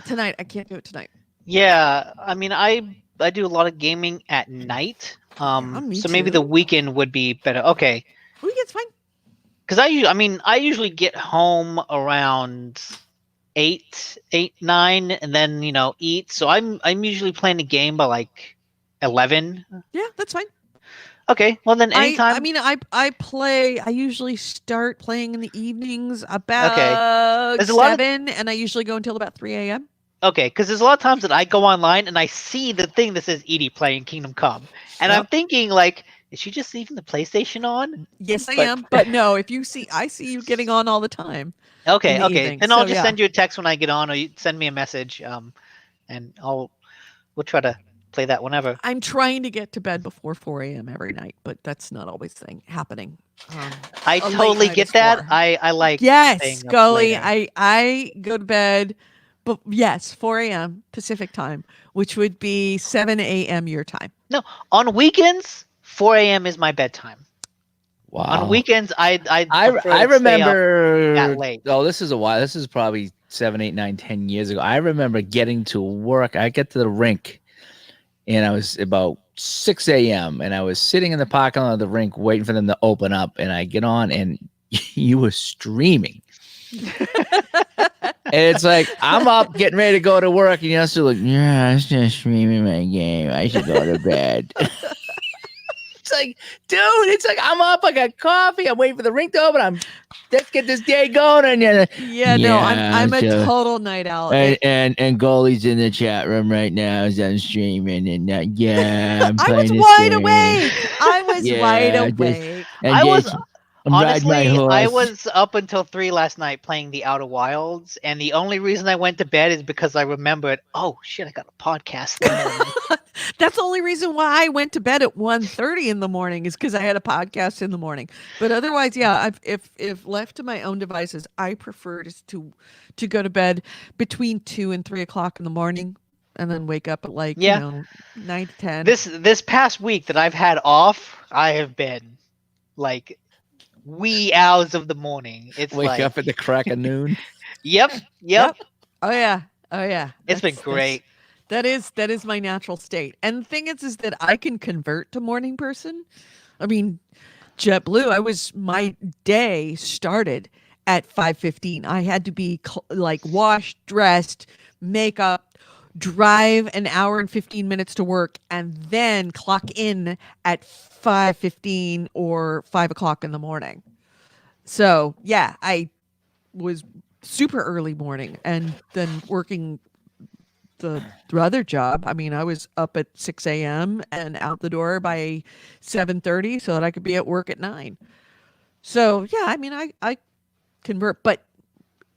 tonight. I can't do it tonight. Yeah, I mean, I do a lot of gaming at night. me So maybe too. the weekend would be better. Okay. Weekend's fine. Because I usually get home around 9, and then eat. So I'm usually playing the game by like 11. Yeah, that's fine. Okay, well then I anytime. mean I usually start playing in the evenings Okay, about there's a lot of 7, and I usually go until about 3 a.m. okay, because there's a lot of times that I go online and I see the thing that says Edie playing Kingdom Come, and I'm Yep. thinking like, is she just leaving the PlayStation on? Yes, I But am. But no, if you see, I see you getting on all the time in the okay, evening. then I'll So just yeah, send you a text when I get on, or you send me a message, and we'll try to play that whenever. I'm trying to get to bed before 4 a.m. every night, but that's not always happening. I A late totally night is get that. 4. I like Yes, staying up Scully. later. I go to bed, but yes, 4 a.m. Pacific time, which would be 7 a.m. your time. No, on weekends, 4 a.m. is my bedtime. On Wow. weekends, I'd prefer I to stay up that remember. late. Oh, this is a while. This is probably 7, 8, 9, 10 years ago. I remember getting to work. I get to the rink, and I was about 6 a.m. and I was sitting in the parking lot of the rink waiting for them to open up. And I get on, and you were streaming. And it's like I'm up getting ready to go to work, and you're still like, yeah, I'm still streaming my game. I should go to bed. It's like, dude, it's like I'm up, I got coffee, I'm waiting for the rink to open. Let's get this day going. And Yeah, no, I'm a total night owl. and Goalie's in the chat room right now as I'm streaming, and yeah, I'm I was playing this wide game. awake. I was wide awake. And I was I'm riding my honestly, I horse. was up until 3 last night playing the Outer Wilds, and the only reason I went to bed is because I remembered, oh shit, I got a podcast in the morning. That's the only reason why I went to bed at 1:30 in the morning is because I had a podcast in the morning. But otherwise, yeah, if left to my own devices, I prefer to go to bed between 2 and 3 o'clock in the morning, and then wake up at like Yeah. 9 to 10. This past week that I've had off, I have been like wee hours of the morning. It's Wake like, up at the crack of noon. yep. Oh yeah. Oh yeah. It's been That's- great. That is my natural state. And the thing is that I can convert to morning person. I mean, JetBlue, my day started at 5:15. I had to be like washed, dressed, makeup, drive an hour and 15 minutes to work, and then clock in at 5:15 or 5 o'clock in the morning. So yeah, I was super early morning, and then working the other job. I mean, I was up at 6 a.m. and out the door by 7:30 so that I could be at work at 9. So yeah, I mean, I convert. But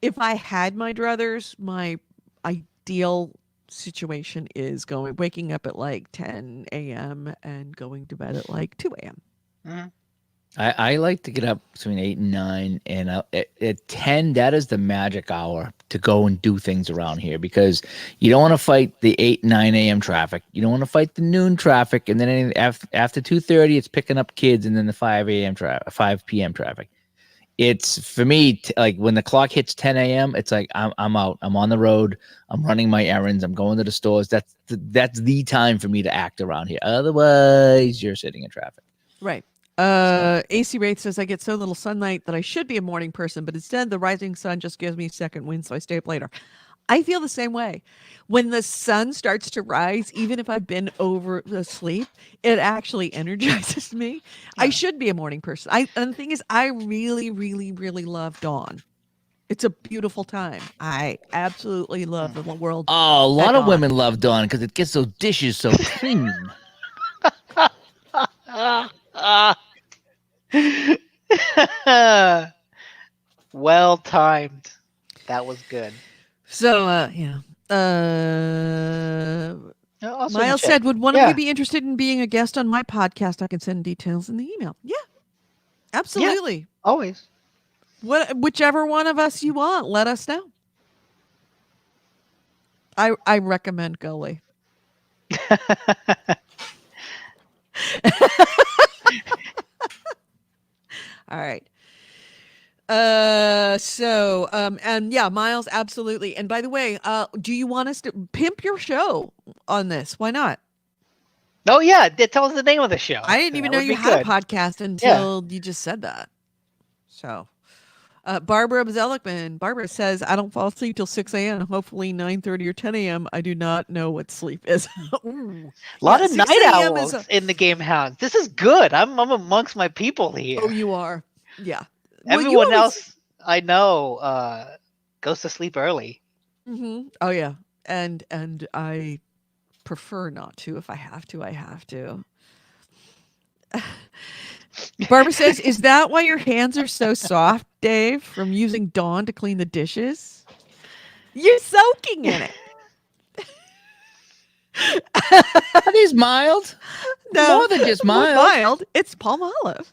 if I had my druthers, my ideal situation is waking up at like 10 a.m. and going to bed at like 2 a.m. Mhm. I like to get up between 8 and 9, and at 10, that is the magic hour to go and do things around here, because you don't want to fight the 8, 9 a.m. traffic. You don't want to fight the noon traffic, and then after 2:30, it's picking up kids, and then the 5 p.m. traffic. It's for me, like when the clock hits 10 a.m., it's like I'm out. I'm on the road. I'm running my errands. I'm going to the stores. That's the time for me to act around here. Otherwise, you're sitting in traffic. Right. AC Wraith says, I get so little sunlight that I should be a morning person, but instead the rising sun just gives me second wind, so I stay up later. I feel the same way. When the sun starts to rise, even if I've been over asleep, it actually energizes me. I should be a morning person. And the thing is, I really, really, really love dawn. It's a beautiful time. I absolutely love the world. Oh, a lot of dawn. women love dawn because it gets those dishes so clean. Well timed. That was good. So, yeah. Also in the Miles chat. said, would one of Yeah. you be interested in being a guest on my podcast? I can send details in the email. Yeah, absolutely. Always. Whichever one of us you want, let us know. I recommend Gully. All right. And yeah, Miles, absolutely. And by the way, do you want us to pimp your show on this? Why not? Oh yeah, tell us the name of the show. I didn't even know That would you be had good. a podcast until you just said that. So, Barbara Zelikman. Barbara says, I don't fall asleep till 6 a.m. Hopefully 9:30 or 10 a.m. I do not know what sleep is. Ooh. A lot Yeah, of 6 night a.m. is owls in the game hounds. This is good. I'm amongst my people here. Oh, you are. Yeah. Well, you Everyone always. else I know goes to sleep early. Oh yeah, and I prefer not to. If I have to, I have to. Barbara says, "Is that why your hands are so soft, Dave, from using Dawn to clean the dishes? You're soaking in it." Are these mild? No, More than just more mild. mild. It's palm olive.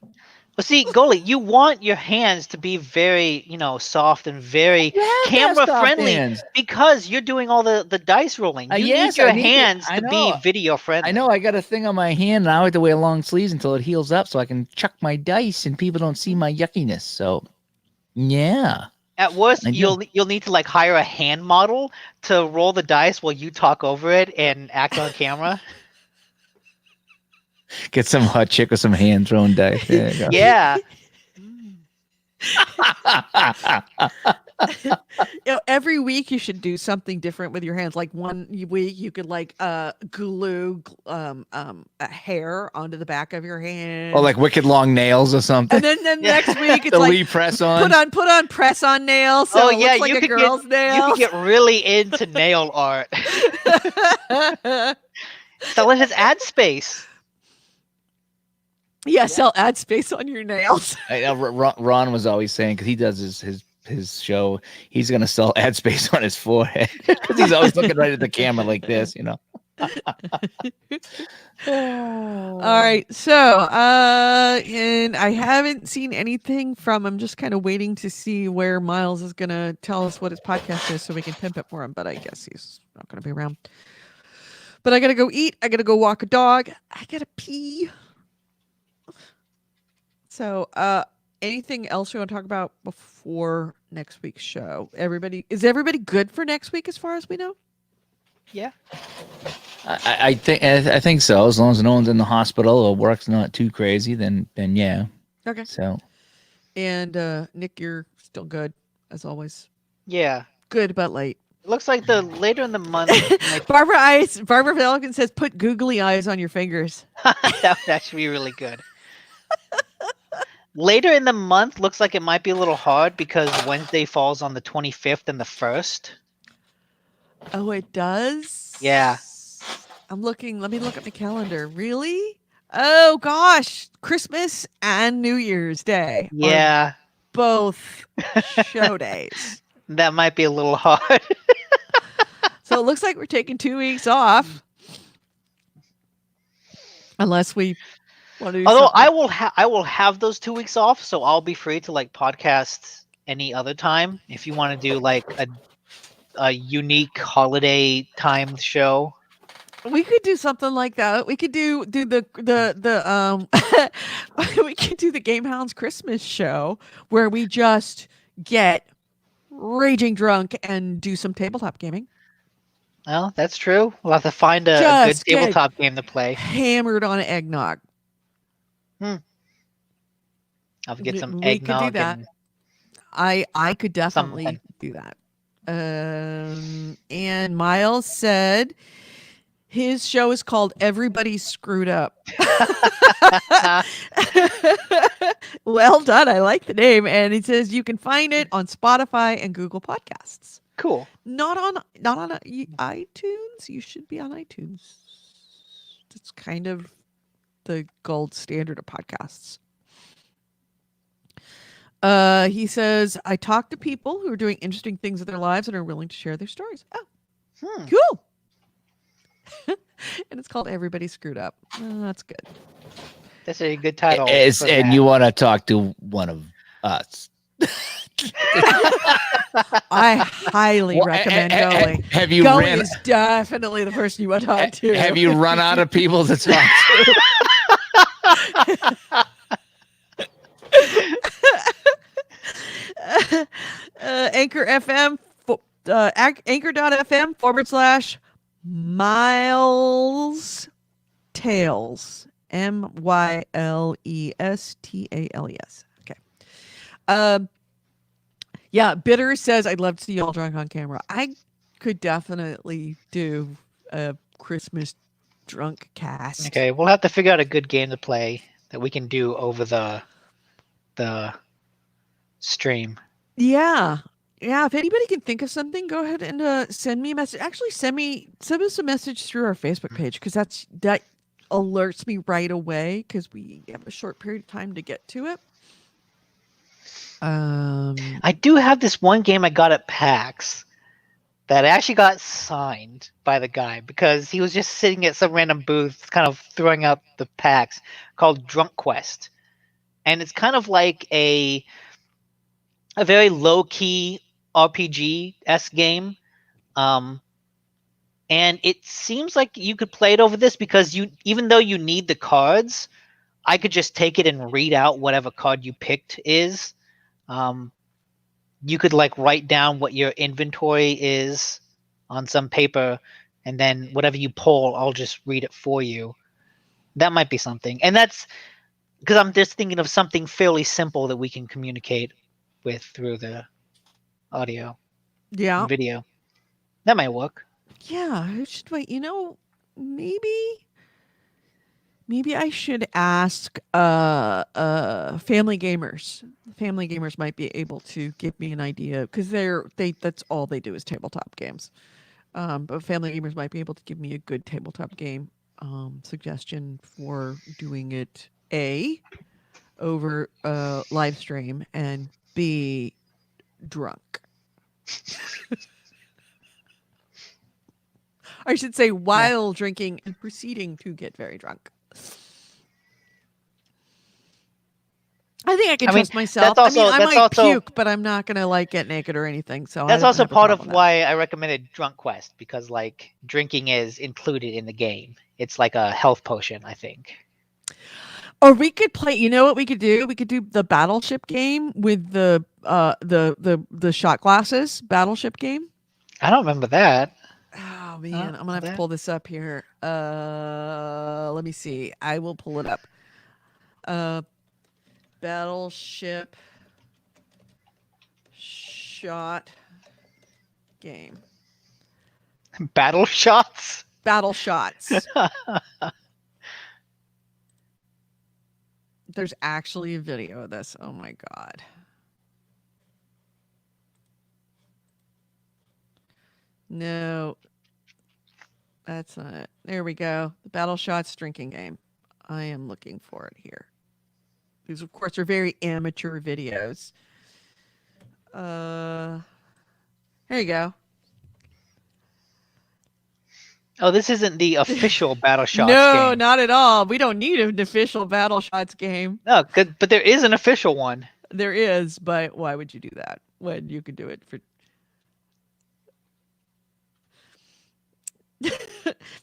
Well, see, Goalie, you want your hands to be very, soft and very You have to have camera soft friendly hands. because you're doing all the dice rolling. You Yes, need I your need it. hands I to be know. video friendly. I know. I got a thing on my hand, and I have to wear long sleeves until it heals up, so I can chuck my dice, and people don't see my yuckiness. So, yeah, At worst, I do. you'll need to like hire a hand model to roll the dice while you talk over it and act on camera. Get some hot chick with some hand thrown dice. There you go. Yeah. Every week you should do something different with your hands. Like one week you could like glue a hair onto the back of your hand. Or like wicked long nails or something. And then Yeah. next week it's The like Lee press on. put on press on nails. So Oh it yeah, looks like you a could girl's You nails. could get really into nail art. Sell it as ad space. Yeah, sell ad space on your nails. Ron was always saying, because he does his show, he's gonna sell ad space on his forehead because he's always looking right at the camera like this, All right. So, and I haven't seen anything from. I'm just kind of waiting to see where Miles is gonna tell us what his podcast is, so we can pimp it for him. But I guess he's not gonna be around. But I gotta go eat. I gotta go walk a dog. I gotta pee. So, anything else you want to talk about before next week's show? Is everybody good for next week as far as we know? Yeah. I think so. As long as no one's in the hospital or work's not too crazy, then yeah. Okay. So, And Nick, you're still good as always. Yeah. Good but late. It looks like the later in the month. Barbara Pelican says, "Put googly eyes on your fingers." That would actually be really good. Later in the month looks like it might be a little hard because Wednesday falls on the 25th and the 1st. Oh, it does? Yeah. I'm looking. Let me look at the calendar. Really? Oh, gosh. Christmas and New Year's Day. Are Yeah. both show days. That might be a little hard. So it looks like we're taking 2 weeks off. Unless we want to do Although something. I will have those 2 weeks off, so I'll be free to like podcast any other time if you want to do like a unique holiday timed show. We could do something like that. We could do the we could do the GameHounds Christmas show where we just get raging drunk and do some tabletop gaming. Well, that's true. We'll have to find a good Just get tabletop game to play. hammered on eggnog. I'll get some We could do eggnog that. and I could definitely something. do that. And Miles said his show is called Everybody's Screwed Up. Well done. I like the name. And it says you can find it on Spotify and Google Podcasts. Cool. Not on iTunes. You should be on iTunes. It's kind of the gold standard of podcasts. He says, I talk to people who are doing interesting things in their lives and are willing to share their stories. Oh, cool. And it's called Everybody Screwed Up. Oh, that's good. That's a good title. and for that. you want to talk to one of us. I highly recommend going. Have you Going ran? is definitely the person you want to talk to. Have you run out of people to talk to? Anchor FM, anchor.fm /Miles Tales. MYLESTALES. Okay. Um, yeah, Bitter says, I'd love to see y'all drunk on camera. I could definitely do a Christmas drunk cast. Okay, we'll have to figure out a good game to play that we can do over the stream. Yeah. Yeah, if anybody can think of something, go ahead and send me a message. Actually, send us a message through our Facebook page because that alerts me right away because we have a short period of time to get to it. I do have this one game I got at PAX that actually got signed by the guy because he was just sitting at some random booth, kind of throwing out the packs, called Drunk Quest, and it's kind of like a very low key RPG-esque game. And it seems like you could play it over this because even though you need the cards, I could just take it and read out whatever card you picked is. You could like write down what your inventory is on some paper, and then whatever you pull, I'll just read it for you. That might be something. And that's because I'm just thinking of something fairly simple that we can communicate with through the audio Yeah. and video. That might work. Yeah, who should wait? Maybe I should ask family gamers. Family gamers might be able to give me an idea because that's all they do is tabletop games. But family gamers might be able to give me a good tabletop game suggestion for doing it over live stream and B drunk. I should say while drinking and proceeding to get very drunk. I think I can trust myself. That's also, I that's might also, puke, but I'm not gonna like get naked or anything. So that's I don't also have a part problem of with that. why I recommended Drunk Quest, because like drinking is included in the game. It's like a health potion, I think. Or we could play. You know what we could do? We could do the battleship game with the shot glasses battleship game. I don't remember that. Oh man, I'm gonna have to pull this up here. Let me see. I will pull it up. Battleship shot game. Battle shots? Battle shots. There's actually a video of this. Oh my god. No. That's not it. There we go. The Battle Shots drinking game. I am looking for it here. These, of course, are very amateur videos. Here you go. Oh, this isn't the official Battle Shots No, game. not at all. We don't need an official Battle Shots game. No, but there is an official one. There is, but why would you do that when you could do it for...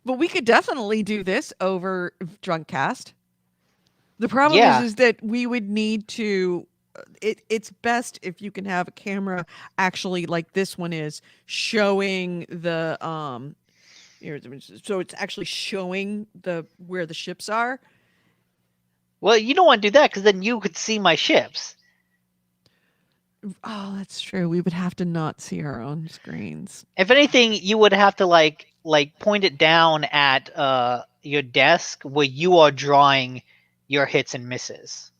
But we could definitely do this over Drunkcast. The problem is that we would need to... It's best if you can have a camera actually like this one is showing the... so it's actually showing where the ships are. Well, you don't want to do that because then you could see my ships. Oh, that's true. We would have to not see our own screens. If anything, you would have to like point it down at your desk where you are drawing your hits and misses.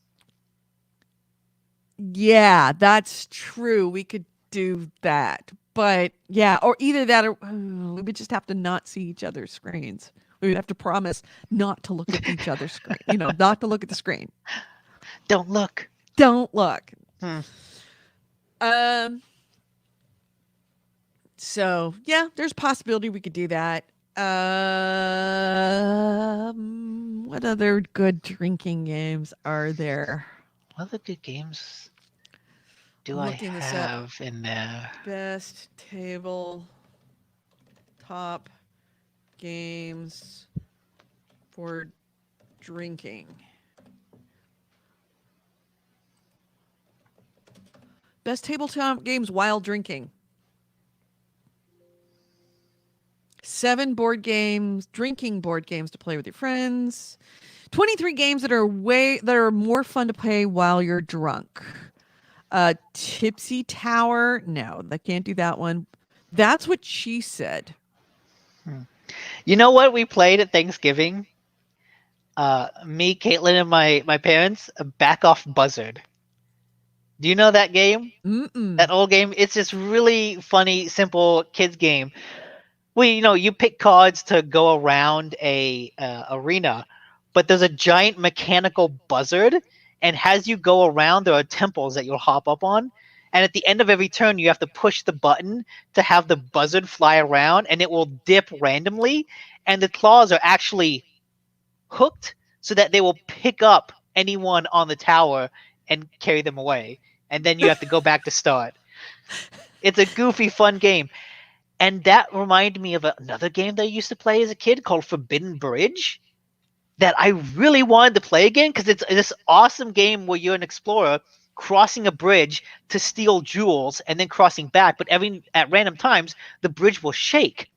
Yeah, that's true. We could do that. But yeah, or either that or we would just have to not see each other's screens. We would have to promise not to look at each other's screen. Not to look at the screen. Don't look. Don't look. So yeah, there's a possibility we could do that. What other good drinking games are there? What other good games do I have in there? Best table top games for drinking. Best tabletop games while drinking. 7 drinking board games to play with your friends. 23 games that are more fun to play while you're drunk. Tipsy Tower. No, I can't do that one. That's what she said. You know what we played at Thanksgiving? Me, Caitlin, and my parents. Back Off Buzzard. Do you know that game? That Mm-mm. old game? It's this really funny, simple kids game. Well, you pick cards to go around a arena, but there's a giant mechanical buzzard, and as you go around, there are temples that you'll hop up on. And at the end of every turn, you have to push the button to have the buzzard fly around, and it will dip randomly. And the claws are actually hooked so that they will pick up anyone on the tower and carry them away. And then you have to go back to start. It's a goofy, fun game. And that reminded me of another game that I used to play as a kid called Forbidden Bridge that I really wanted to play again because it's this awesome game where you're an explorer crossing a bridge to steal jewels and then crossing back. But at random times, the bridge will shake.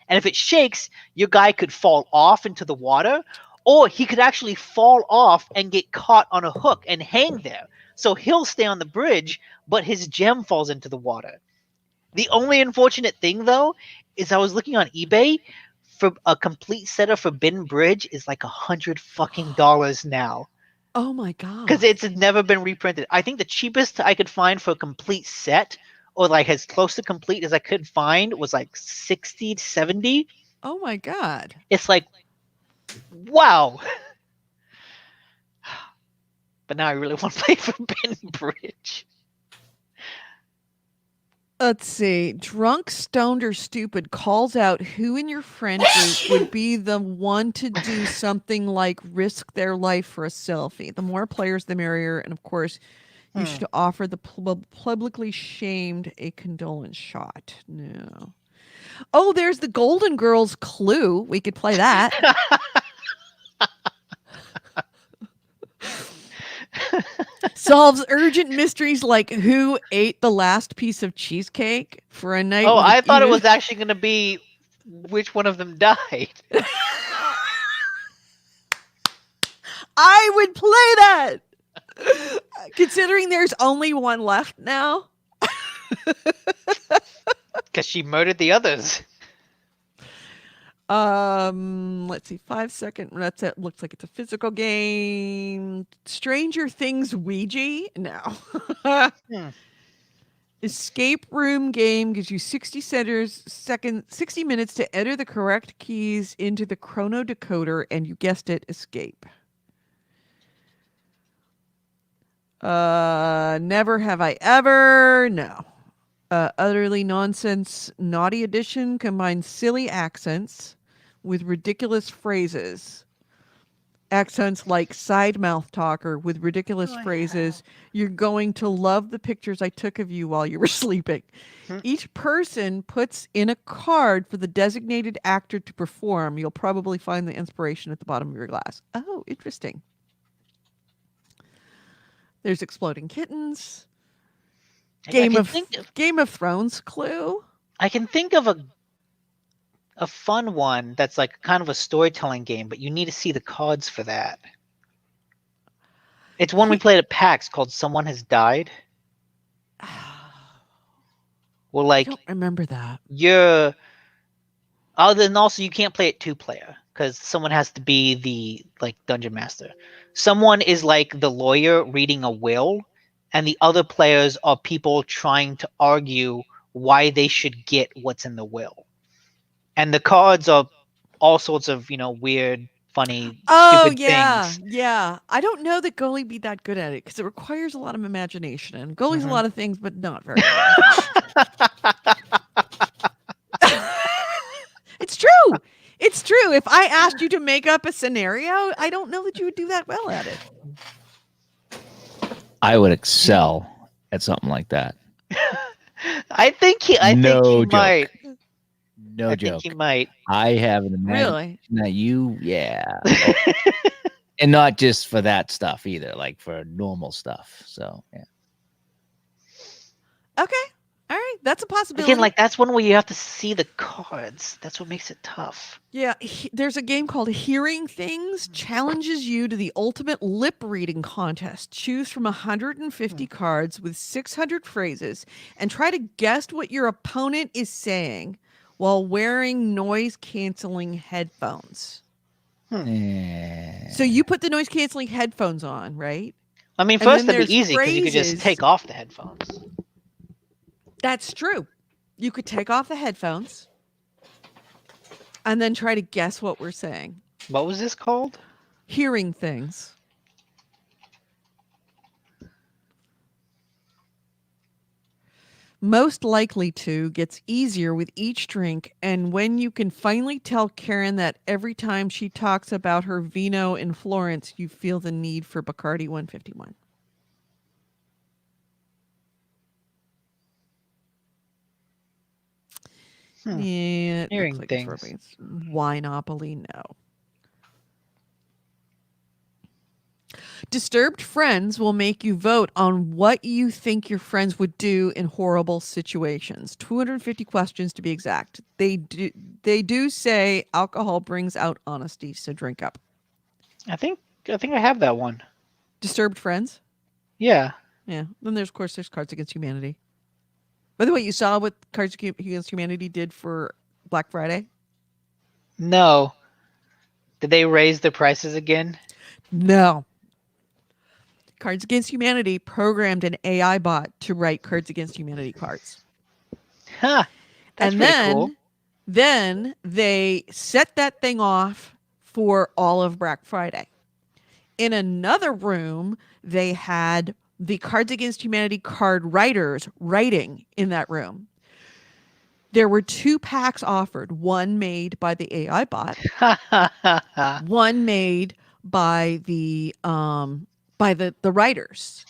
And if it shakes, your guy could fall off into the water, or he could actually fall off and get caught on a hook and hang there. So he'll stay on the bridge, but his gem falls into the water. The only unfortunate thing, though, is I was looking on eBay for a complete set of Forbidden Bridge is like $100 now Oh my god. because it's never been reprinted. I think the cheapest I could find for a complete set, or like as close to complete as I could find, was like 60 to 70. Oh my god. It's like, wow. But now I really want to play Forbidden Bridge. Let's see. Drunk, stoned, or stupid calls out who in your friend group would be the one to do something like risk their life for a selfie. The more players, the merrier. And of course, you should offer the publicly shamed a condolence shot. No. Oh, there's the Golden Girls clue. We could play that. Solves urgent mysteries like who ate the last piece of cheesecake for a night. Oh, with I thought it even- was actually going to be which one of them died. I would play that. Considering there's only one left now. Because she murdered the others. Let's see, 5 second. That's it. Looks like it's a physical game. Stranger Things Ouija. No. Escape room game gives you 60 minutes to enter the correct keys into the chrono decoder, and you guessed it, escape. Never have I ever. No. Utterly nonsense. Naughty Edition combines silly accents with ridiculous phrases. Accents like side mouth talker with ridiculous phrases. You're going to love the pictures I took of you while you were sleeping. Each person puts in a card for the designated actor to perform. You'll probably find the inspiration at the bottom of your glass. Oh, interesting. There's Exploding Kittens. Game of Thrones clue. I can think of a fun one that's like kind of a storytelling game, but you need to see the cards for that. It's one we played at PAX called Someone Has Died. Well, I like don't remember that. you're. Oh, then also you can't play it 2-player because someone has to be the dungeon master. Someone is like the lawyer reading a will, and the other players are people trying to argue why they should get what's in the will. And the cards are all sorts of, weird, funny, stupid things. Yeah. I don't know that Goalie be that good at it because it requires a lot of imagination. And Goalie's a lot of things, but not very well. It's true. It's true. If I asked you to make up a scenario, I don't know that you would do that well at it. I would excel at something like that. I think he No joke. might. No I joke. think he might. I have an Really? imagination that yeah. And not just for that stuff either, like for normal stuff. So, yeah. Okay. All right. that's a possibility. Again, like that's one where you have to see the cards. That's what makes it tough. Yeah, there's a game called Hearing Things, challenges you to the ultimate lip reading contest. Choose from 150 cards with 600 phrases and try to guess what your opponent is saying while wearing noise canceling headphones. Yeah. So you put the noise canceling headphones on, right? I mean, And first then that'd be there's easy because you could just phrases. take off the headphones. That's true. You could take off the headphones and then try to guess what we're saying. What was this called? Hearing Things. Most likely to gets easier with each drink, and when you can finally tell Karen that every time she talks about her vino in Florence, you feel the need for Bacardi 151. Yeah, it Hearing looks like Things. it's Robin's. Winopoly, no. Disturbed friends will make you vote on what you think your friends would do in horrible situations. 250 questions to be exact. They do say alcohol brings out honesty, so drink up. I think I have that one. Disturbed friends? Yeah. Yeah. Then there's Cards Against Humanity. By the way, you saw what Cards Against Humanity did for Black Friday? No. Did they raise the prices again? No. Cards Against Humanity programmed an AI bot to write Cards Against Humanity cards. Huh. That's And pretty cool. then they set that thing off for all of Black Friday. In another room, they had the Cards Against Humanity card writers writing in that room. There were 2 packs offered, one made by the AI bot, one made by the writers.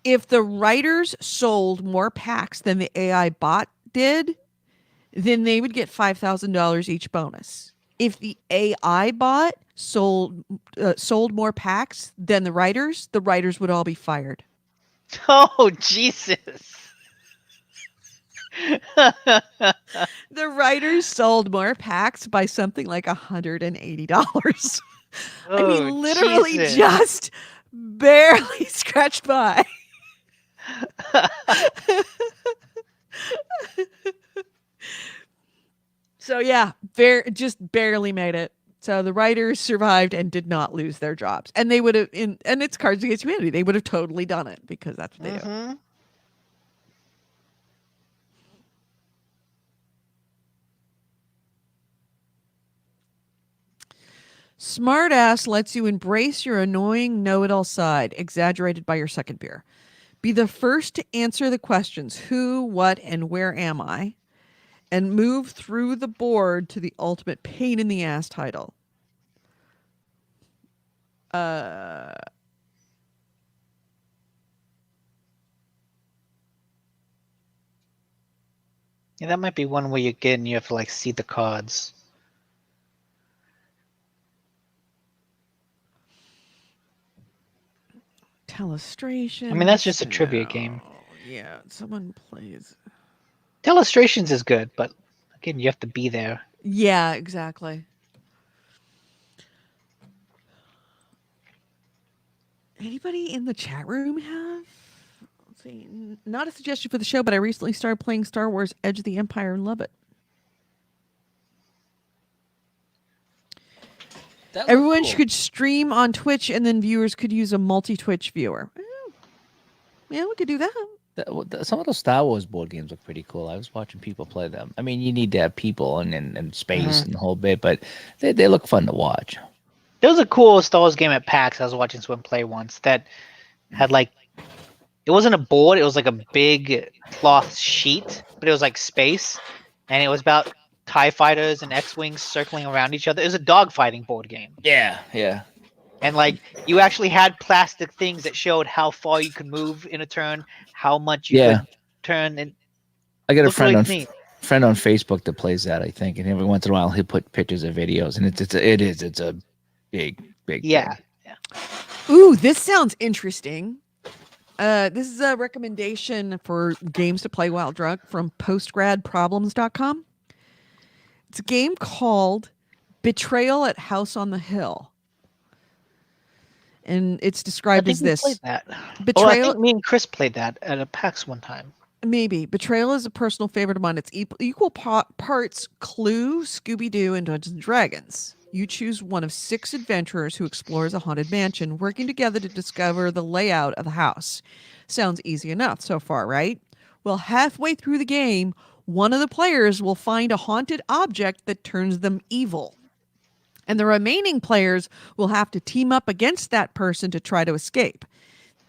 If the writers sold more packs than the AI bot did, then they would get $5,000 each bonus. If the AI bot sold more packs than the writers would all be fired. Oh, Jesus. The writers sold more packs by something like $180. I Oh, mean, literally Jesus. just barely scratched by. So yeah, just barely made it. So the writers survived and did not lose their jobs, and they would have. And it's Cards Against Humanity. They would have totally done it because that's what they do. Mhm. Smartass lets you embrace your annoying know-it-all side, exaggerated by your second beer. Be the first to answer the questions who, what, and where am I, and move through the board to the ultimate pain in the ass title. Yeah, that might be one where you get and you have to like see the cards. Telestration. I mean, that's just a trivia game. Yeah, someone plays. Telestrations is good, but again, you have to be there. Yeah, exactly. Anybody in the chat room have? Let's see, not a suggestion for the show, but I recently started playing Star Wars Edge of the Empire and love it. Everyone could stream on Twitch, and then viewers could use a multi-Twitch viewer. Yeah, we could do that. Some of those Star Wars board games look pretty cool. I was watching people play them. I mean, you need to have people and space and the whole bit, but they look fun to watch. There was a cool Star Wars game at PAX I was watching someone play once that had like, it wasn't a board, it was like a big cloth sheet, but it was like space, and it was about TIE fighters and X-Wings circling around each other. It was a dogfighting board game. Yeah, yeah. And like you actually had plastic things that showed how far you could move in a turn, how much you could turn, and I got a looked friend really on neat. friend on Facebook that plays that, I think, and every once in a while he'll put pictures of videos, and it's a big Yeah. thing. Ooh, this sounds interesting. This is a recommendation for games to play while drunk from postgradproblems.com. It's a game called Betrayal at House on the Hill. And it's I described think as we this. played that. I Betrayal, think me and Chris played that at a PAX one time. maybe. Betrayal is a personal favorite of mine. It's equal parts Clue, Scooby-Doo, and Dungeons & Dragons. You choose one of 6 adventurers who explores a haunted mansion, working together to discover the layout of the house. Sounds easy enough so far, right? Well, halfway through the game, one of the players will find a haunted object that turns them evil. And the remaining players will have to team up against that person to try to escape.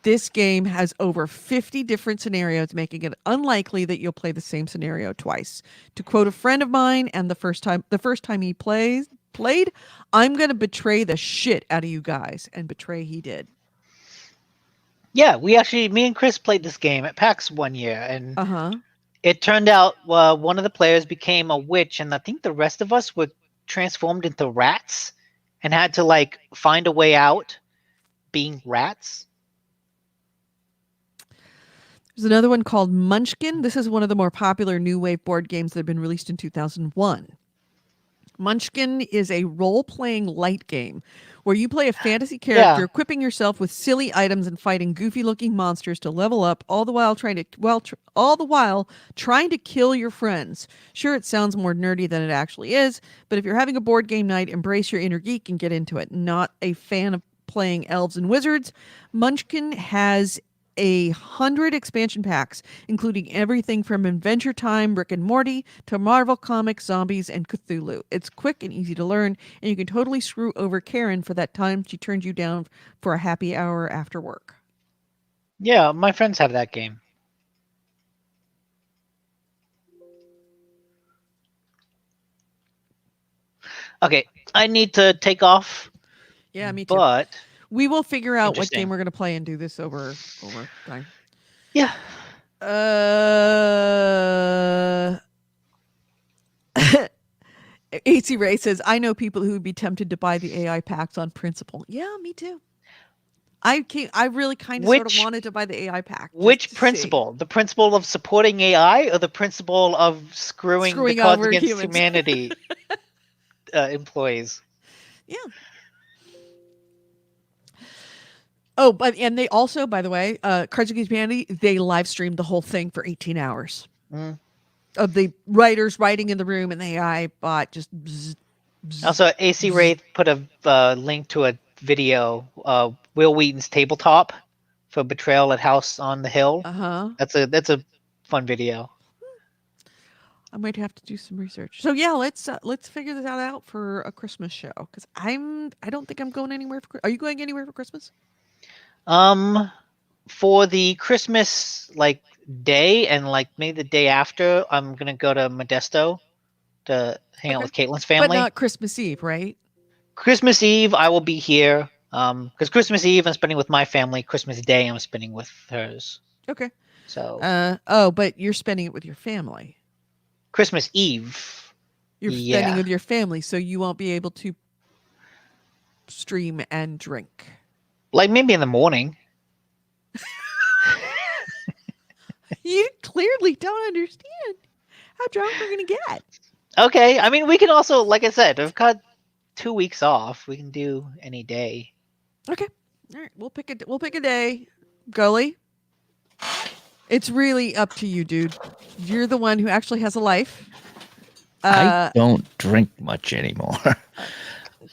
This game has over 50 different scenarios, making it unlikely that you'll play the same scenario twice. To quote a friend of mine, and the first time he played, I'm going to betray the shit out of you guys. And betray he did. Yeah, me and Chris played this game at PAX one year, and Uh-huh. it turned out one of the players became a witch, and I think the rest of us were transformed into rats and had to like find a way out being rats. There's another one called Munchkin. This is one of the more popular new wave board games that have been released in 2001. Munchkin is a role-playing light game where you play a fantasy character, Yeah. equipping yourself with silly items and fighting goofy-looking monsters to level up, all the while trying to kill your friends. Sure, it sounds more nerdy than it actually is, but if you're having a board game night, embrace your inner geek and get into it. Not a fan of playing elves and wizards, Munchkin has 100 expansion packs, including everything from Adventure Time, Rick and Morty, to Marvel Comics, Zombies, and Cthulhu. It's quick and easy to learn, and you can totally screw over Karen for that time she turned you down for a happy hour after work. Yeah, my friends have that game. Okay, I need to take off. Yeah, me too. But we will figure out what Interesting. game we're going to play and do this over time. yeah, AC Ray says, I know people who would be tempted to buy the AI packs on principle. Yeah, me too. I really kind of sort of wanted to buy the AI pack. Which principle? The principle of supporting AI or the principle of screwing the Cards over Against humans. Humanity employees? Yeah. Oh, and they also, by the way, Cards Against Humanity, they live streamed the whole thing for 18 hours. Mm. Of the writers writing in the room and the AI bot just. Also, AC Wraith put a link to a video, Will Wheaton's tabletop for Betrayal at House on the Hill. Uh-huh. That's a fun video. I might have to do some research. So yeah, let's figure this out for a Christmas show, because I don't think I'm going anywhere. Are you going anywhere for Christmas? For the Christmas day and maybe the day after, I'm gonna go to Modesto to hang out with Caitlin's family. But not Christmas Eve, right? Christmas Eve, I will be here. Because Christmas Eve I'm spending with my family. Christmas Day I'm spending with hers. Okay. So. But you're spending it with your family. Christmas Eve. You're spending with your family, so you won't be able to stream and drink. Maybe in the morning. You clearly don't understand how drunk we're gonna get. Okay, I mean we can also, like I said, I've got 2 weeks off. We can do any day. Okay, all right. We'll pick a day. Gully, it's really up to you, dude. You're the one who actually has a life. I don't drink much anymore.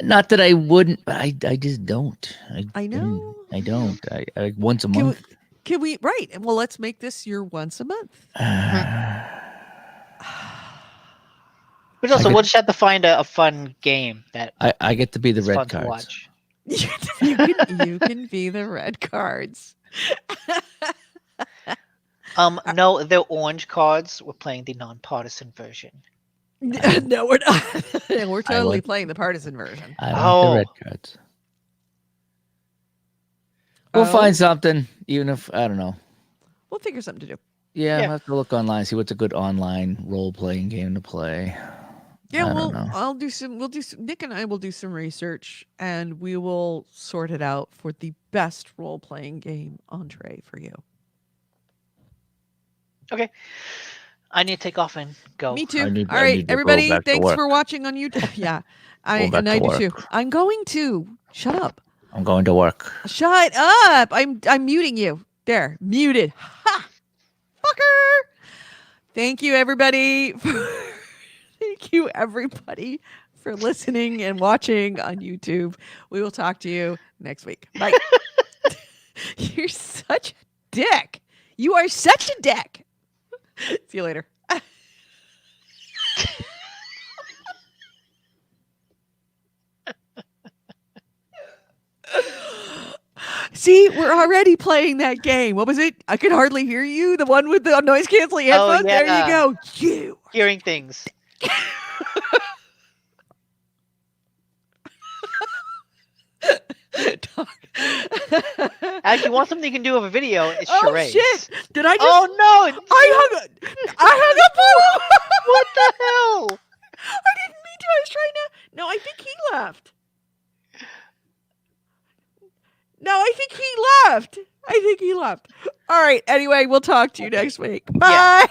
Not that I wouldn't, but I just don't. I know. I don't. I once a month. Can we? Right. Well, let's make this your once a month. But also, we'll just have to find a fun game that I get to be the red fun to cards. watch. You can be the red cards. No, they're orange cards. We're playing the nonpartisan version. No, we're not. We're totally playing the partisan version. I like the red cards. We'll find something, even if I don't know. We'll figure something to do. Yeah, I'll have to look online, see what's a good online role-playing game to play. Yeah, I don't know. Nick and I will do some research and we will sort it out for the best role playing game entree for you. Okay. I need to take off and go. Me too. I need All right, to go everybody, back to thanks work. for watching on YouTube. Yeah, Go back I to do too. work. I'm going to shut up. I'm going to work. Shut up. I'm muting you. There, muted. Ha, fucker. Thank you, everybody. Thank you, everybody, for listening and watching on YouTube. We will talk to you next week. Bye. You're such a dick. You are such a dick. See you later. See, we're already playing that game. What was it? I could hardly hear you. The one with the noise canceling headphones. There you go. You. Hearing things. Actually, want something you can do with a video? It's Oh charades. shit! Did I just? Oh no! I hung up. What the hell? I didn't mean to. I was trying to. No, I think he left. No, I think he left. All right. Anyway, we'll talk to you next week. Bye. Yeah.